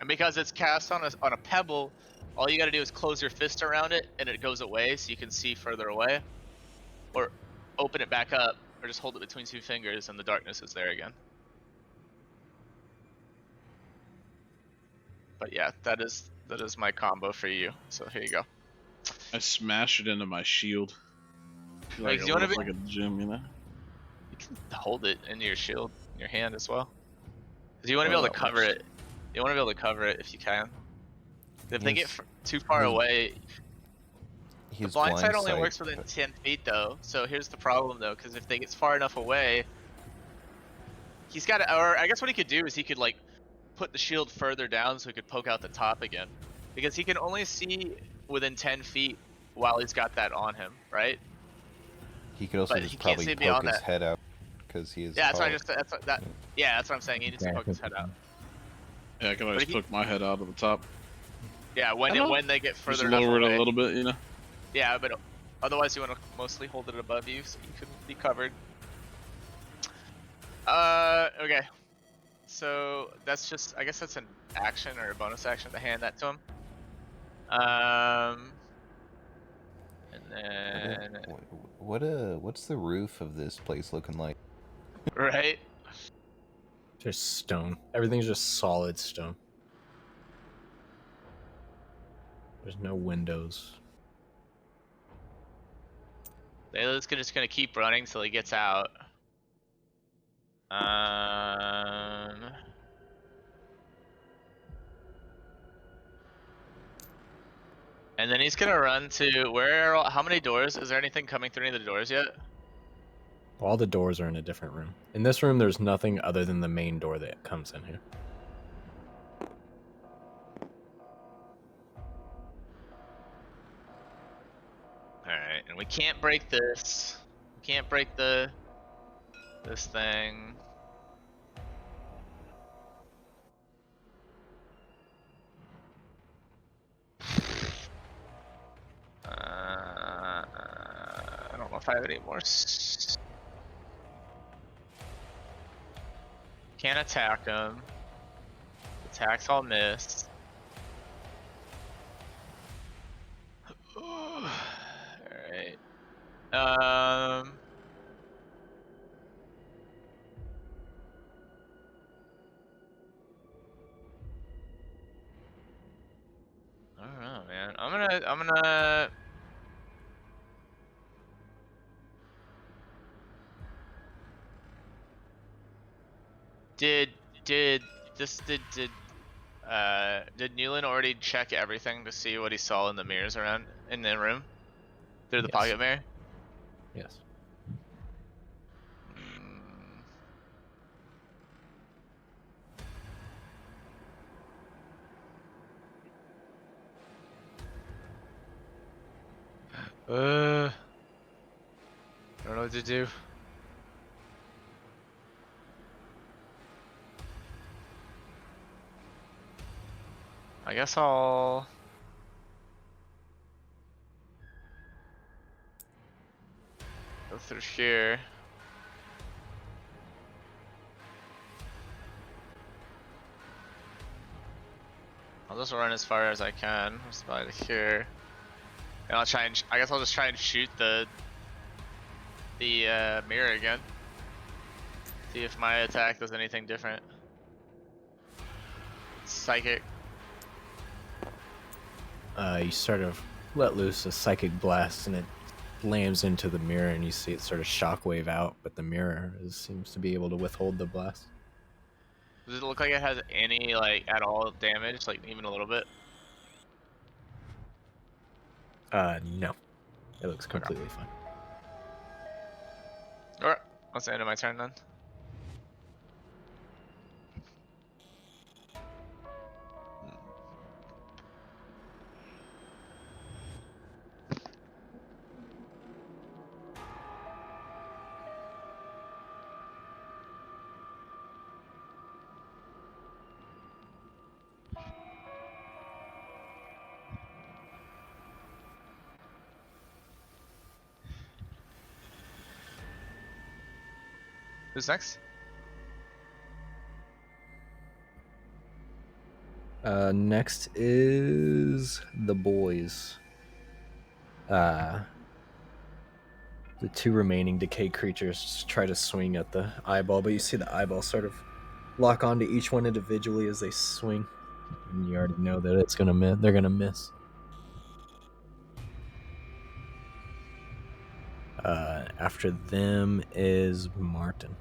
S2: because it's cast on a pebble, all you gotta do is close your fist around it, and it goes away, so you can see further away. Or open it back up, or just hold it between 2 fingers, and the darkness is there again. But yeah, that is my combo for you. So here you go.
S3: I smash it into my shield. Feel
S2: Like,
S3: I
S2: do you wanna
S3: lift
S2: be-
S3: like a gym, you know?
S2: You can hold it in your shield, in your hand as well. 'Cause you want to be able to cover it You want to be able to cover it if you can. If they get
S4: He's-
S2: too far
S4: he's-
S2: away, the
S4: He's
S2: blind sight only
S4: sight,
S2: works within
S4: but
S2: 10 feet though. So here's the problem though, because if they get far enough away, he's got to, or I guess what he could do is he could like put the shield further down so he could poke out the top again, because he can only see within 10 feet while he's got that on him, right?
S4: he could also
S2: But
S4: just
S2: he can't
S4: probably
S2: see
S4: poke
S2: beyond
S4: his
S2: that.
S4: head out because he is.
S2: Yeah, that's what I
S4: tall.
S2: just yeah, that's what I'm saying. He needs to poke his head out.
S3: Yeah, I can
S2: But
S3: always
S2: if he-
S3: poke my head out of the top.
S2: Yeah, when
S3: I know.
S2: when they get
S3: Just
S2: further enough
S3: lower it
S2: away.
S3: a little bit, you know.
S2: Yeah, but otherwise you want to mostly hold it above you so you can be covered. Okay. So that's just, I guess that's an action or a bonus action to hand that to him. And then
S4: What's the roof of this place looking like?
S2: right.
S1: Just stone. Everything's just solid stone. There's no windows.
S2: Layla's just gonna keep running till he gets out. And then he's gonna run to where? How many doors? Is there anything coming through any of the doors yet?
S1: All the doors are in a different room. In this room, there's nothing other than the main door that comes in here.
S2: Alright, and we can't break this. We can't break this thing. I don't know if I have any more. Can't attack him. Attacks all miss. Alright. I don't know, man. I'm gonna. Did Newland already check everything to see what he saw in the mirrors around in the room through the
S1: Yes.
S2: pocket mirror?
S1: Yes.
S2: I don't know what to do. I guess I'll. Go through here. I'll just run as far as I can. Just by here. And I'll try and. I guess I'll just try and shoot the mirror again. See if my attack does anything different. Psychic.
S1: You sort of let loose a psychic blast, and it slams into the mirror, and you see it sort of shockwave out, but the mirror seems to be able to withhold the blast.
S2: Does it look like it has any, like, at all damage? Like, even a little bit?
S1: No. It looks completely fine.
S2: Alright, that's the end of my turn then. Who's next?
S1: Next is the boys. The two remaining decayed creatures try to swing at the eyeball, but you see the eyeball sort of lock onto each one individually as they swing, and you already know that it's gonna miss. They're gonna miss. After them is Martin.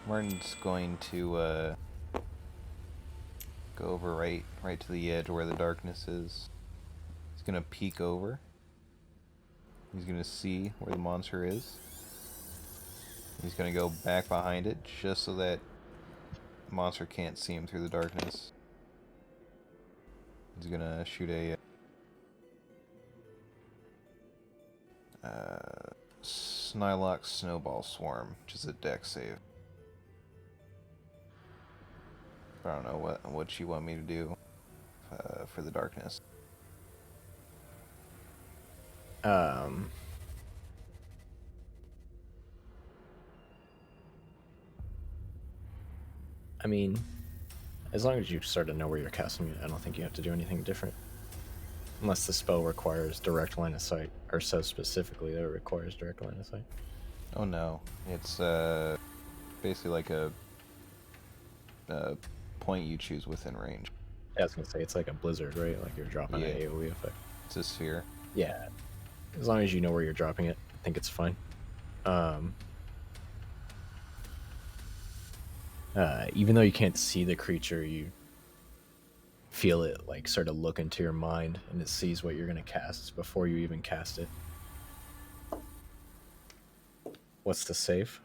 S4: Martin's going to go over right to the edge where the darkness is. He's gonna peek over. He's gonna see where the monster is. He's gonna go back behind it just so that the monster can't see him through the darkness. He's gonna shoot a Snylock Snowball Swarm, which is a dex save. I don't know what you want me to do for the darkness.
S1: I mean, as long as you sort of know where you're casting it, I don't think you have to do anything different. Unless the spell requires direct line of sight, or says specifically that it requires direct line of sight.
S4: Oh no, it's basically like a point you choose within range.
S1: Yeah, I was gonna say, it's like a blizzard, right? Like you're dropping an AoE effect.
S4: It's a sphere.
S1: Yeah, as long as you know where you're dropping it, I think it's fine. Even though you can't see the creature, you feel it like sort of look into your mind, and it sees what you're gonna cast before you even cast it. What's the save?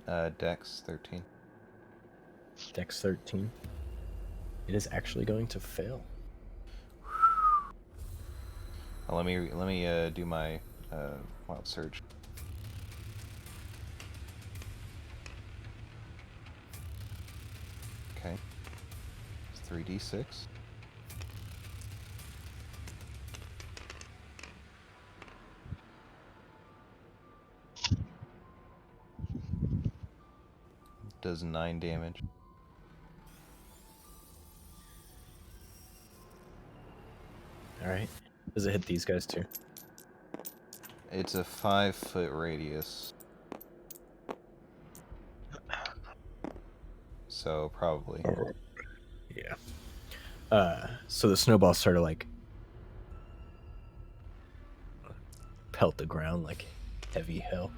S4: Dex 13.
S1: Dex 13. It is actually going to fail.
S4: Let me do my wild surge. Okay. It's 3d6. Does 9 damage.
S1: Alright. Does it hit these guys too?
S4: It's a 5-foot radius. So probably.
S1: Yeah. So the snowballs sort of like pelt the ground like heavy hell.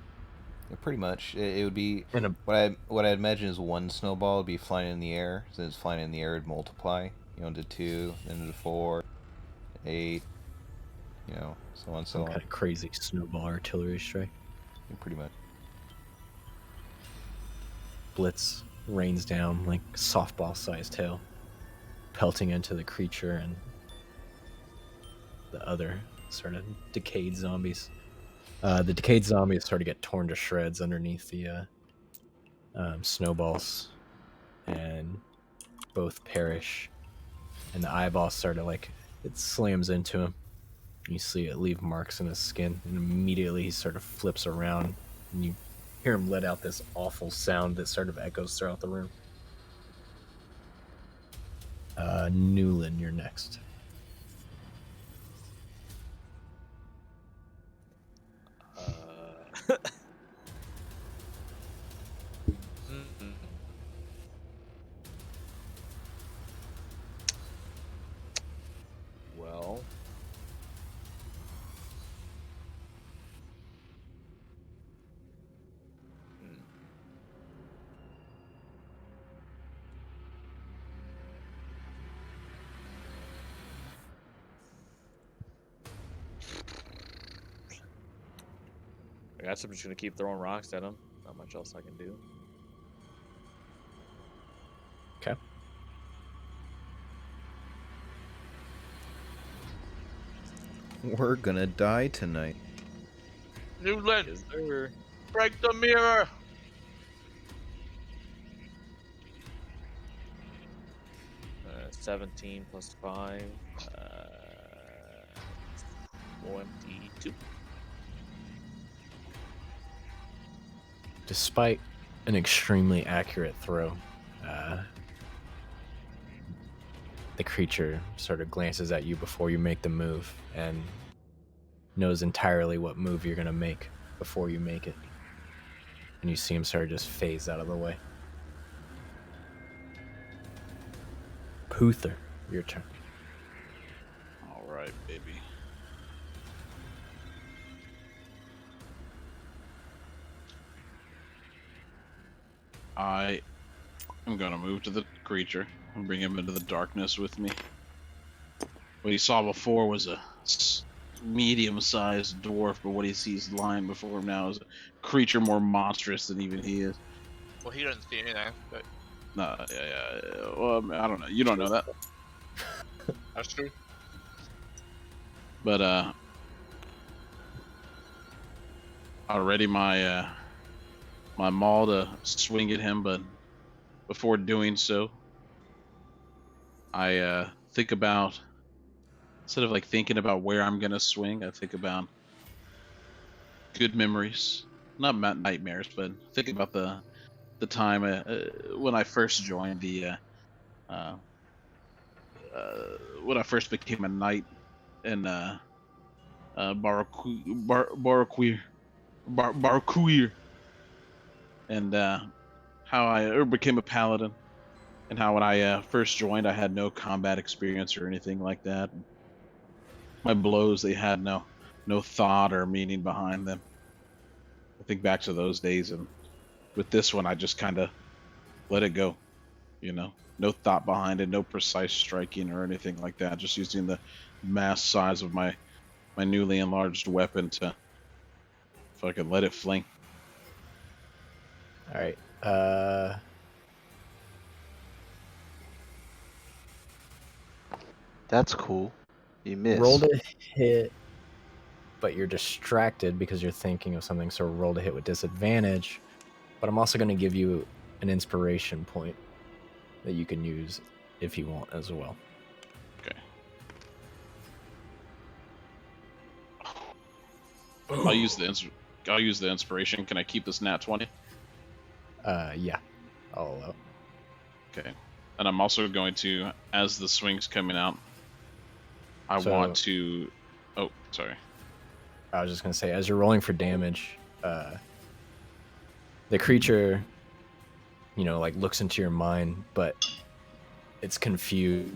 S4: Yeah, pretty much. It would be
S1: And
S4: what I imagine is one snowball would be flying in the air. Since it's flying in the air, it'd multiply. Into 2, then into 4, 8. So on and so
S1: some
S4: on.
S1: kind of crazy snowball artillery strike.
S4: Yeah, pretty much.
S1: Blitz rains down like softball-sized hail, pelting into the creature and the other sort of decayed zombies. The decayed zombies sort of get torn to shreds underneath the snowballs, and both perish. And the eyeball sort of like, it slams into him. You see it leave marks in his skin, and immediately he sort of flips around, and you hear him let out this awful sound that sort of echoes throughout the room. Newland, you're next.
S5: Well, I guess I'm just gonna keep throwing rocks at him. Not much else I can do.
S1: Okay.
S7: We're gonna die tonight.
S2: Newland,
S5: Is there?
S2: break the mirror.
S5: 17 plus 5. 22.
S1: Despite an extremely accurate throw, the creature sort of glances at you before you make the move and knows entirely what move you're going to make before you make it. And you see him sort of just phase out of the way. Puther, your turn.
S3: Alright, baby. I am gonna move to the creature and bring him into the darkness with me. What he saw before was a medium-sized dwarf, but what he sees lying before him now is a creature more monstrous than even he is.
S2: Well, he doesn't see anything, but
S3: Yeah. Well, I don't know. You don't know that.
S2: that's true.
S3: But I'll ready my my maul to swing at him, but before doing so, I think about, instead of like thinking about where I'm gonna swing, I think about good memories, not nightmares, but think about the time when I first joined the when I first became a knight in Barquir, and how I became a paladin, and how when I first joined, I had no combat experience or anything like that. My blows, they had no thought or meaning behind them. I think back to those days, and with this one, I just kind of let it go. You know, no thought behind it, no precise striking or anything like that. Just using the mass size of my newly enlarged weapon to fucking let it fling.
S1: All right.
S6: That's cool. You missed.
S1: Roll to hit, but you're distracted because you're thinking of something. So roll to hit with disadvantage. But I'm also going to give you an inspiration point that you can use if you want as well.
S3: Okay. I'll use the inspiration. Can I keep this nat 20?
S1: Yeah, I'll allow.
S3: Okay. And I'm also going to, as the swing's coming out, I want to. Oh, sorry.
S1: I was just gonna say, as you're rolling for damage, the creature, like looks into your mind, but it's confused.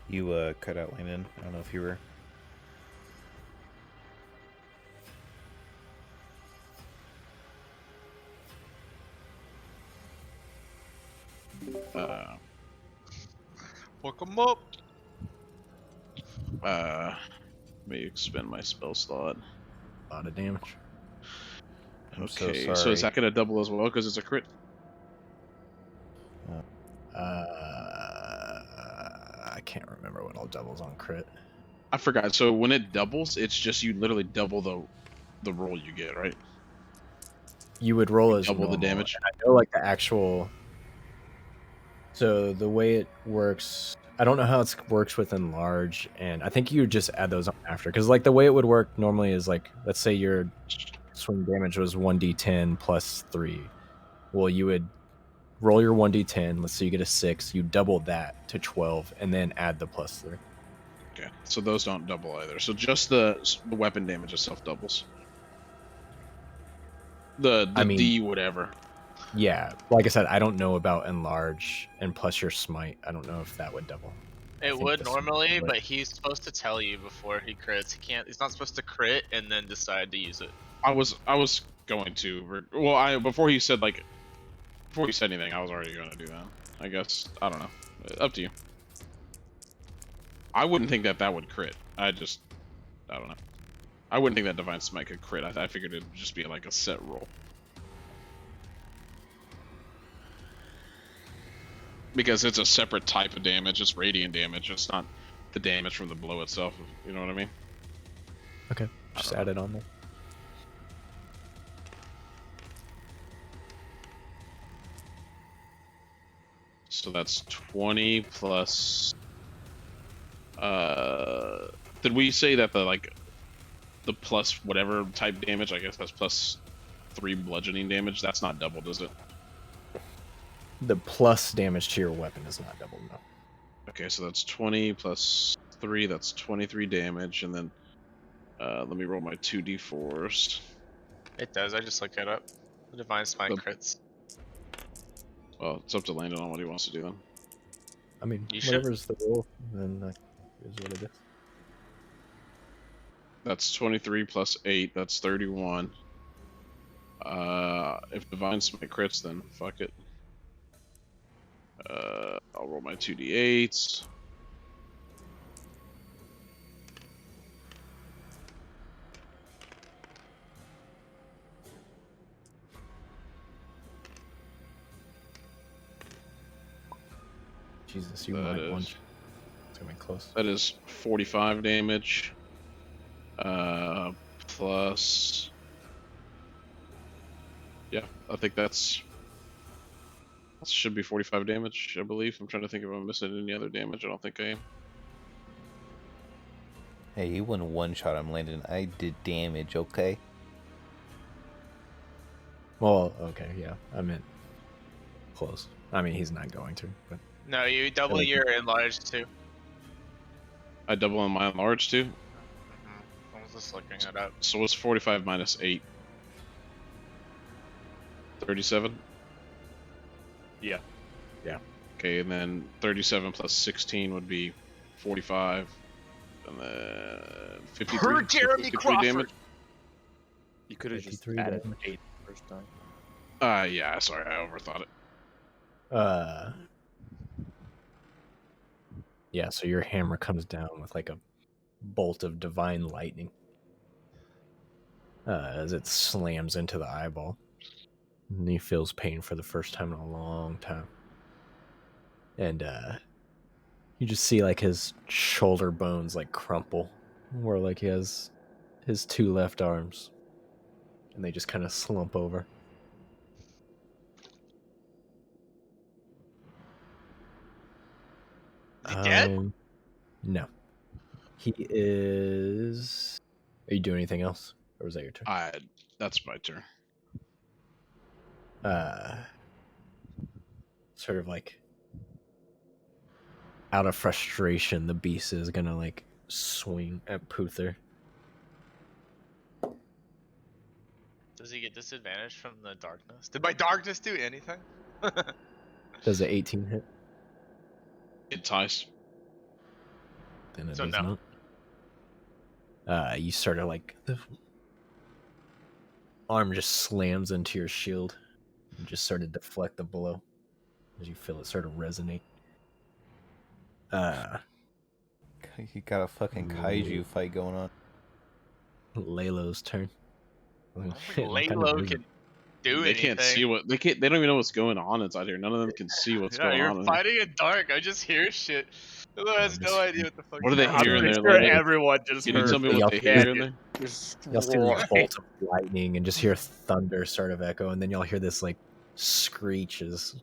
S7: You cut out Landon. I don't know if you were.
S2: Fuck him up.
S3: Let me expend my spell slot.
S1: A lot of damage.
S7: I'm so
S3: Okay,
S7: sorry.
S3: so is that gonna double as well because it's a crit?
S1: I can't remember what all doubles on crit.
S3: I forgot. So when it doubles, it's just you literally double the roll you get, right?
S1: You would roll as
S3: Double the
S1: normal,
S3: damage.
S1: and I know like the actual. So the way it works, I don't know how it works with enlarge, and I think you would just add those on after, because like the way it would work normally is like, let's say your swing damage was 1d10 plus 3. Well, you would roll your 1d10. Let's say you get a 6. You double that to 12, and then add the plus 3.
S3: Okay, so those don't double either. So just the weapon damage itself doubles. The D whatever.
S1: Yeah, like I said, I don't know about enlarge and plus your smite. I don't know if that would double.
S2: It would normally, but he's supposed to tell you before he crits. He's not supposed to crit and then decide to use it.
S3: I was going to. Well, before he said anything, I was already going to do that. I guess, I don't know. Up to you. I wouldn't think that would crit. I don't know. I wouldn't think that Divine Smite could crit. I figured it'd just be like a set roll. Because it's a separate type of damage. It's radiant damage. It's not the damage from the blow itself. You know what I mean?
S1: Okay, just add it on there.
S3: So that's 20 plus. Did we say that the plus whatever type damage? I guess that's plus 3 bludgeoning damage. That's not doubled, is it?
S1: The plus damage to your weapon is not doubled, no.
S3: Okay, so that's 20 plus 3. That's 23 damage, and then let me roll my 2d4s.
S2: It does. I just looked it up. The divine smite
S3: The-
S2: crits.
S3: Well, it's up to Landon on what he wants to do then.
S1: I mean,
S2: You should-
S1: whatever's the rule, then that is what it is.
S3: That's 23 plus 8. That's 31. If Divine Smite crits, then fuck it. I'll roll my 2d8s.
S1: Jesus, you
S3: That
S1: might one.
S3: is-
S1: It's gonna be close.
S3: That is 45 damage. Plus. Yeah, I think that should be 45 damage, I believe. I'm trying to think if I'm missing any other damage. I don't think I am.
S4: Hey, he wouldn't one-shot him, Landon. I did damage, okay?
S1: Well, okay, yeah, I meant close. I mean, he's not going to, but
S2: No, you double
S1: like-
S2: your enlarged too.
S3: I double on my enlarged too.
S2: I was just looking it up.
S3: So what's 45 minus 8? 37?
S5: Yeah.
S3: Okay, and then 37 plus 16 would be 45. And then 53.
S2: Per Jeremy
S3: 53
S2: Crawford.
S3: damage.
S5: You could have just
S1: 53
S5: added
S1: damage.
S5: 8 the first time.
S3: Yeah, sorry, I overthought it.
S1: Yeah, so your hammer comes down with like a bolt of divine lightning as it slams into the eyeball. And he feels pain for the first time in a long time. And you just see like his shoulder bones like crumple, where like he has his 2 left arms, and they just kind of slump over.
S2: Is he dead?
S1: No. He is. Are you doing anything else, or was that your turn?
S3: That's my turn.
S1: Sort of like out of frustration, the beast is gonna like swing at Puther.
S2: Does he get disadvantage from the darkness? Did my darkness do anything?
S1: Does the 18 hit?
S3: It ties.
S1: Then it
S2: So
S1: does
S2: no.
S1: not. You sort of like the arm just slams into your shield and just sort of deflect the blow as you feel it sort of resonate.
S4: You got a fucking kaiju fight going on.
S1: Lalo's turn.
S2: I don't think Lalo can do
S3: They
S2: anything.
S3: can't see what they can't. They don't even know what's going on inside here. None of them can see what's
S2: Yeah,
S3: going
S2: you're
S3: on. in
S2: fighting in dark. I just hear shit. Lalo has
S1: just-
S2: no idea what the fuck.
S3: What are they
S2: he's
S5: I'm
S3: hearing
S2: doing.
S5: pretty
S3: there,
S5: sure
S3: Landon?
S5: everyone just
S3: Can you
S5: heard
S3: tell me
S1: Y'all
S3: what they
S1: hear
S3: hear in there?
S1: Y'all see this bolt of lightning and just hear thunder sort of echo, and then y'all hear this like screech as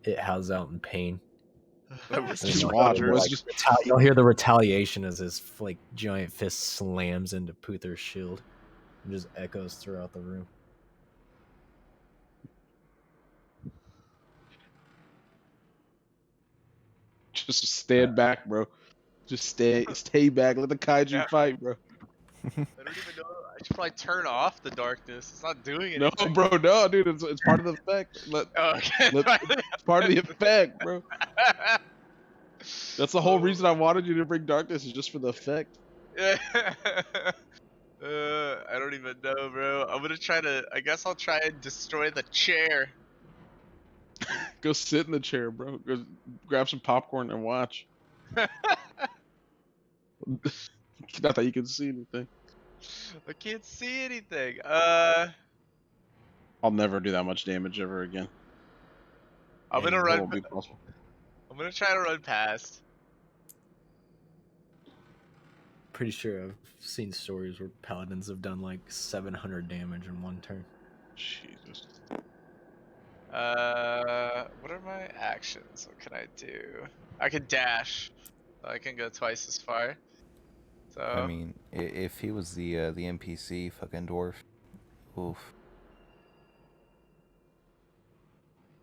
S1: it howls out in pain.
S2: That was
S1: And then
S3: Just
S1: y'all
S3: watch,
S1: hear,
S3: boys,
S1: like,
S3: just-
S1: you'll hear the retaliation as his like giant fist slams into Puther's shield and just echoes throughout the room.
S3: Just stand back, bro. Just stay back. Let the kaiju
S2: Yeah.
S3: fight, bro.
S2: I don't even know. I should probably turn off the darkness. It's not doing
S3: No,
S2: anything.
S3: bro, no, dude. It's part of the effect.
S2: Oh, okay.
S3: It's part of the effect, bro. That's the whole reason I wanted you to bring darkness, is just for the effect.
S2: I don't even know, bro. I'm gonna try to. I guess I'll try and destroy the chair.
S3: Go sit in the chair, bro. Go grab some popcorn and watch. Not that you can see anything.
S2: I can't see anything.
S3: I'll never do that much damage ever again.
S2: I'm gonna
S3: That
S2: run.
S3: won't be possible.
S2: I'm gonna try to run past.
S1: Pretty sure I've seen stories where paladins have done like 700 damage in one turn.
S3: Jesus.
S2: What are my actions? What can I do? I can dash. So I can go twice as far. So
S4: I mean, if he was the NPC fucking dwarf, oof.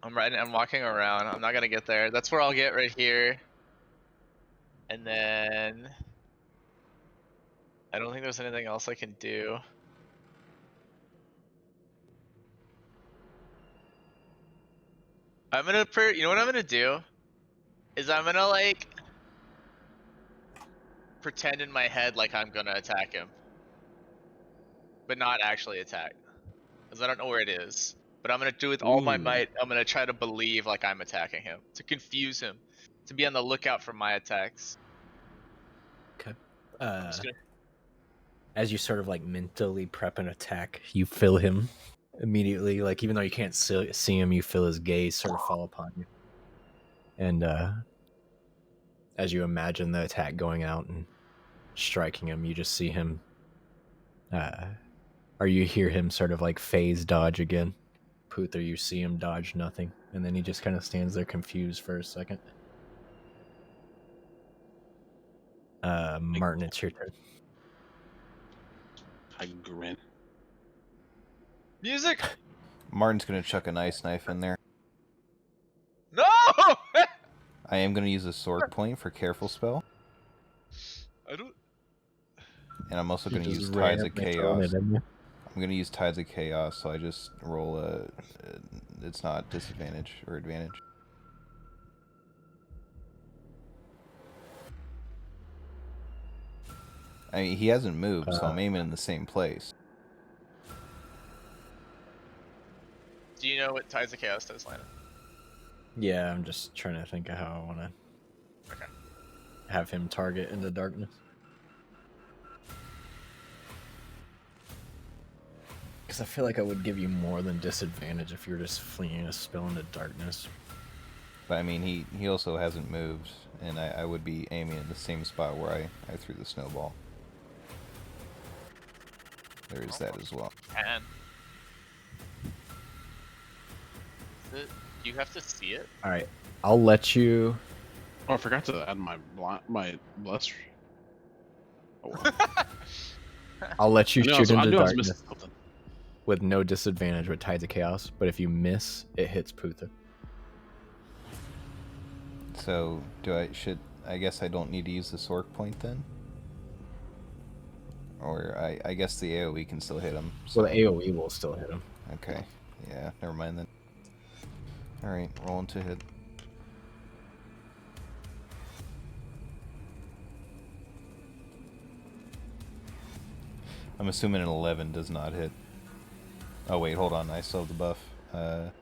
S2: I'm walking around. I'm not gonna get there. That's where I'll get right here. And then I don't think there's anything else I can do. I'm gonna you know what I'm gonna do? Is I'm gonna like pretend in my head like I'm gonna attack him. But not actually attack. Because I don't know where it is. But I'm gonna do with all my
S3: Ooh.
S2: might, I'm gonna try to believe like I'm attacking him. To confuse him. To be on the lookout for my attacks.
S1: Okay.
S2: I'm just gonna
S1: As you sort of like mentally prep an attack, you feel him immediately. Like even though you can't see him, you feel his gaze sort of fall upon you. And as you imagine the attack going out and striking him, you just see him. Or you hear him sort of like phase dodge again. Puther, you see him dodge nothing, and then he just kind of stands there confused for a second. Martin, it's your turn.
S3: I grin.
S2: Music!
S4: Martin's gonna chuck an ice knife in there.
S2: No!
S4: I am gonna use a sword point for careful spell,
S2: I don't.
S4: and I'm also
S1: You
S4: gonna
S1: just
S4: use
S1: ran
S4: Tides
S1: up
S4: of
S1: and thrown
S4: Chaos.
S1: it in there.
S4: I'm gonna use Tides of Chaos, so I just roll a. It's not disadvantage or advantage. I mean, he hasn't moved, so I'm aiming in the same place.
S2: Do you know what Tides of Chaos does, Lana?
S1: Yeah, I'm just trying to think of how I want to
S2: Okay.
S1: have him target in the darkness. Because I feel like I would give you more than disadvantage if you were just flinging a spell into darkness.
S4: But I mean, he also hasn't moved, and I would be aiming in the same spot where I threw the snowball. There is that as well.
S2: Can. You have to see it?
S1: All right, I'll let you.
S3: Oh, I forgot to add my bless. Oh, well.
S1: I'll let you
S3: I knew I
S1: shoot
S3: was- I
S1: into
S3: knew I was
S1: darkness
S3: missing something.
S1: with no disadvantage with Tides of Chaos. But if you miss, it hits Puther.
S4: So I guess I don't need to use the sword point then? Or I guess the AoE can still hit him. So.
S1: Well, the AOE will still hit him.
S4: Okay. Yeah, never mind then. Alright, rolling to hit. I'm assuming an 11 does not hit. Oh wait, hold on, I still have the buff. It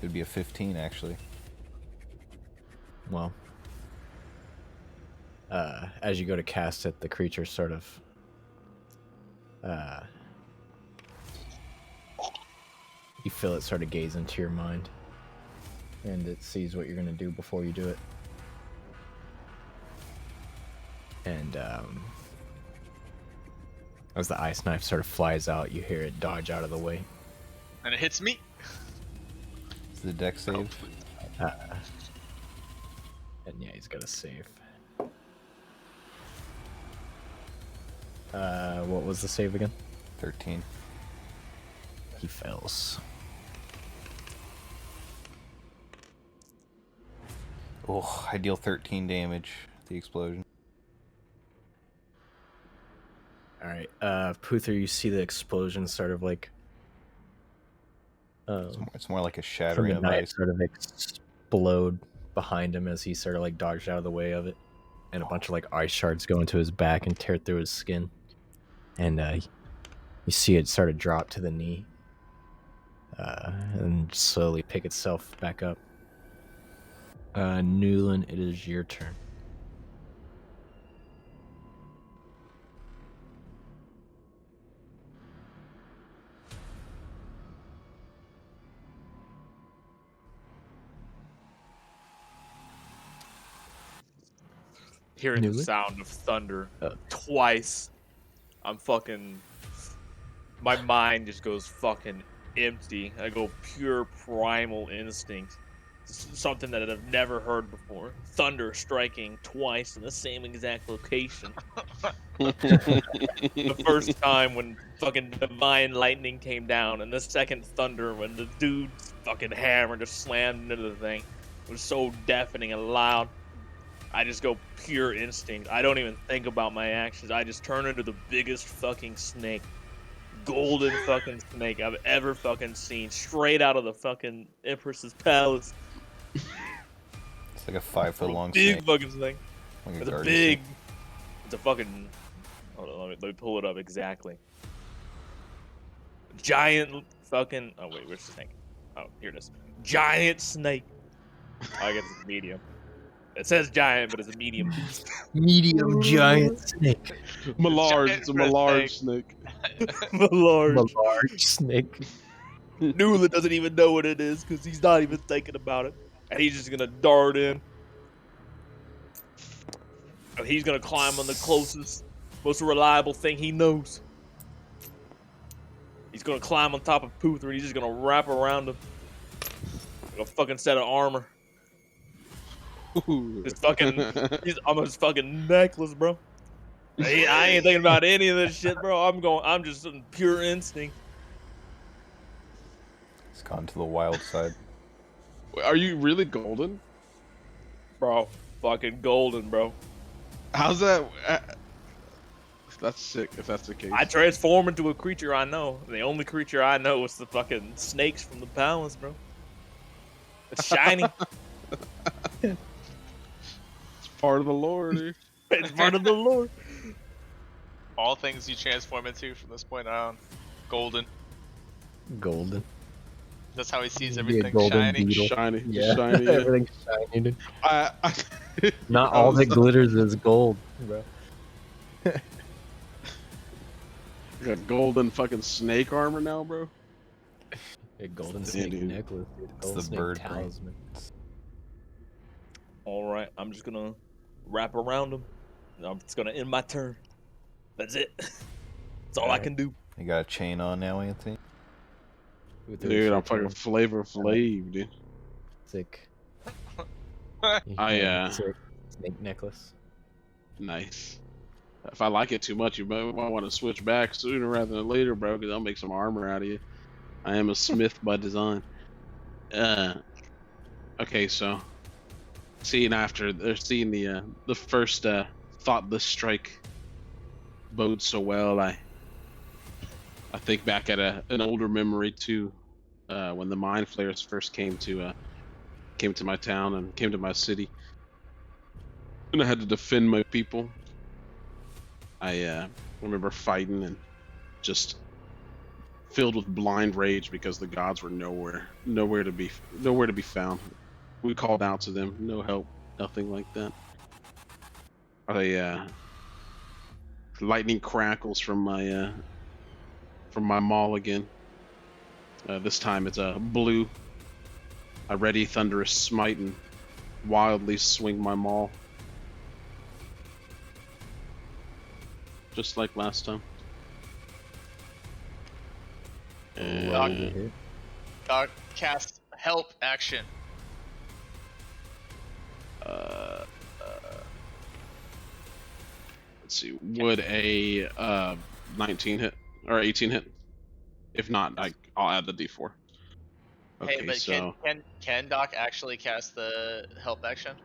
S4: would be a 15 actually.
S1: Well, as you go to cast it, the creature sort of you feel it sort of gaze into your mind, and it sees what you're going to do before you do it. And as the ice knife sort of flies out, you hear it dodge out of the way.
S2: And it hits me.
S4: Is the deck save?
S1: And yeah, he's got a save. What was the save again?
S4: 13.
S1: He fails.
S4: Oh, I deal 13 damage. The explosion.
S1: Alright, Puther, you see the explosion sort of like
S4: It's more like a
S1: from
S4: shattering
S1: the
S4: of
S1: knife
S4: ice.
S1: sort of explode behind him as he sort of like dodged out of the way of it, and a bunch of like ice shards go into his back and tear through his skin, and you see it sort of drop to the knee, and slowly pick itself back up. Newland, it is your turn.
S5: Hearing the
S1: Newly?
S5: sound of thunder
S1: Oh.
S5: twice, I'm fucking. My mind just goes fucking empty. I go pure primal instinct. Something that I've never heard before. Thunder striking twice in the same exact location. The first time when fucking divine lightning came down, and the second thunder when the dude's fucking hammer just slammed into the thing. It was so deafening and loud. I just go pure instinct. I don't even think about my actions. I just turn into the biggest fucking snake. golden fucking snake I've ever fucking seen, straight out of the fucking Empress's palace.
S4: It's like a 5-foot long
S5: Big
S4: snake.
S5: fucking snake.
S4: Like a
S5: It's a
S4: garden
S5: big.
S4: snake.
S5: It's a fucking. Hold on, let me pull it up exactly. Giant fucking. Oh wait, where's the snake? Oh, here it is. Giant snake. Oh, I guess it's medium. It says giant, but it's a medium beast.
S1: Medium giant snake.
S3: Mallarge.
S2: Giant
S3: It's a
S2: for a
S3: Mallarge snake.
S5: Large.
S1: A large snake.
S5: Nula doesn't even know what it is because he's not even thinking about it, and he's just gonna dart in. And he's gonna climb on the closest, most reliable thing he knows. He's gonna climb on top of Puther, and he's just gonna wrap around him like a fucking set of armor. His fucking, he's on his fucking necklace, bro. I ain't thinking about any of this shit, bro. I'm just in pure instinct.
S4: It's gone to the wild side.
S3: Are you really golden?
S5: Bro, fucking golden, bro.
S3: How's that? That's sick. If that's the case.
S5: I transform into a creature I know. The only creature I know is the fucking snakes from the palace, bro. It's shiny.
S3: It's part of the lore, dude.
S5: It's part of the lore.
S2: All things you transform into from this point on, golden.
S1: Golden.
S2: That's how he sees
S1: Be a
S2: everything
S1: golden
S2: shiny.
S1: beetle.
S3: Shiny.
S1: Yeah,
S3: Shiny. Yeah.
S1: everything's shiny. Dude. Not
S3: I
S1: all
S3: was-
S1: that glitters is gold, bro.
S3: You got golden fucking snake armor now, bro.
S1: A golden
S3: Yeah,
S1: snake
S3: dude.
S1: necklace, dude.
S4: It's
S1: Golden
S4: the
S1: snake
S4: bird brain.
S1: talisman.
S5: All right, I'm just gonna wrap around him. I'm just gonna end my turn. That's it. That's all I can do.
S4: You got a chain on now, Anthony?
S3: Dude, I'm fucking Flavor Flav, dude.
S1: Sick.
S3: I,
S1: Sick snake necklace.
S3: Nice. If I like it too much, you might want to switch back sooner rather than later, bro, because I'll make some armor out of you. I am a smith by design. Okay, so seeing the first thoughtless strike bode so well, I think back at an older memory too, when the mind flayers first came to my town and came to my city, and I had to defend my people. I remember fighting and just filled with blind rage because the gods were nowhere to be found. We called out to them, no help, nothing like that. Lightning crackles from my maul again. This time it's a blue. I ready thunderous smite and wildly swing my maul. Just like last time. And
S2: Doc, cast help action.
S3: let's see. Would a 19 hit or 18 hit? If not, I'll add the D4. Okay,
S2: Hey, but
S3: so
S2: can Doc actually cast the help action?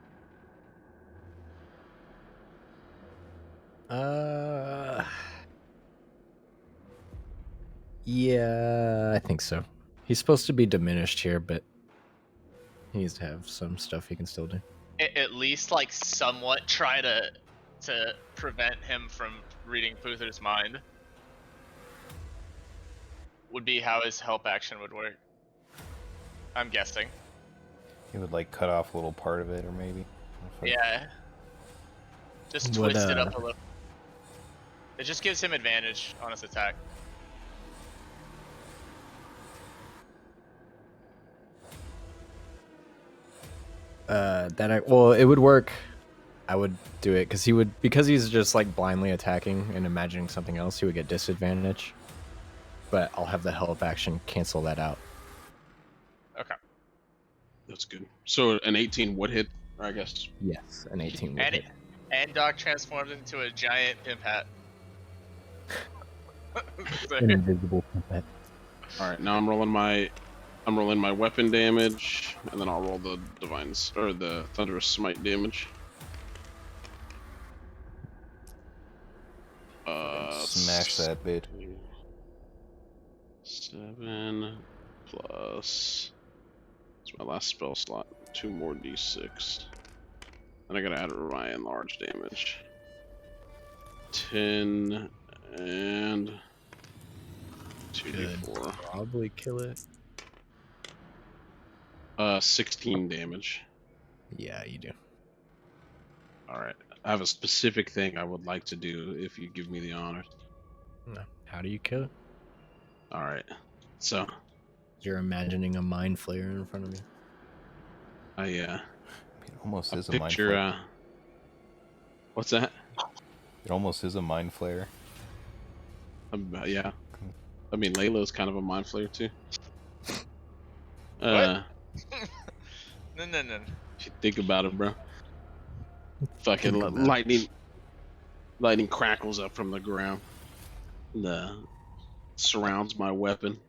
S1: Yeah, I think so. He's supposed to be diminished here, but he needs to have some stuff he can still do.
S2: At least like somewhat try to prevent him from reading Puther's mind. Would be how his help action would work. I'm guessing.
S4: He would like cut off a little part of it, or maybe.
S2: Yeah. Just
S1: Would,
S2: twist it up a little. It just gives him advantage on his attack.
S1: Well, it would work. I would do it because he's just like blindly attacking and imagining something else. He would get disadvantage. But I'll have the help action cancel that out.
S2: Okay.
S3: that's good. So an 18 would hit, I guess.
S1: Yes, an 18 would
S2: And
S1: hit.
S2: and Doc transforms into a giant pimp hat.
S1: An invisible pet.
S3: All right, now I'm rolling my weapon damage, and then I'll roll the the thunderous smite damage.
S4: Smash that bitch.
S3: 7 plus. It's my last spell slot. 2 more d6. And I gotta add my enlarge damage. 10 and 2d4.
S1: Probably kill it.
S3: 16 damage.
S1: Yeah, you do.
S3: Alright. I have a specific thing I would like to do if you give me the honors.
S1: No. How do you kill it?
S3: Alright. So,
S1: You're imagining a mind flayer in front of you.
S3: I
S4: It almost is a mind
S3: picture,
S4: flare.
S3: what's that?
S4: It almost is a mind flare.
S3: Yeah. I mean, Layla's kind of a mind flayer too.
S2: No.
S3: If you think about it, bro. Fucking
S1: Think about it.
S3: lightning crackles up from the ground. Surrounds my weapon.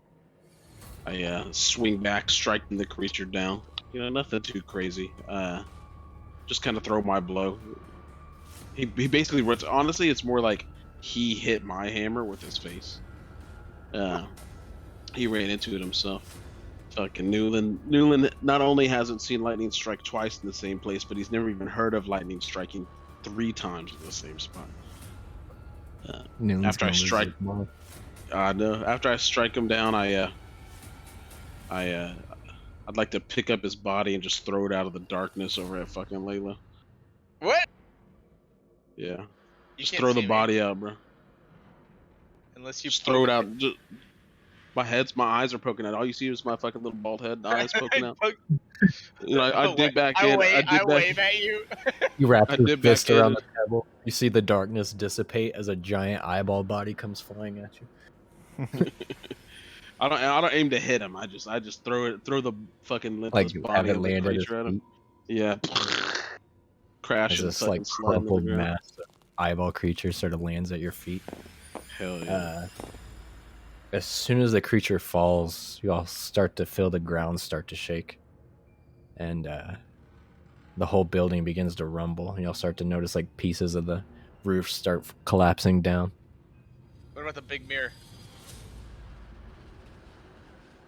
S3: I swing back, striking the creature down. You know, nothing too crazy. Just kind of throw my blow. He basically runs. Honestly, it's more like he hit my hammer with his face. He ran into it himself. Fucking Newland not only hasn't seen lightning strike twice in the same place, but he's never even heard of lightning striking 3 times in the same spot. After I strike, after I strike him down, I'd like to pick up his body and just throw it out of the darkness over at fucking Layla.
S2: What?
S3: Yeah,
S2: You
S3: just
S2: can't
S3: throw
S2: see
S3: the
S2: me
S3: body out, bro.
S2: unless you
S3: Just throw it
S2: poke
S3: out. My eyes are poking out. All you see is my fucking little bald head, eyes poking out. You know, I dig back in.
S2: I wave at you.
S1: You wrap
S3: I
S1: your
S3: did back
S1: fist around
S3: in.
S1: the table. You see the darkness dissipate as a giant eyeball body comes flying at you.
S3: I don't aim to hit him. I just throw the fucking
S1: Like
S3: lifeless
S1: you
S3: body
S1: have it
S3: of the
S1: land at his
S3: creature at him.
S1: feet
S3: Yeah. Crash
S1: as
S3: and
S1: this
S3: fucking
S1: like
S3: slide on the
S1: crumpled
S3: ground.
S1: mass of eyeball creature sort of lands at your feet.
S3: Hell yeah.
S1: As soon as the creature falls, you all start to feel the ground start to shake. And the whole building begins to rumble. And you'll start to notice like pieces of the roof start collapsing down.
S2: What about the big mirror?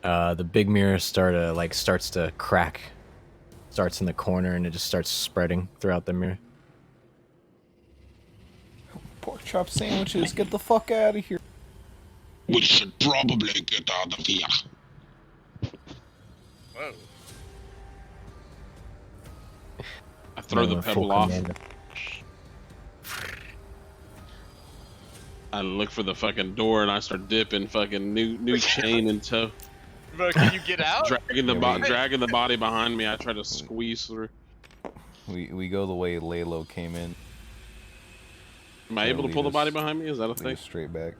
S1: The big mirror starts to crack. Starts in the corner and it just starts spreading throughout the mirror.
S4: Pork chop sandwiches, get the fuck out of here.
S3: We should probably get out of here.
S2: Whoa.
S3: I throw the
S1: Full
S3: pebble off.
S1: commander.
S3: I look for the fucking door and I start dipping fucking new chain in tow.
S2: Bro, can you get out?
S3: Dragging the body behind me. I try to squeeze through.
S4: We go the way Lalo came in.
S3: Am I able to pull the body behind me? Is that a
S4: Lead
S3: thing?
S4: us straight back.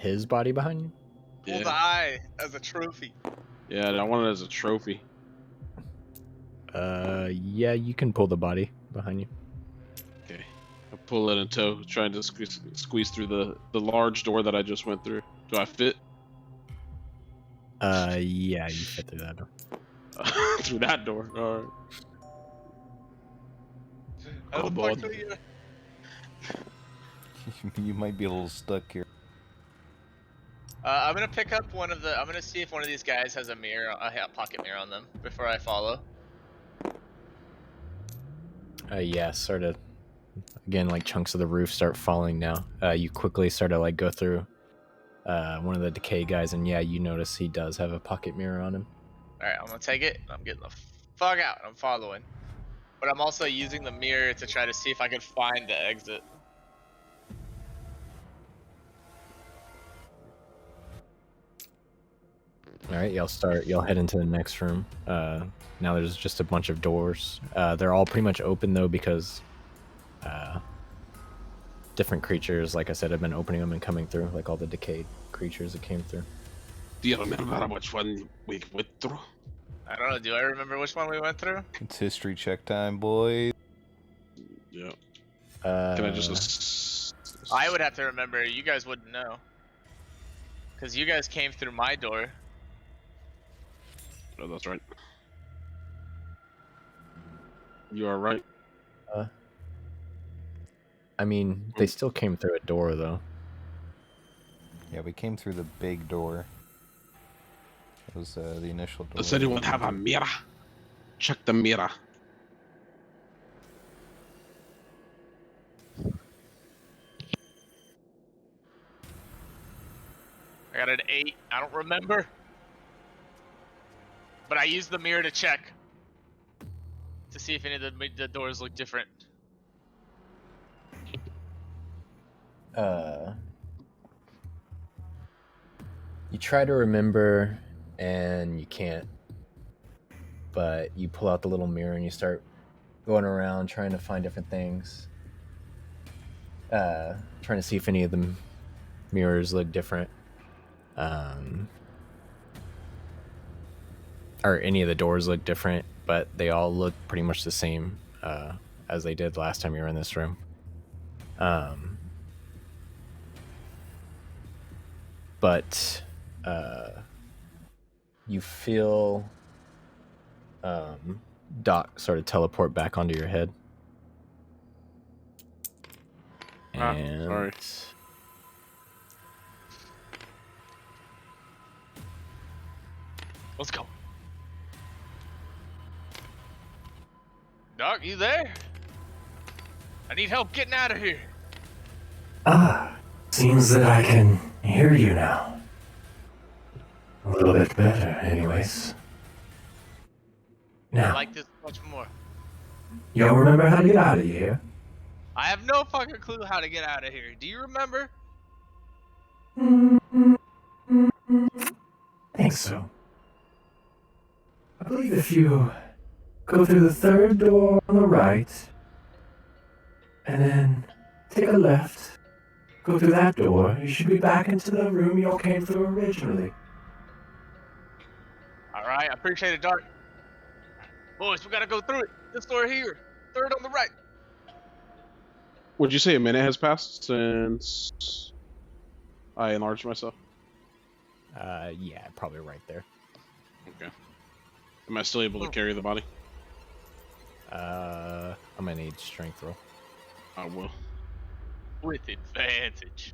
S1: His body behind you?
S2: Pull the eye as a trophy.
S3: Yeah, I want it as a trophy.
S1: Yeah, you can pull the body behind you.
S3: Okay. I pull it in tow, trying to squeeze through the large door that I just went through. Do I fit?
S1: Yeah, you fit through that door.
S3: Through that door. Alright.
S2: How the
S3: bud.
S2: fuck do you...
S4: You might be a little stuck here.
S2: I'm gonna pick up one of the. I'm gonna see if one of these guys has a mirror, a pocket mirror on them before I follow.
S1: Yeah, sort of. Again, like chunks of the roof start falling now. You quickly sort of like go through one of the decay guys, and yeah, you notice he does have a pocket mirror on him.
S2: All right, I'm gonna take it. I'm getting the fuck out. I'm following, but I'm also using the mirror to try to see if I can find the exit.
S1: All right, y'all head into the next room. Now there's just a bunch of doors. They're all pretty much open though because different creatures, like I said, have been opening them and coming through, like all the decayed creatures that came through.
S3: Do you remember which one we went through?
S2: I don't know. Do I remember which one we went through?
S4: It's history check time, boys.
S3: Yeah. Can I just...
S2: I would have to remember. You guys wouldn't know, because you guys came through my door.
S3: Oh, that's right. You are right.
S1: I mean, they still came through a door though.
S4: Yeah, we came through the big door. It was the initial door.
S3: Does anyone have a mirror? Check the mirror.
S2: I got an 8. I don't remember. But I used the mirror to check. To see if any of the doors look different.
S1: You try to remember, and you can't. But you pull out the little mirror and you start going around trying to find different things. Trying to see if any of the mirrors look different. Or any of the doors look different, but they all look pretty much the same as they did last time you were in this room. But you feel Doc sort of teleport back onto your head. And
S3: Sorry.
S2: Let's go. Doc, you there? I need help getting out of here.
S8: Seems that I can hear you now. A little bit better, anyways.
S2: I
S8: Now,
S2: like this much more.
S8: y'all remember how to get out of here?
S2: I have no fucking clue how to get out of here. Do you remember?
S8: I think so. I believe if you go through the third door on the right, and then take a left, go through that door, you should be back into the room y'all came through originally.
S2: Alright, I appreciate it, Doc. Boys, we gotta go through it. This door here. Third on the right.
S3: Would you say a minute has passed since I enlarged myself?
S1: yeah, probably right there.
S3: Okay. Am I still able to carry the body?
S1: I'm gonna need strength roll.
S3: I will.
S2: With advantage.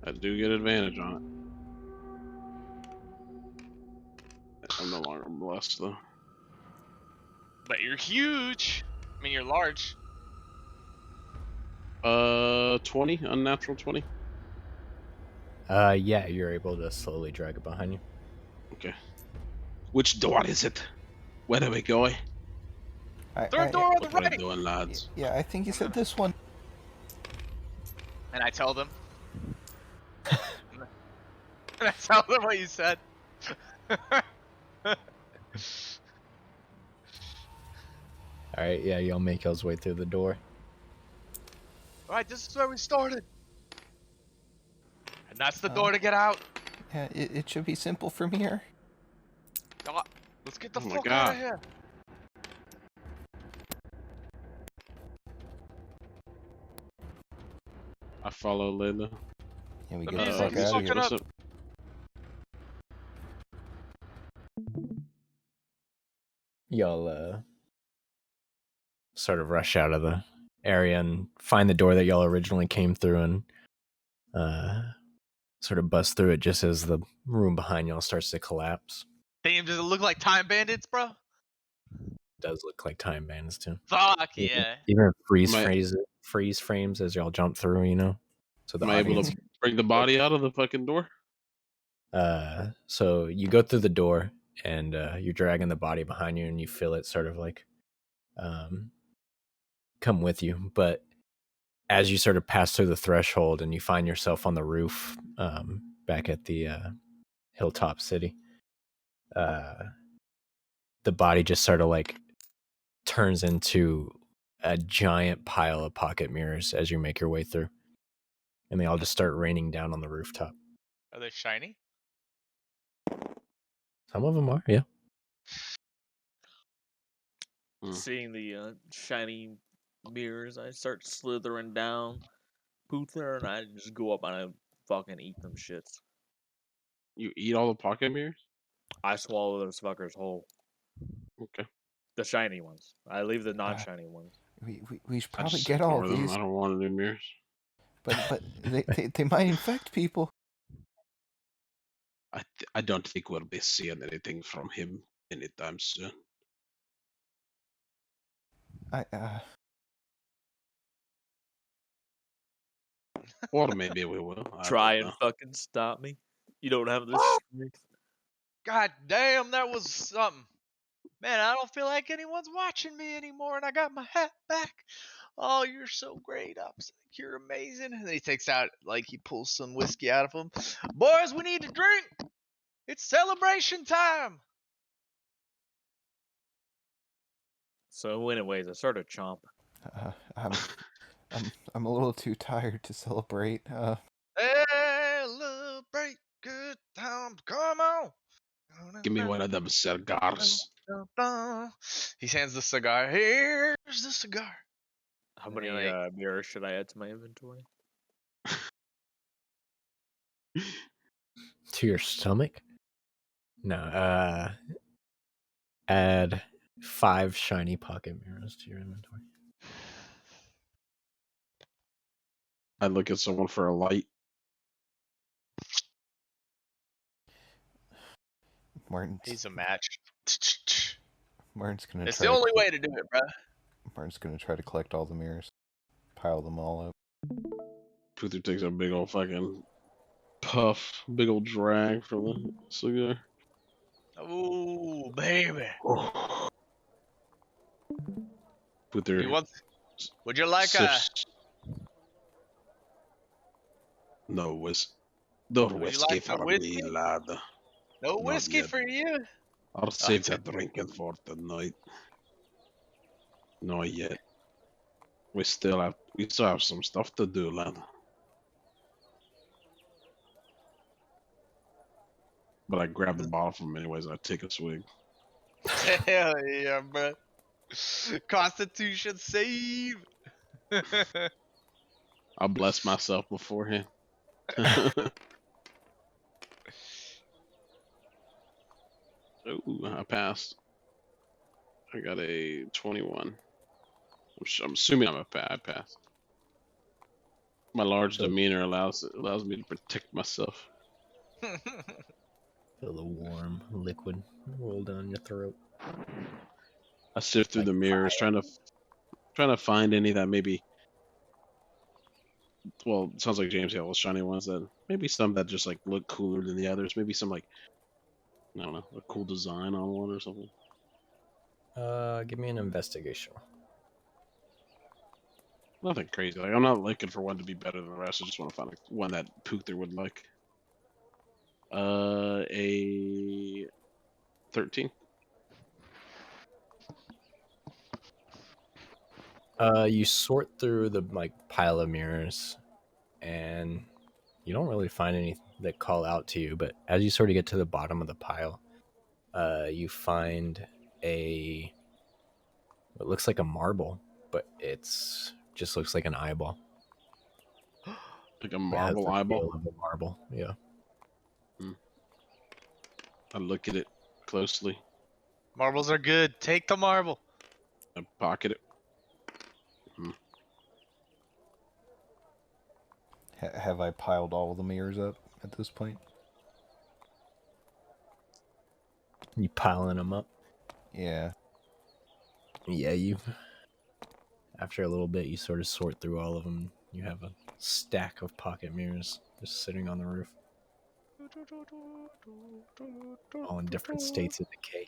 S3: I do get advantage on it. I'm no longer blessed though.
S2: But you're huge. I mean, you're large.
S3: 20, unnatural 20.
S1: Yeah, you're able to slowly drag it behind you.
S3: Okay. Which door is it? Where are we going?
S2: Third door on the
S3: What are we
S2: right.
S3: doing, lads?
S4: Yeah, I think you said this one.
S2: And I tell them. And I tell them what you said.
S1: Alright, yeah, y'all make y'all's way through the door.
S2: Alright, this is where we started. And that's the door to get out.
S4: Yeah, it should be simple from here.
S2: Doc, let's get the
S3: Oh my
S2: fuck out
S3: God.
S2: of here.
S3: I follow Layla.
S4: Yeah, we
S2: The
S4: get the
S2: music's
S4: fuck out of
S2: fucking
S4: here.
S2: up.
S3: What's up?
S1: Y'all sort of rush out of the area and find the door that y'all originally came through and sort of bust through it just as the room behind y'all starts to collapse.
S2: Damn, does it look like time bandits, bro?
S1: Does look like time bands too.
S2: Fuck yeah.
S1: Even
S3: My-
S1: freeze frames as y'all jump through, you know. So the
S3: Am I able
S1: audience.
S3: to bring the body out of the fucking door?
S1: So you go through the door and you're dragging the body behind you, and you feel it sort of like come with you. But as you sort of pass through the threshold and you find yourself on the roof back at the hilltop city, the body just sort of like turns into a giant pile of pocket mirrors as you make your way through, and they all just start raining down on the rooftop.
S2: Are they shiny?
S1: Some of them are, yeah.
S5: Seeing the shiny mirrors, I start slithering down Puther, and I just go up and I fucking eat them shits.
S3: You eat all the pocket mirrors?
S5: I swallow those fuckers whole.
S3: Okay.
S5: The shiny ones. I leave the non-shiny ones.
S4: We should
S3: I
S4: probably
S3: just
S4: get all
S3: ignore them.
S4: these,
S3: I don't want any mirrors.
S4: but they might infect people.
S3: I don't think we'll be seeing anything from him anytime soon.
S4: I
S3: Or maybe we will. I
S5: Try
S3: don't
S5: and
S3: know.
S5: fucking stop me. You don't have this
S2: Oh!
S5: strength.
S2: God damn, that was something. Man, I don't feel like anyone's watching me anymore, and I got my hat back. Oh, you're so great. I was like, you're amazing. And then he takes out, like, he pulls some whiskey out of him. Boys, we need to drink. It's celebration time.
S5: So, anyways, I started chomping.
S4: I'm a little too tired to celebrate.
S2: Celebrate good times. Come on.
S3: Give me one of them cigars.
S2: He hands the cigar. Here's the cigar.
S5: How
S2: And
S5: many
S2: you're like,
S5: mirrors should I add to my inventory?
S1: To your stomach? No. Add 5 shiny pocket mirrors to your inventory.
S3: I look at someone for a light.
S4: Martin's
S2: he's a match.
S4: Martin's gonna
S2: It's
S4: try.
S2: the
S4: To
S2: only way to do it, bro.
S4: Martin's gonna try to collect all the mirrors, pile them all up.
S3: Puther takes a big old fucking puff, big old drag from the cigar.
S2: Ooh, baby.
S3: Oh. Puther
S2: You want? Would you like a?
S3: sips. No
S2: Would you
S3: whiskey
S2: like
S3: for
S2: some
S3: me,
S2: whiskey?
S3: lad.
S2: No
S3: Not
S2: whiskey
S3: yet.
S2: for you.
S3: I'll save
S2: it's
S3: that drinking for tonight. Not yet. We still have some stuff to do, lad. But I grab the bottle from him anyways. I take a swig.
S2: Hell yeah, bro. Constitution save.
S3: I'll bless myself beforehand. Ooh, I passed. I got a 21. I'm assuming I passed. My large
S1: Feel,
S3: demeanor allows me to protect myself.
S1: feel the warm liquid roll down your throat.
S3: I sift through
S1: Like
S3: the mirrors, trying to find any that maybe. Well, it sounds like James had all the shiny ones that maybe some that just like look cooler than the others. Maybe some like I don't know, a cool design on one or something.
S1: Give me an investigation.
S3: Nothing crazy. Like I'm not looking for one to be better than the rest. I just want to find one that Poother would like. A 13.
S1: You sort through the pile of mirrors, and you don't really find any that call out to you. But as you sort of get to the bottom of the pile, you find what looks like a marble, but it's just looks like an eyeball.
S3: Like a
S1: It has
S3: marble
S1: the
S3: eyeball.
S1: feel of a marble. Yeah.
S3: I look at it closely.
S2: Marbles are good. Take the marble.
S3: I pocket it.
S4: Have I piled all the mirrors up at this point?
S1: You piling them up.
S4: Yeah.
S1: Yeah, you. After a little bit, you sort of sort through all of them. You have a stack of pocket mirrors just sitting on the roof, all in different states of decay.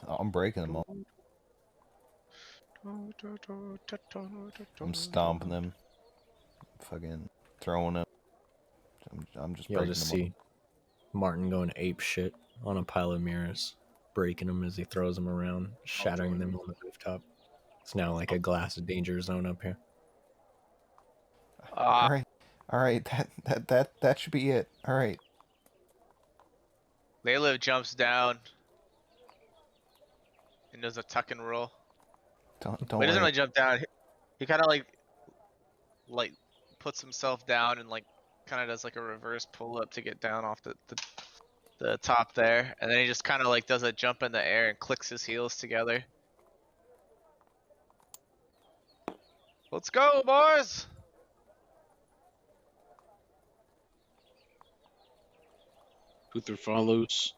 S4: I'm breaking them all. I'm stomping them. Fucking throwing them. I'm just
S1: You'll
S4: breaking
S1: just
S4: them
S1: see Martin going ape shit on a pile of mirrors, breaking them as he throws them around, shattering them on the rooftop. It's now like a glass danger zone up here.
S4: all right. All right. That should be it. All right.
S2: Layla jumps down and does a tuck and roll.
S4: Don't
S2: But he doesn't
S4: worry.
S2: really jump down. He kind of like puts himself down and like kind of does like a reverse pull up to get down off the top there, and then he just kind of like does a jump in the air and clicks his heels together. Let's go, boys!
S3: Puther follows.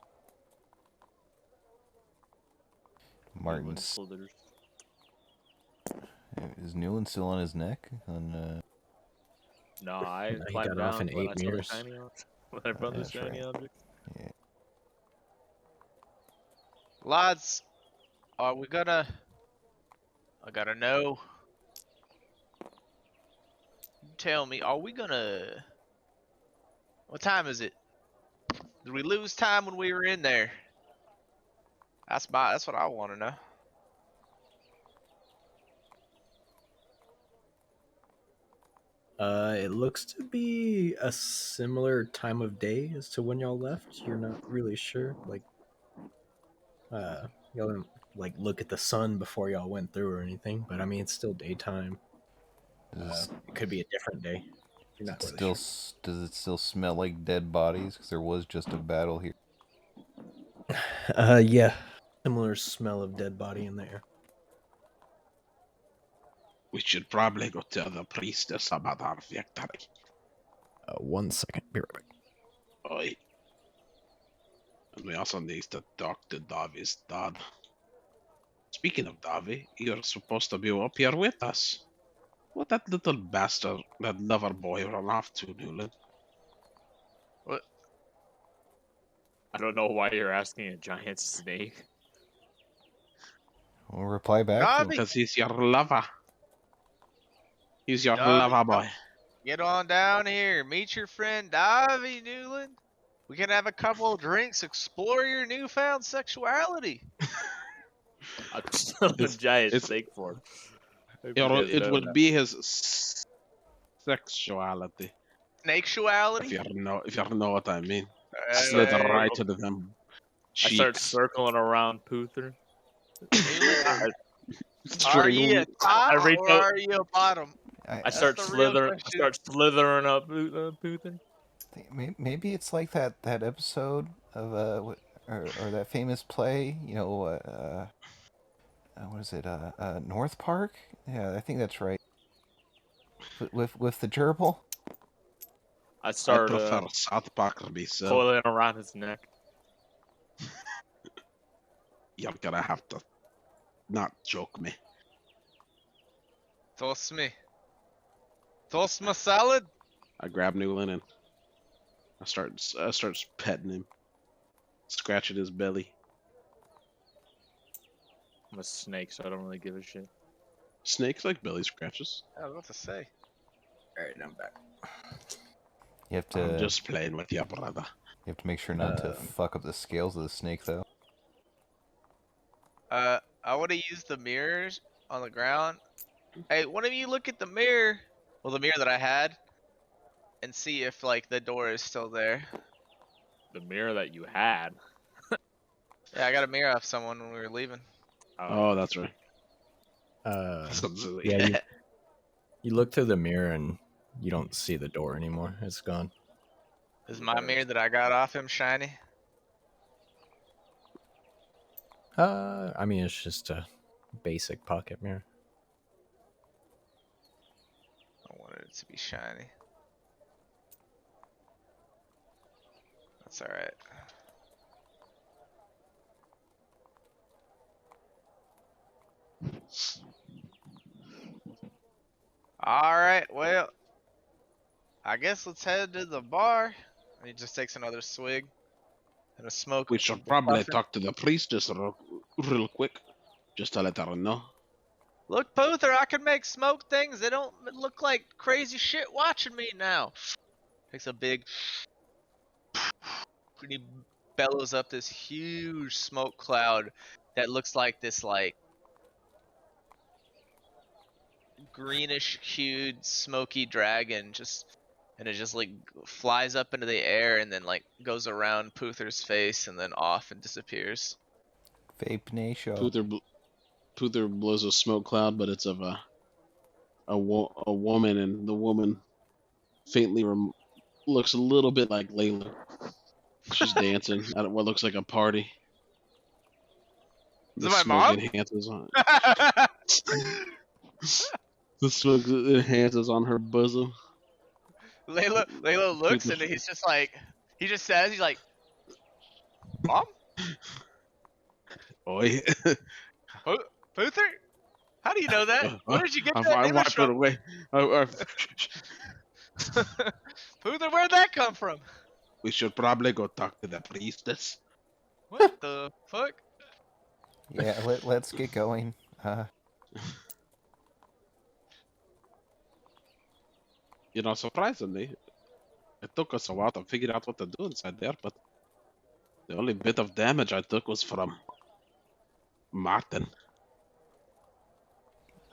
S4: Martin,
S5: Slithers.
S4: is Newland still on his neck?
S5: No, I
S1: No, he
S5: climbed
S1: got off
S5: down
S1: in
S5: when
S1: 8
S5: I saw the
S1: meters.
S5: shiny object. When I found the
S4: That's
S5: shiny
S4: right.
S5: object.
S4: Yeah.
S2: Lads, are we gonna? I gotta know. You tell me, are we gonna? What time is it? Did we lose time when we were in there? That's what I want to know.
S1: It looks to be a similar time of day as to when y'all left. You're not really sure. Like, y'all didn't like look at the sun before y'all went through or anything. But I mean, it's still daytime.
S4: Does,
S1: It could be a different day. You're not
S4: it
S1: really
S4: still
S1: sure.
S4: does it still smell like dead bodies? Because there was just a battle here.
S1: Yeah. Similar smell of dead body in the air.
S3: We should probably go tell the priestess about our victory.
S1: 1 second. Be right back.
S3: Oi. And we also need to talk to Davi's dad. Speaking of Davi, you're supposed to be up here with us. What that little bastard, that lover boy, run off to, Newland?
S2: What?
S5: I don't know why you're asking a giant snake.
S4: We'll reply back to him.
S2: Davi,
S3: Because he's your lover. He's your
S2: Davi,
S3: lover boy.
S2: get on down here. Meet your friend Davy Newland. We can have a couple of drinks, explore your newfound sexuality.
S5: I'm still a giant
S3: it's-
S5: snake form.
S3: It would be his sexuality.
S2: Snakesexuality?
S3: If you know what I mean.
S2: Hey,
S3: Slither
S2: hey,
S3: right to them
S5: I start
S3: cheeks.
S5: circling around Puther.
S2: Newland,
S3: String
S2: are you a
S5: I
S2: top
S5: reach
S2: or
S5: out-
S2: are you a bottom?
S5: I
S2: That's
S5: start
S2: the real
S5: slithering. I
S2: question.
S5: start slithering up Puther.
S4: Maybe it's like that episode of or that famous play. You know, what is it? North Park. Yeah, I think that's right. With the gerbil.
S5: I
S3: I
S5: start
S3: prefer South Park myself.
S5: coiling around his neck.
S3: You're gonna have to not joke me.
S2: Toss me. Toss my salad.
S3: I grab Newland and I start petting him, scratching his belly.
S5: I'm a snake, so I don't really give a shit.
S3: Snakes like belly scratches.
S2: I was about to say.
S1: Alright, I'm back.
S4: You have to
S3: I'm just playing with you, brother.
S4: you have to make sure not to fuck up the scales of the snake, though.
S2: I would have used the mirrors on the ground. Hey, one of you look at the mirror. Well, the mirror that I had. And see if, like, the door is still there.
S5: The mirror that you had.
S2: Yeah, I got a mirror off someone when we were leaving.
S3: Oh, that's right.
S1: Yeah, you look through the mirror and you don't see the door anymore. It's gone.
S2: Is my mirror that I got off him shiny?
S1: I mean, it's just a basic pocket mirror.
S2: I wanted it to be shiny. That's alright. Alright, well, I guess let's head to the bar. And he just takes another swig and a smoke.
S3: We should probably talk to the priestess real quick, just to let her know.
S2: Look, Puther, I can make smoke things. They don't look like crazy shit watching me now. Takes a big. And he bellows up this huge smoke cloud that looks like this, like, greenish hued smoky dragon, and it just like flies up into the air and then like goes around Puther's face and then off and disappears.
S4: Vape Nation.
S3: Puther blows a smoke cloud, but it's of a woman, and the woman faintly looks a little bit like Layla. She's dancing at what looks like a party.
S2: Is it my mom?
S3: Enhances on the smoke enhances on her bosom.
S2: Layla looks and he's just like, he just says, he's like, Mom?
S3: Oi.
S2: Puther? How do you know that? Where did you get that
S3: I
S2: image
S3: wiped it
S2: from?
S3: away.
S2: Puther, where'd that come from?
S3: We should probably go talk to the priestess.
S2: What the fuck?
S4: Yeah, let's get going.
S3: You know, surprisingly, it took us a while to figure out what to do inside there, but the only bit of damage I took was from Martin.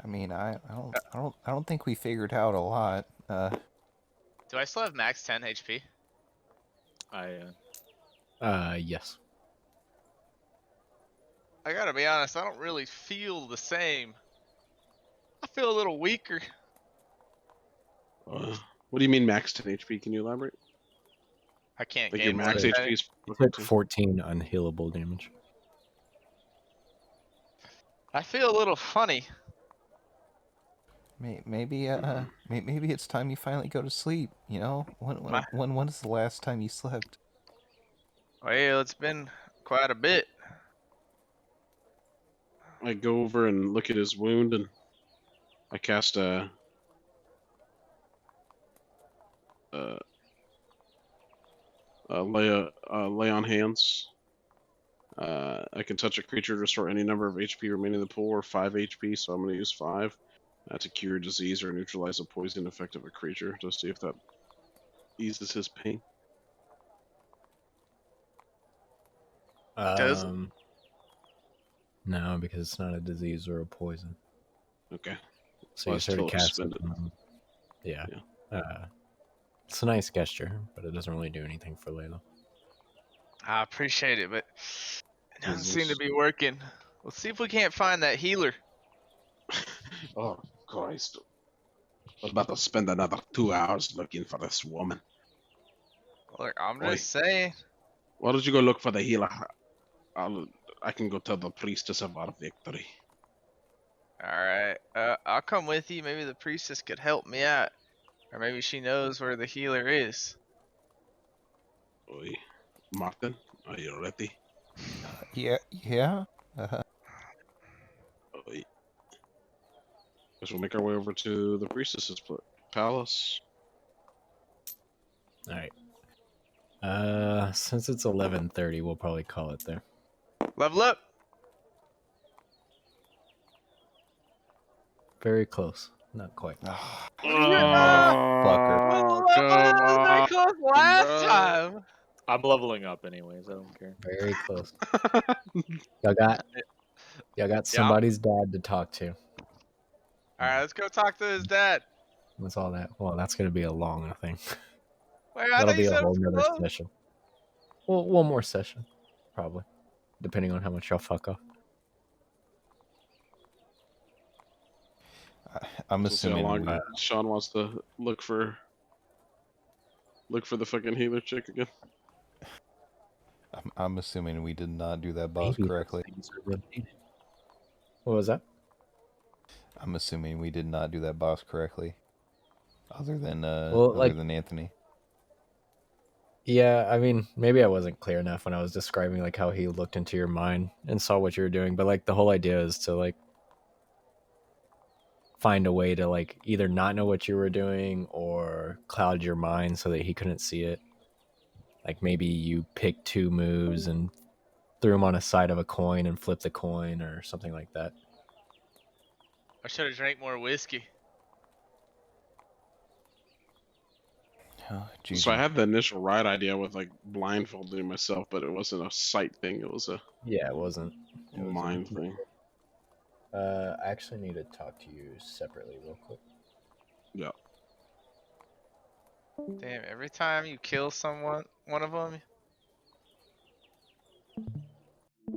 S4: I mean, I don't think we figured out a lot.
S2: Do I still have max 10 HP?
S1: Yes.
S2: I gotta be honest, I don't really feel the same. I feel a little weaker.
S3: What do you mean max 10 HP? Can you elaborate?
S2: I can't
S3: Like your
S2: gain more
S3: max
S2: than
S3: HP
S2: 10.
S3: is
S1: You took 14 unhealable damage.
S2: I feel a little funny.
S4: Maybe it's time you finally go to sleep. You know,
S2: My-
S4: when is the last time you slept?
S2: Well, it's been quite a bit.
S3: I go over and look at his wound, and I cast a lay on hands. I can touch a creature to restore any number of HP remaining in the pool, or 5 HP. So I'm going to use 5 to cure disease or neutralize a poison effect of a creature to see if that eases his pain.
S2: Does
S1: No, because it's not a disease or a poison.
S3: Okay.
S1: So
S3: Well,
S1: you
S3: I
S1: started
S3: still
S1: casting.
S3: expended.
S1: Yeah.
S3: Yeah.
S1: It's a nice gesture, but it doesn't really do anything for Layla.
S2: I appreciate it, but it doesn't seem to
S3: Business.
S2: be working. Let's see if we can't find that healer.
S3: Oh, Christ. I'm about to spend another 2 hours looking for this woman.
S2: Look, I'm
S3: Oi.
S2: just saying.
S3: Why don't you go look for the healer? I can go tell the priestess of our victory.
S2: Alright, I'll come with you. Maybe the priestess could help me out. Or maybe she knows where the healer is.
S3: Oi. Martin, are you ready?
S4: Yeah.
S3: Oi. Guess we'll make our way over to the priestess's palace.
S1: All right. Since it's 11:30, we'll probably call it there.
S2: Level up!
S1: Very close. Not quite.
S4: Fucker.
S2: Well,
S3: come
S2: that
S3: on,
S2: close last
S3: bro.
S2: time!
S5: I'm leveling up anyways. I don't care.
S1: Very close. Y'all got somebody's dad to talk to.
S2: Alright, let's go talk to his dad.
S1: That's all that. Well, that's gonna be a long thing.
S2: Wait, I
S1: That'll
S2: thought
S1: be
S2: you
S1: a
S2: said it
S1: whole
S2: was
S1: nother
S2: close.
S1: session. Well, one more session, probably, depending on how much y'all fuck off.
S4: I'm
S3: We'll see how
S4: assuming
S3: long Sean wants to look for the fucking healer chick again.
S4: I'm assuming we did not do that boss
S1: Maybe
S4: correctly.
S1: those things are related. What was that?
S4: I'm assuming we did not do that boss correctly. Other than
S1: Well, like-
S4: than Anthony.
S1: Yeah, I mean, maybe I wasn't clear enough when I was describing like how he looked into your mind and saw what you were doing, but like the whole idea is to like find a way to like either not know what you were doing or cloud your mind so that he couldn't see it. Like maybe you picked 2 moves and threw them on a side of a coin and flipped the coin or something like that.
S2: I should have drank more whiskey.
S4: Oh,
S3: So I had the initial ride idea with like blindfolding myself, but it wasn't a sight thing. It was a
S1: Yeah, it wasn't. It was
S3: mind thing.
S1: I actually need to talk to you separately real quick.
S3: Yeah.
S2: Damn, every time you kill someone, one of them,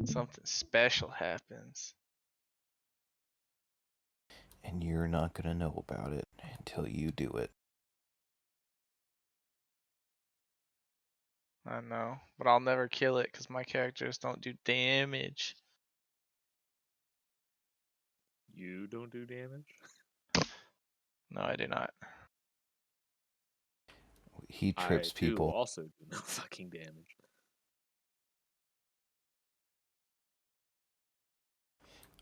S2: something special happens.
S4: And you're not gonna know about it until you do it.
S2: I know, but I'll never kill it because my characters don't do damage.
S5: You don't do damage?
S2: No, I do not.
S4: He trips
S5: I do
S4: people.
S5: also do no fucking damage.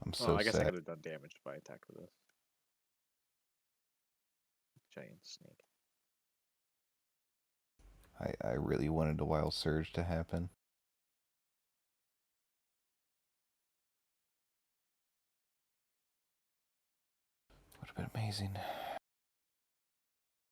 S4: I'm
S5: Oh,
S4: so
S5: I guess I
S4: sad.
S5: could have done damage if I attacked with this. Giant snake.
S4: I really wanted a wild surge to happen. Would have been amazing.